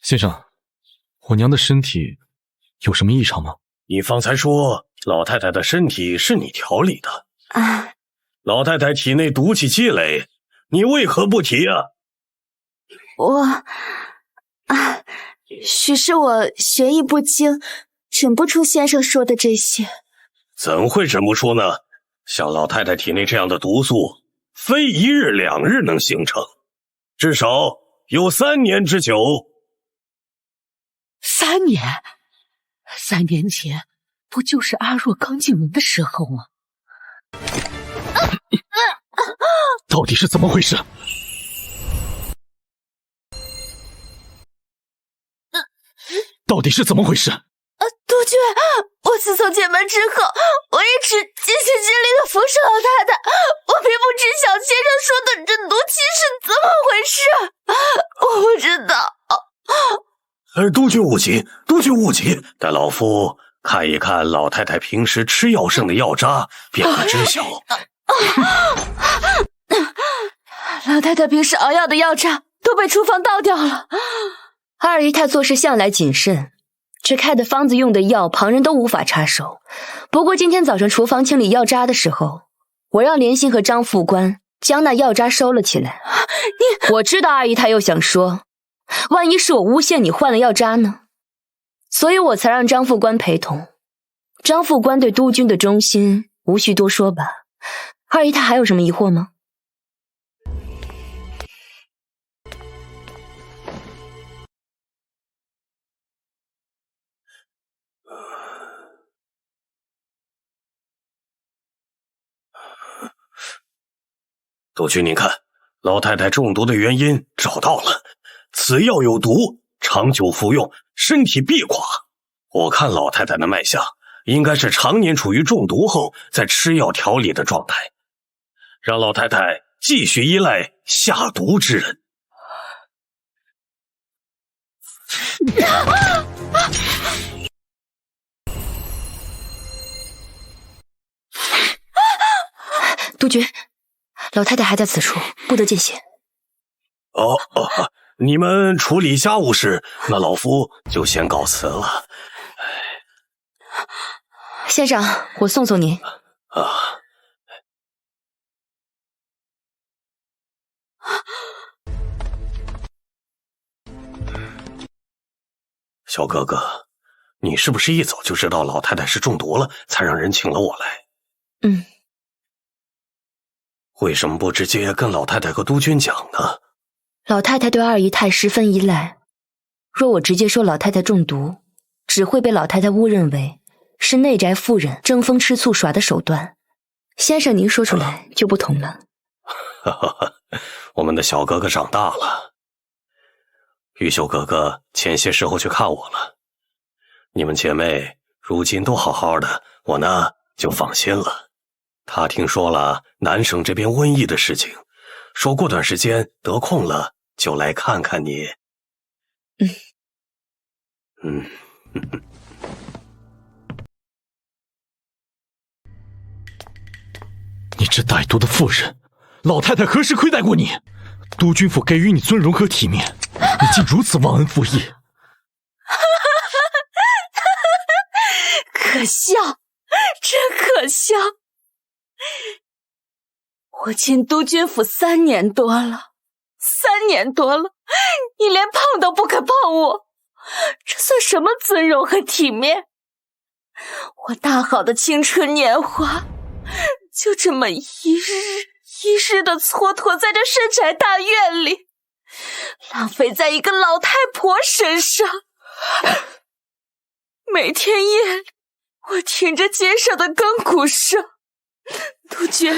先生，我娘的身体有什么异常吗？你方才说老太太的身体是你调理的，老太太体内毒气积累，你为何不提啊？许是我学艺不精，忍不出先生说的这些。怎会忍不出呢？像老太太体内这样的毒素，非一日两日能形成，至少有3年之久。3年？3年前不就是阿若刚进门的时候吗？到底是怎么回事？到底是怎么回事？督军，我自从进门之后，我一直尽心尽力的服侍老太太，我并不知晓先生说的这毒气是怎么回事，我不知道。督军勿急，督军勿急，待老夫看一看老太太平时吃药剩的药渣，便可知晓。老太太平时熬药的药渣都被厨房倒掉了。二姨太做事向来谨慎，这开的方子用的药，旁人都无法插手。不过今天早上厨房清理药渣的时候，我让连心和张副官将那药渣收了起来。我知道二姨太又想说，万一是我诬陷你换了药渣呢？所以我才让张副官陪同。张副官对督军的忠心，无需多说吧。二姨太还有什么疑惑吗？督军，您看，老太太中毒的原因找到了。此药有毒，长久服用，身体必垮。我看老太太的脉象，应该是常年处于中毒后再吃药调理的状态，让老太太继续依赖下毒之人。督军，老太太还在此处，不得见血。你们处理家务事，那老夫就先告辞了。先生，我送送您。小哥哥，你是不是一早就知道老太太是中毒了，才让人请了我来？为什么不直接跟老太太和督军讲呢？老太太对二姨太十分依赖，若我直接说老太太中毒，只会被老太太误认为是内宅妇人争风吃醋耍的手段。先生您说出来就不同了。我们的小哥哥长大了，玉秀哥哥前些时候去看我了，你们姐妹如今都好好的，我呢就放心了。他听说了南省这边瘟疫的事情，说过段时间得空了就来看看你。你这歹毒的妇人，老太太何时亏待过你？督军府给予你尊荣和体面，你竟如此忘恩负义！可笑，真可笑！我进督军府3年多了，3年多了，你连碰都不肯碰我，这算什么尊荣和体面？我大好的青春年华，就这么一日一日的蹉跎在这深宅大院里，浪费在一个老太婆身上。每天夜里，我听着街上的更鼓声，督军，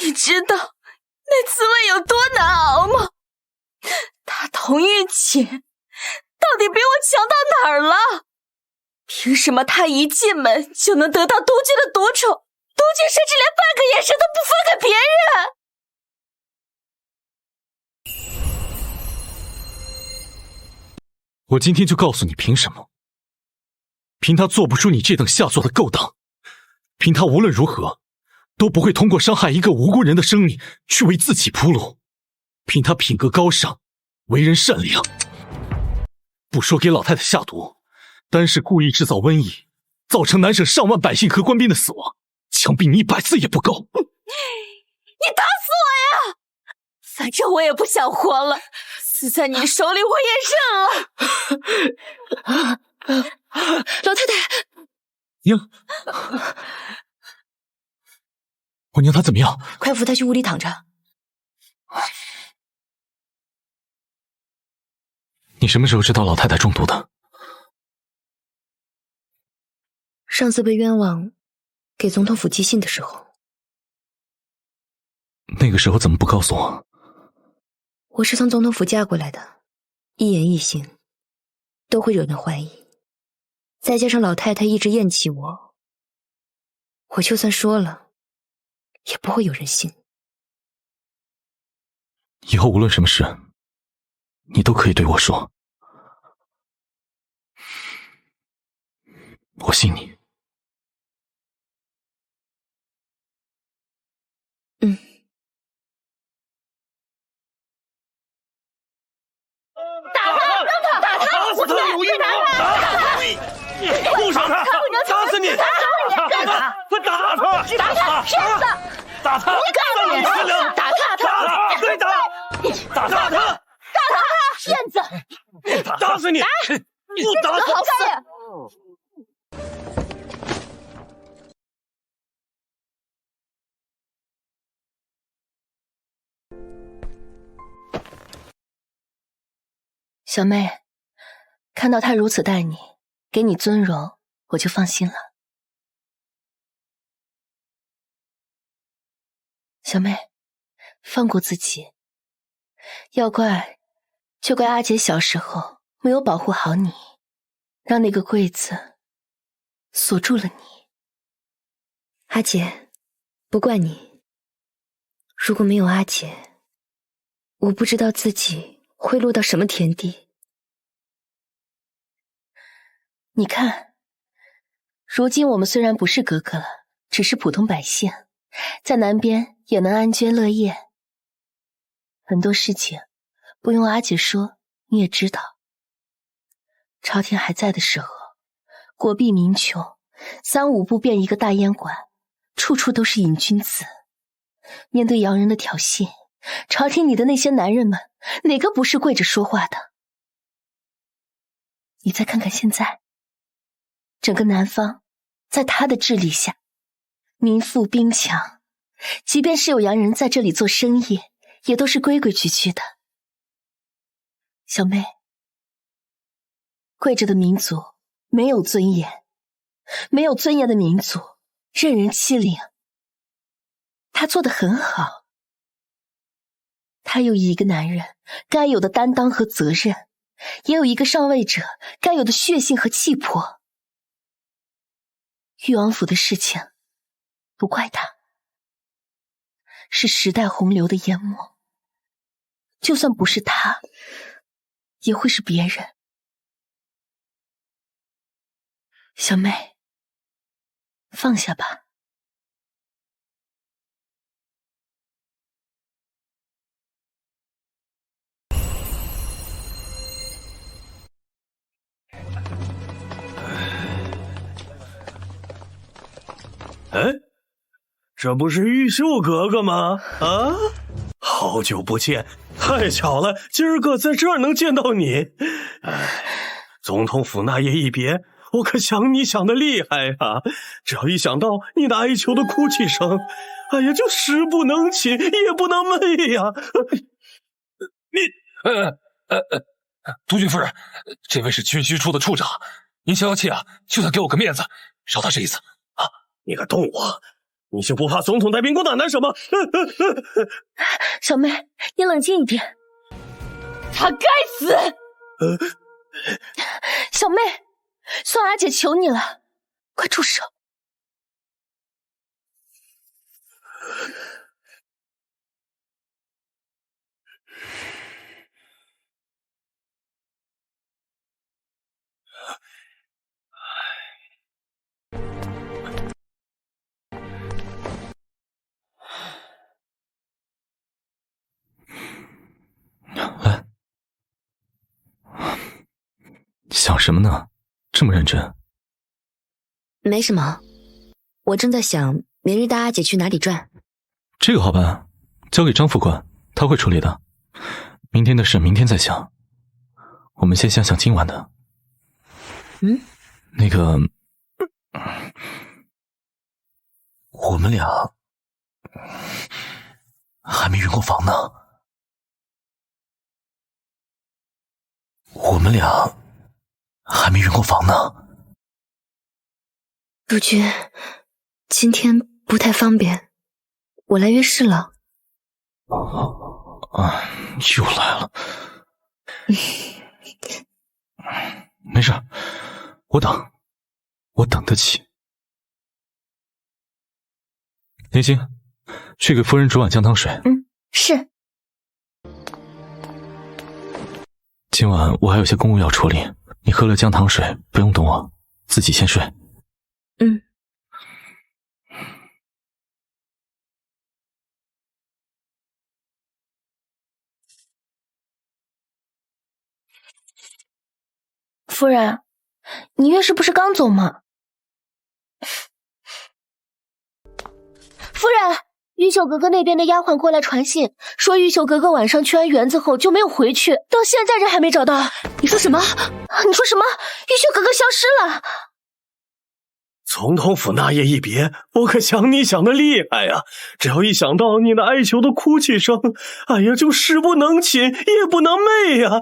你知道那滋味有多难熬吗？大同玉锦到底比我强到哪儿了？凭什么他一进门就能得到督军的独宠，督军甚至连半个眼神都不分给别人？我今天就告诉你凭什么。凭他做不出你这等下作的勾当，凭他无论如何都不会通过伤害一个无辜人的生命去为自己铺路，凭他品格高尚，为人善良，不说给老太太下毒，单是故意制造瘟疫，造成南省上万百姓和官兵的死亡，枪毙你100次也不够。你打死我呀！反正我也不想活了，死在你手里我也认了。老太太，娘，我娘她怎么样？快扶她去屋里躺着。你什么时候知道老太太中毒的？上次被冤枉给总统府寄信的时候。那个时候怎么不告诉我？我是从总统府嫁过来的，一言一行都会惹人怀疑，再加上老太太一直厌弃我，我就算说了也不会有人信。以后无论什么事你都可以对我说，我信你。打死他！有意不杀他！打死你！快打他！打他！骗子！打他！我告诉你，打他！对打！打他！打他！骗子！打死你！不打死！好干呀！小妹，看到他如此待你，给你尊荣，我就放心了。小妹，放过自己。要怪，就怪阿姐小时候没有保护好你，让那个柜子锁住了你。阿姐，不怪你。如果没有阿姐，我不知道自己会落到什么田地。你看，如今我们虽然不是格格了，只是普通百姓，在南边也能安居乐业。很多事情不用阿姐说，你也知道。朝廷还在的时候，国弊民穷，3、5步变一个大烟馆，处处都是瘾君子。面对洋人的挑衅，朝廷里的那些男人们，哪个不是跪着说话的？你再看看现在，整个南方在他的治理下，民富兵强，即便是有洋人在这里做生意，也都是规规矩矩的。小妹，跪着的民族没有尊严，没有尊严的民族任人欺凌。他做得很好，他有一个男人该有的担当和责任，也有一个上位者该有的血性和气魄。裕王府的事情不怪他，是时代洪流的淹没。就算不是他，也会是别人。小妹，放下吧。哎，这不是玉秀哥哥吗？啊，好久不见，太巧了，今儿个在这儿能见到你。哎，总统府那夜一别，我可想你想的厉害呀！只要一想到你那哀求的哭泣声，哎呀，就食不能寝，夜不能寐呀！督军夫人，这位是军需处的处长，您消消气啊，就算给我个面子，饶他这一次啊！你敢动我，你就不怕总统带兵攻打南省吗？小妹，你冷静一点。他该死！小妹，算阿姐求你了，快住手！来，想什么呢？这么认真？没什么，我正在想明日带阿姐去哪里转。这个好办，交给张副官，他会处理的。明天的事明天再想，我们先想想今晚的。那个，我们俩还没圆过房呢。我们俩还没圆过房呢。督军，今天不太方便，我来约室了。又来了。没事，我等得起。林星，去给夫人煮碗姜汤水。是。今晚我还有些公务要处理，你喝了姜汤水，不用等我，自己先睡。夫人，你月事不是刚走吗？夫人，玉秀格格那边的丫鬟过来传信，说玉秀格格晚上去完园子后就没有回去，到现在人还没找到。你说什么？你说什么？玉秀格格消失了？总统府那夜一别，我可想你想的厉害呀！只要一想到你那哀求的哭泣声，哎呀，就食不能寝，夜不能寐呀！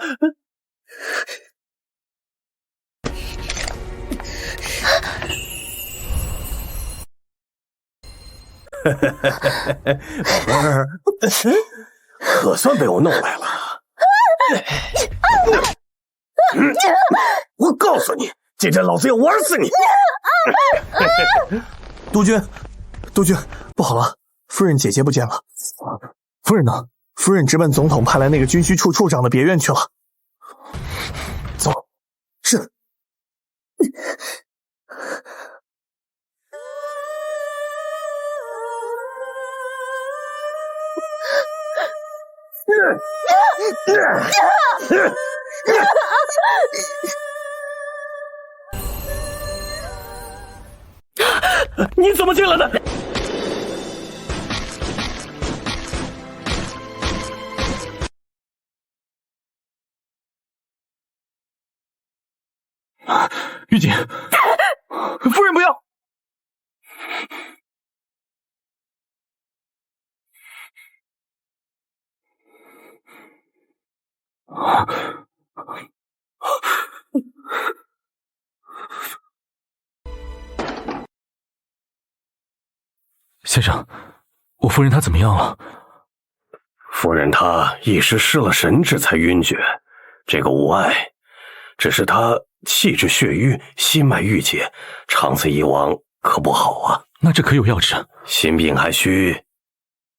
宝贝儿，可算被我弄来了。我告诉你，今天老子要玩死你！督军，不好了，夫人姐姐不见了。夫人呢？夫人直奔总统派来那个军需处处长的别院去了。走，是。你怎么进来的？玉姐，夫人不要！先生，我夫人她怎么样了？夫人她一时失了神智才晕厥，这个无碍，只是她气滞血瘀，心脉郁结，长此以往可不好啊。那这可有药治？心病还需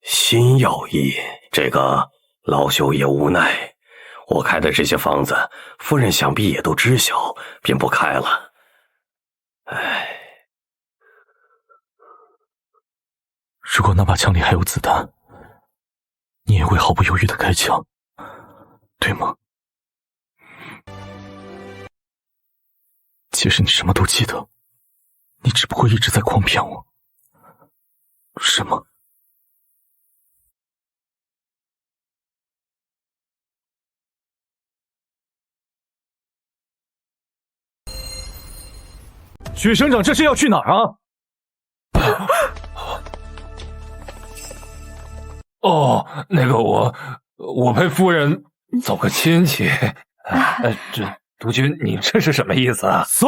新药医，这个老朽也无奈。我开的这些方子，夫人想必也都知晓，便不开了。唉，如果那把枪里还有子弹，你也会毫不犹豫的开枪，对吗？其实你什么都记得，你只不过一直在诓骗我，是吗？许省长这是要去哪儿啊？哦，那个我陪夫人走个亲戚。这督军，你这是什么意思啊？走。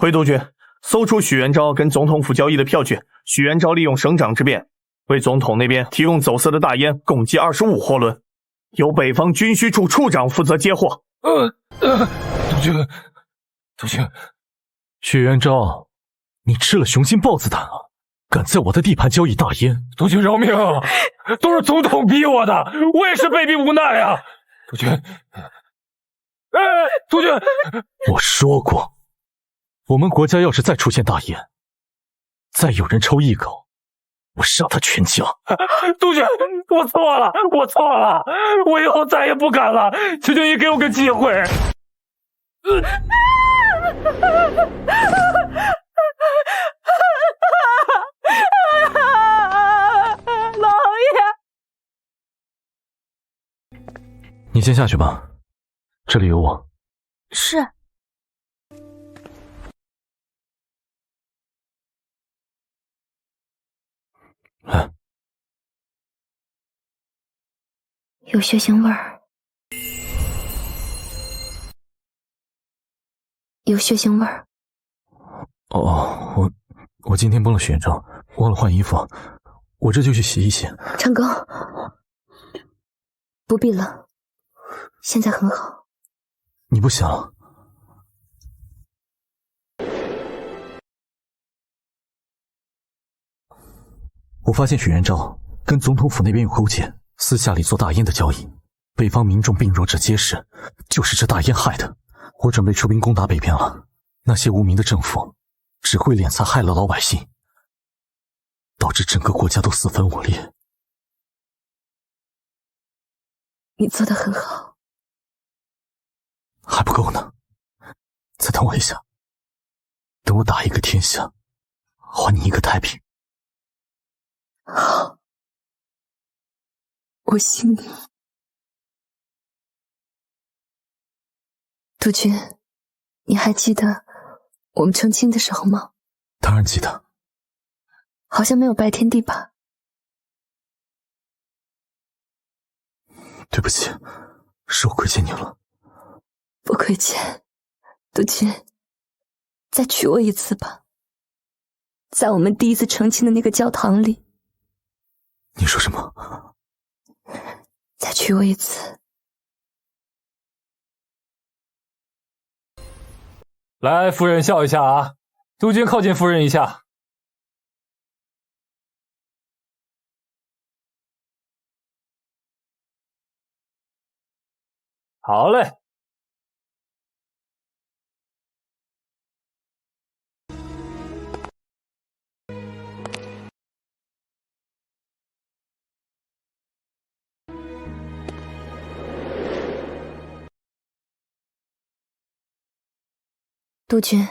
回督军，搜出许元昭跟总统府交易的票据。许元昭利用省长之便，为总统那边提供走私的大烟，共计25货轮，由北方军需处处长负责接货。督军，许元昭，你吃了雄心豹子胆啊！敢在我的地盘交易大烟！督军饶命！都是总统逼我的，我也是被逼无奈啊！督军，督军，我说过。我们国家要是再出现大烟，再有人抽一口，我杀他全家。督军，我错了，我以后再也不敢了，求求你给我个机会。老爷，你先下去吧，这里有我。是。来，有血腥味儿，有血腥味儿。哦，我今天崩了血症，忘了换衣服，我这就去洗一洗。长庚，不必了，现在很好。你不想？我发现许元昭跟总统府那边有勾结，私下里做大烟的交易，北方民众病弱者皆是，就是这大烟害的。我准备出兵攻打北边了，那些无名的政府只会敛财害了老百姓，导致整个国家都四分五裂。你做得很好，还不够呢，再等我一下，等我打一个天下，还你一个太平。好，我信你。督军，你还记得我们成亲的时候吗？当然记得。好像没有拜天地吧？对不起，是我亏欠你了。不亏欠，督军，再娶我一次吧，在我们第一次成亲的那个教堂里。你说什么？再娶我一次。来，夫人笑一下啊！督军靠近夫人一下。好嘞。督军，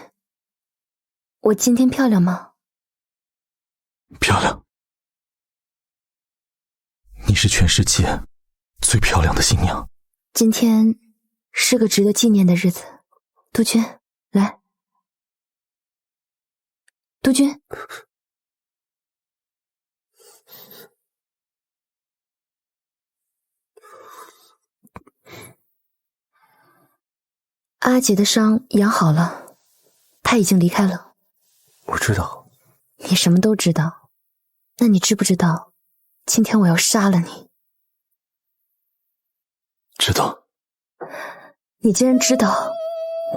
我今天漂亮吗？漂亮。你是全世界最漂亮的新娘。今天是个值得纪念的日子，督军，来。督军，阿杰的伤养好了，他已经离开了。我知道。你什么都知道，那你知不知道今天我要杀了你。知道。你既然知道，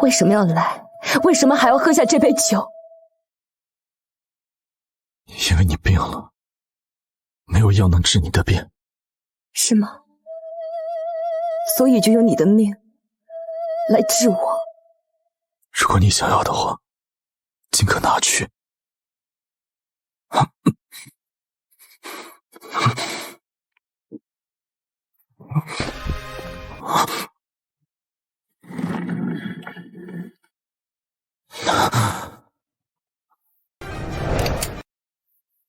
为什么要来？为什么还要喝下这杯酒？因为你病了，没有药能治你的病。是吗？所以就用你的命来治我。如果你想要的话，尽可拿去。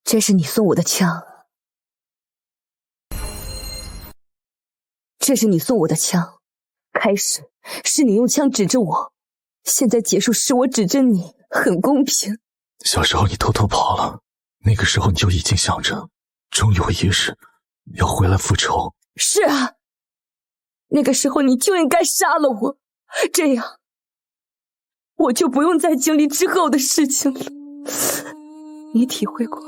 这是你送我的枪，这是你送我的枪。开始是你用枪指着我，现在结束是我指着你，很公平。小时候你偷偷跑了，那个时候你就已经想着，终有一日要回来复仇。是啊，那个时候你就应该杀了我，这样我就不用再经历之后的事情了。你体会过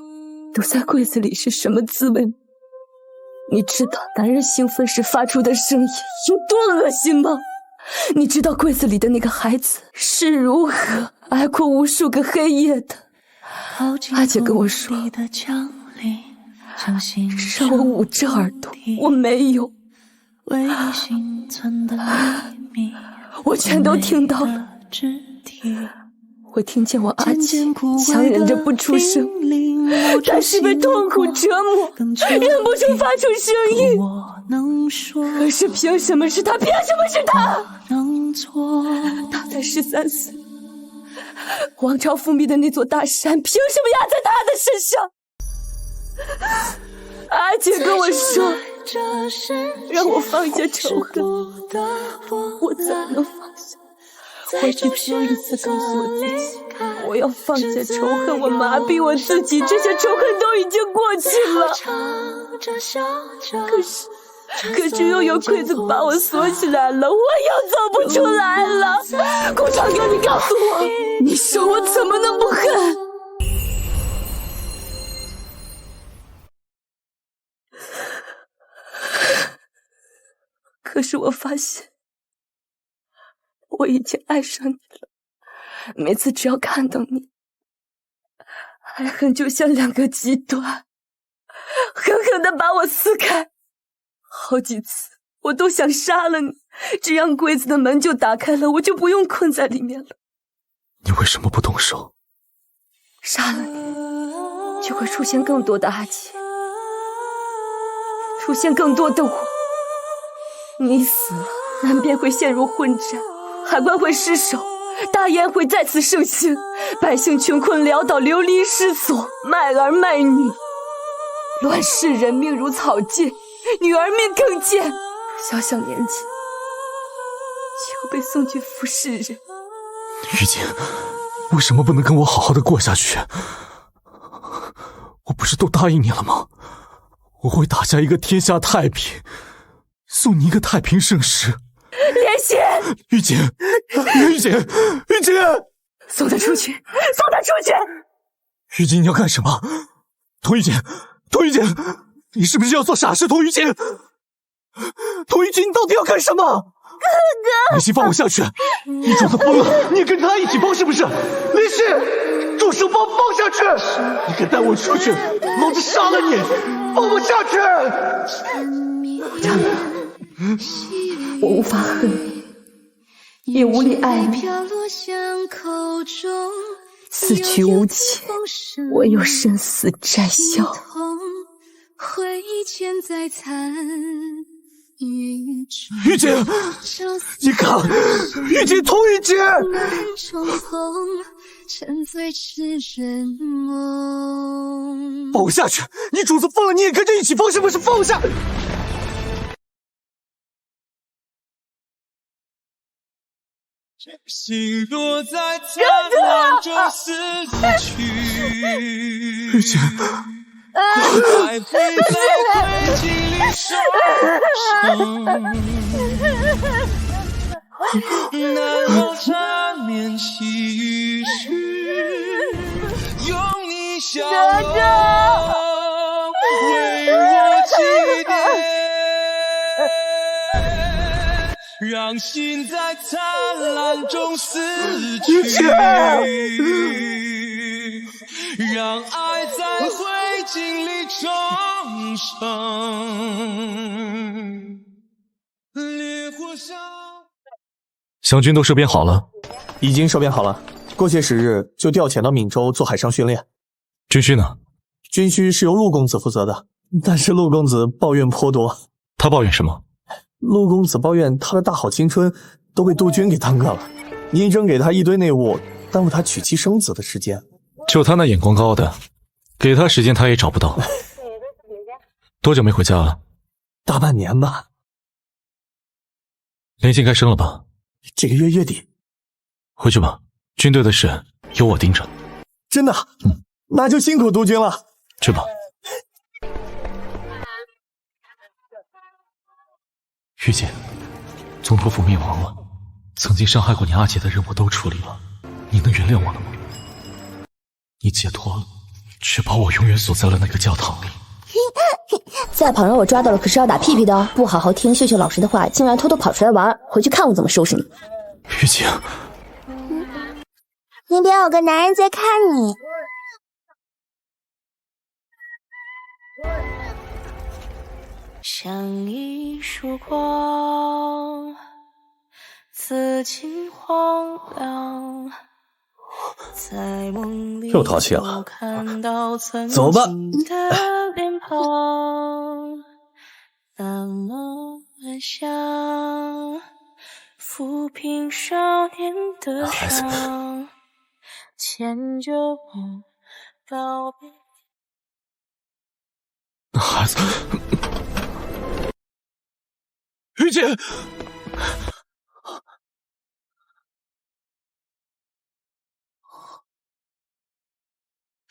躲在柜子里是什么滋味吗？你知道男人兴奋时发出的声音有多恶心吗？你知道柜子里的那个孩子是如何挨过无数个黑夜的？阿姐跟我说，让我捂着耳朵，我没有，我全都听到了。我听见我阿姐强忍着不出声，但是被痛苦折磨，忍不住发出声音。可是凭什么是他？凭什么是他？他才13岁，王朝覆灭的那座大山，凭什么压在他的身上？阿姐跟我说，让我放下仇恨，我怎么能放下？我一次又一次告诉我自己，我要放下仇恨，我麻痹我自己，这些仇恨都已经过去了。可是又有柜子把我锁起来了，我又走不出来了。顾长哥，你告诉我，你说我怎么能不恨？可是我发现我已经爱上你了，每次只要看到你，爱恨就像两个极端，狠狠地把我撕开。好几次我都想杀了你，这样柜子的门就打开了，我就不用困在里面了。你为什么不动手？杀了你，就会出现更多的阿姐，出现更多的我。你死了，南边会陷入混战，海关会失守，大燕会再次盛行，百姓穷困潦倒，流离失所，卖儿卖女，乱世人命如草芥，女儿命更贱，小小年纪就被送去服侍人。玉洁，为什么不能跟我好好的过下去？我不是都答应你了吗？我会打下一个天下太平，送你一个太平盛世。莲心，玉洁，玉洁，玉洁，送他出去，送他出去！玉洁，你要干什么？童玉洁，童玉洁，你是不是要做傻事？童玉洁，童玉洁，你到底要干什么？哥哥，莲心，放我下去！你主子疯了，你也跟他一起疯是不是？莲心，住手，把我放下去！你敢带我出去，老子杀了你！放我下去！长哥，我无法恨你，也无力爱你，此去无期，唯有生死摘笑。玉洁，你看，玉洁，童玉洁，放我下去！你主子疯了，你也跟着一起疯是不是？放下！心落在灿烂中死去，玉洁，还会在灰烬里受伤，难忘缠绵细雨，用你笑容为我让心在灿烂中死去，让爱在灰烬里重生。烈火上，湘军都收编好了，已经收编好了，过些时日就调遣到闽州做海上训练。军需呢？军需是由陆公子负责的，但是陆公子抱怨颇多。他抱怨什么？陆公子抱怨他的大好青春都被杜鹃给耽搁了，您扔给他一堆内务，耽误他娶妻生子的时间。就他那眼光高的，给他时间他也找不到。多久没回家了？大半年吧。联信该升了吧？这个月月底。回去吧，军队的事由我盯着。真的？那就辛苦督军了。去吧。玉姐，总督府灭亡了，曾经伤害过你阿姐的人我都处理了，你能原谅我了吗？你解脱了，却把我永远锁在了那个教堂里。在旁让我抓到了，可是要打屁屁的哦！不好好听秀秀老师的话，竟然偷偷跑出来玩，回去看我怎么收拾你！玉姐，那边有个男人在看你。像一束光，刺进荒凉。在梦里又淘气了，走吧。那么香，抚平少年的伤，牵着我告别。那孩子，玉姐。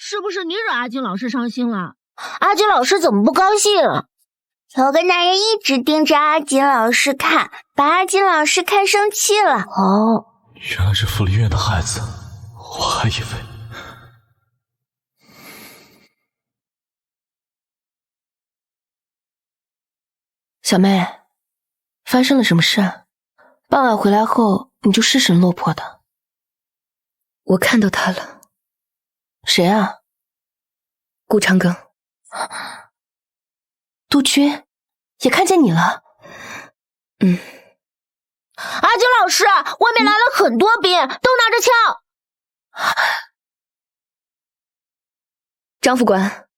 是不是你惹阿金老师伤心了？阿金老师怎么不高兴？有个男人一直盯着阿金老师看，把阿金老师看生气了。哦，原来是福利院的孩子，我还以为……小妹，发生了什么事？傍晚回来后你就失神落魄的。我看到他了。谁啊？顾长庚。督军也看见你了。阿金老师，外面来了很多兵，都拿着枪。张副官，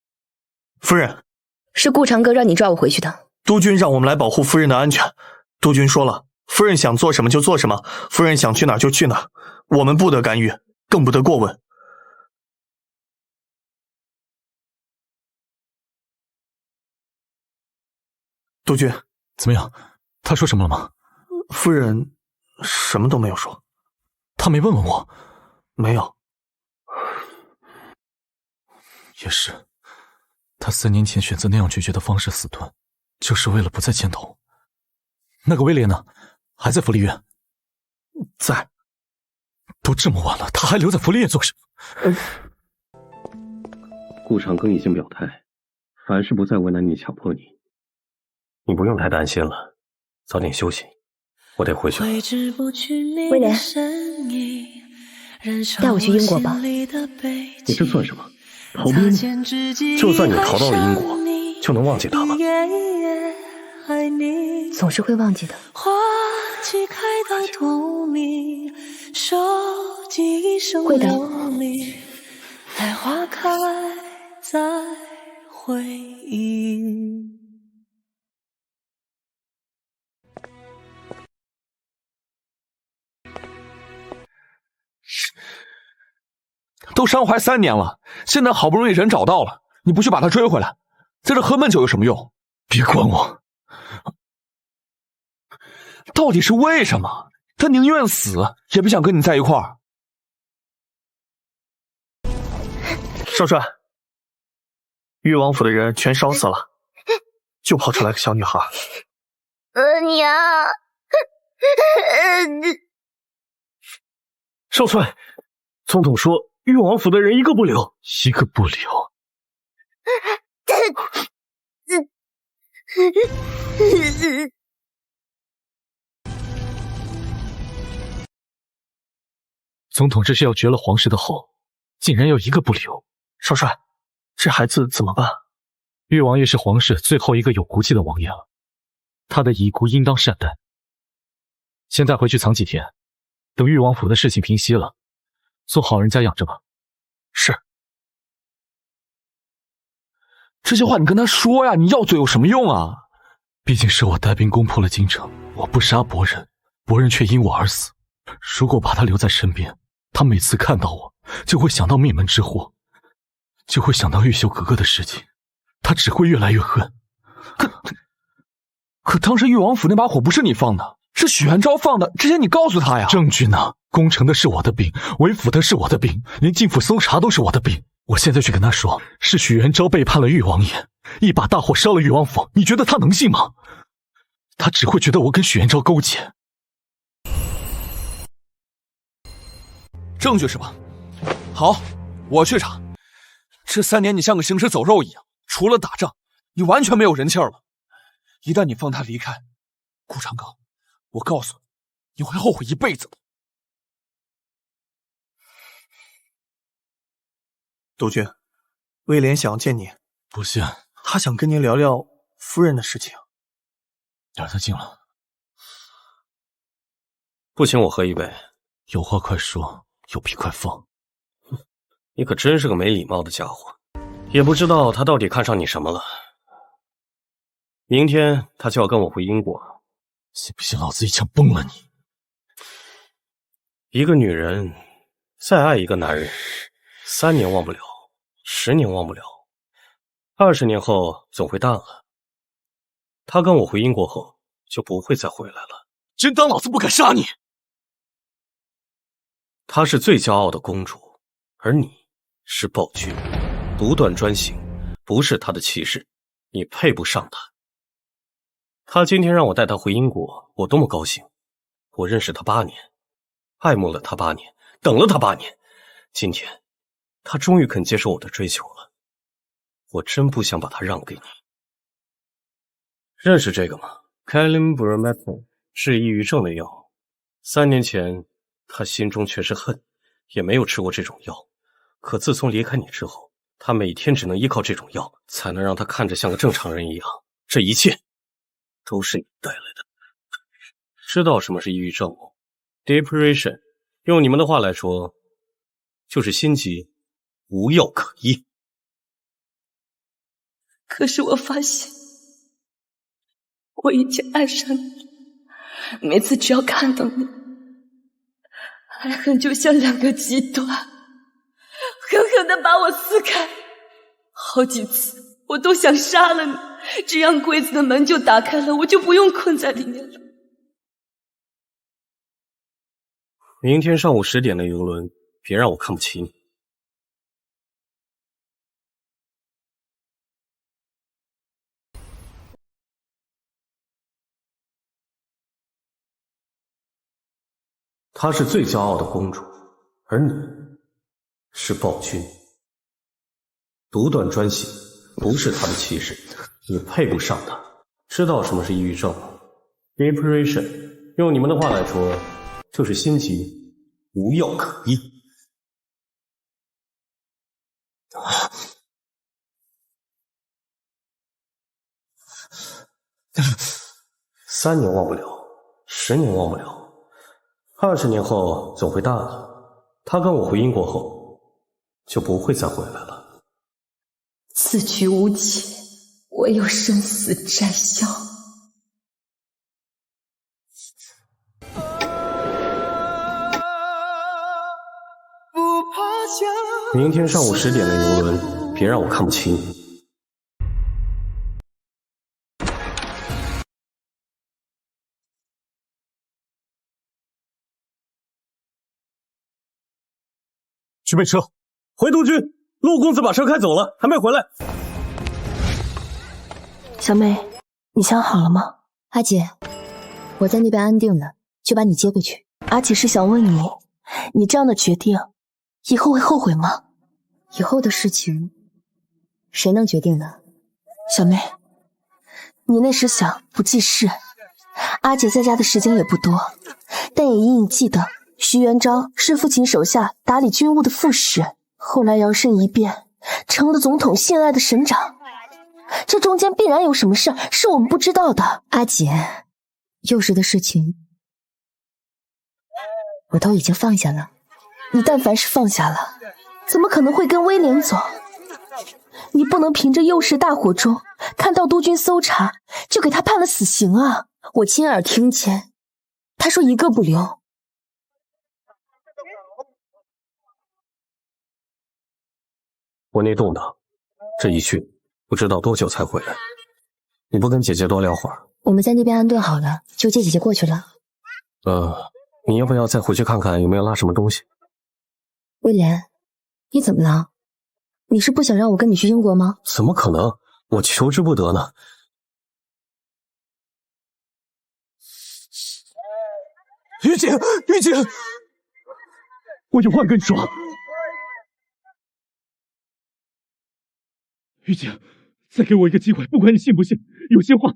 夫人，是顾长庚让你抓我回去的。督军让我们来保护夫人的安全。督军说了，夫人想做什么就做什么，夫人想去哪就去哪，我们不得干预，更不得过问。督军，怎么样？他说什么了吗？夫人什么都没有说。他没问问我？没有。也是，他3年前选择那样决绝的方式死遁，就是为了不再见头。那个威廉呢？还在福利院？在。都这么晚了，他还留在福利院做什么？顾长庚已经表态，凡事不再为难你、强迫你。你不用太担心了，早点休息，我得回去了。威廉，带我去英国吧。你这算什么？逃兵吗？就算你逃到了英国，就能忘记他吗？总是会忘记的。会的。待花开再回忆。都伤怀3年了，现在好不容易人找到了，你不去把他追回来，在这喝闷酒有什么用？别管我！到底是为什么？他宁愿死，也不想跟你在一块儿。少帅，誉王府的人全烧死了，就跑出来个小女孩。娘。少帅，总统说誉王府的人一个不留，一个不留。总统这是要绝了皇室的后，竟然要一个不留。少帅，这孩子怎么办？玉王爷是皇室最后一个有骨气的王爷了，他的遗孤应当善待。现在回去藏几天，等玉王府的事情平息了，送好人家养着吧。是。这些话你跟他说呀，你要嘴有什么用啊？毕竟是我带兵攻破了京城，我不杀伯仁，伯仁却因我而死。如果把他留在身边，他每次看到我，就会想到灭门之祸，就会想到玉秀哥哥的事情，他只会越来越恨。可当时玉王府那把火不是你放的，是许元昭放的，这些你告诉他呀。证据呢？攻城的是我的兵，围府的是我的兵，连进府搜查都是我的兵。我现在去跟他说，是许元昭背叛了玉王爷，一把大火烧了玉王府，你觉得他能信吗？他只会觉得我跟许元昭勾结。证据是吧？好，我去查。这3年你像个行尸走肉一样，除了打仗，你完全没有人气了。一旦你放他离开，顾长庚，我告诉你，你会后悔一辈子的。督军，威廉想见你。不信？他想跟您聊聊夫人的事情。让他进了。不请我喝一杯？有话快说，有屁快放。你可真是个没礼貌的家伙，也不知道他到底看上你什么了。明天他就要跟我回英国，信不信老子一枪崩了你？一个女人再爱一个男人，3年忘不了，10年忘不了，20年后总会淡了。他跟我回英国后就不会再回来了。真当老子不敢杀你？她是最骄傲的公主，而你是暴君，独断专行，不是她的气势，你配不上她。她今天让我带她回英国，我多么高兴！我认识她8年，爱慕了她8年，等了她8年，今天她终于肯接受我的追求了。我真不想把她让给你。认识这个吗 ？Calimbromethrin 治抑郁症的药。3年前，他心中全是恨，也没有吃过这种药。可自从离开你之后，他每天只能依靠这种药，才能让他看着像个正常人一样。这一切都是你带来的。知道什么是抑郁症吗 ？Depression， 用你们的话来说，就是心急，无药可医。可是我发现，我已经爱上你了。每次只要看到你，爱恨就像2个极端，狠狠地把我撕开。好几次我都想杀了你，这样柜子的门就打开了，我就不用困在里面了。明天上午10点的游轮，别让我看不起你。她是最骄傲的公主，而你是暴君，独断专行，不是她的气势，你配不上她。知道什么是抑郁症吗 ？Depression， 用你们的话来说，就是心急，无药可医。3年忘不了，10年忘不了。20年后总会淡了。他跟我回英国后，就不会再回来了。此去无解，唯有生死摘消。明天上午10点的游轮，别让我看不起你。去备车，回督军。陆公子把车开走了，还没回来。小妹，你想好了吗？阿姐，我在那边安定了，就把你接过去。阿姐是想问你，你这样的决定，以后会后悔吗？以后的事情，谁能决定呢？小妹，你那时想不记事，阿姐在家的时间也不多，但也隐隐记得徐元昭是父亲手下打理军务的副使，后来摇身一变，成了总统信赖的省长。这中间必然有什么事是我们不知道的。阿姐，幼时的事情我都已经放下了。你但凡是放下了，怎么可能会跟威廉走？你不能凭着幼时大火中看到督军搜查就给他判了死刑啊！我亲耳听见，他说一个不留。国内动荡，这一去不知道多久才回来。你不跟姐姐多聊会儿？我们在那边安顿好了，就接姐姐过去了。你要不要再回去看看有没有落什么东西？威廉，你怎么了？你是不想让我跟你去英国吗？怎么可能？我求之不得呢。于姐，于姐，我有话跟你说。于姐，再给我一个机会，不管你信不信，有些话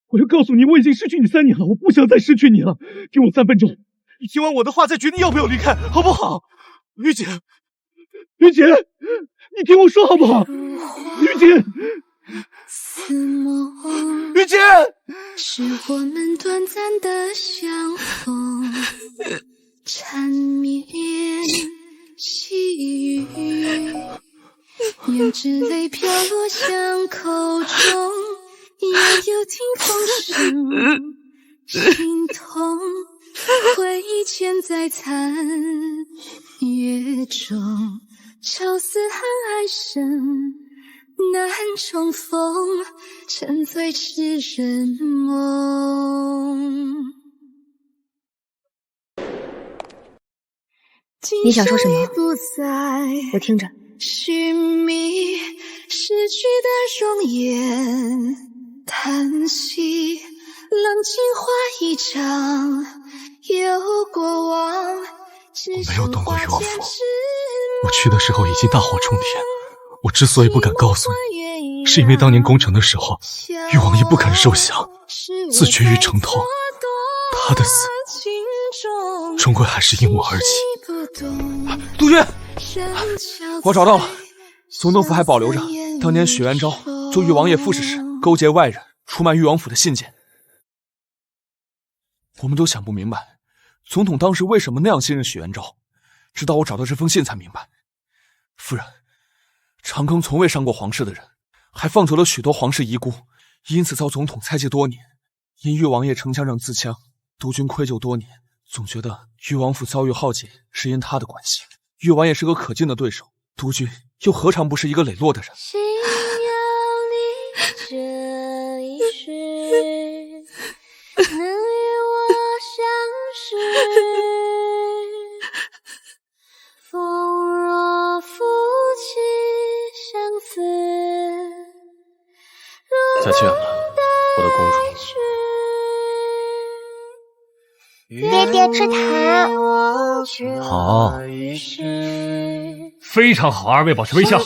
我要告诉你。我已经失去你3年了，我不想再失去你了。给我3分钟，你听完我的话再决定要不要离开，好不好？于姐，于姐，你听我说好不好？于姐，于姐，是我们短暂的相逢，缠绵细语，胭脂泪飘落巷口中，悠悠听风声，心痛回忆潜在残月中，愁思恨爱深，难重逢，沉醉痴人梦。你想说什么？我听着。寻觅逝去的容颜，叹息冷情话一场，有过往。我没有动过玉王府，我去的时候已经大火冲天。我之所以不敢告诉你，是因为当年攻城的时候，玉王爷不肯受降，自绝于城头。他的死，终归还是因我而起。督军，我找到了，总统府还保留着当年许元昭做玉王爷副使时勾结外人出卖玉王府的信件。我们都想不明白，总统当时为什么那样信任许元昭，直到我找到这封信才明白。夫人，长庚从未伤过皇室的人，还放走了许多皇室遗孤，因此遭总统猜忌多年。因玉王爷丞相让自枪，督军愧疚多年，总觉得玉王府遭遇浩劫是因他的关系。玉王爷是个可敬的对手，督军又何尝不是一个磊落的人？心有你这一世，能与我相识。风若负气相思，再见了，我的公主。爹爹吃糖。好，非常好，二位保持微笑。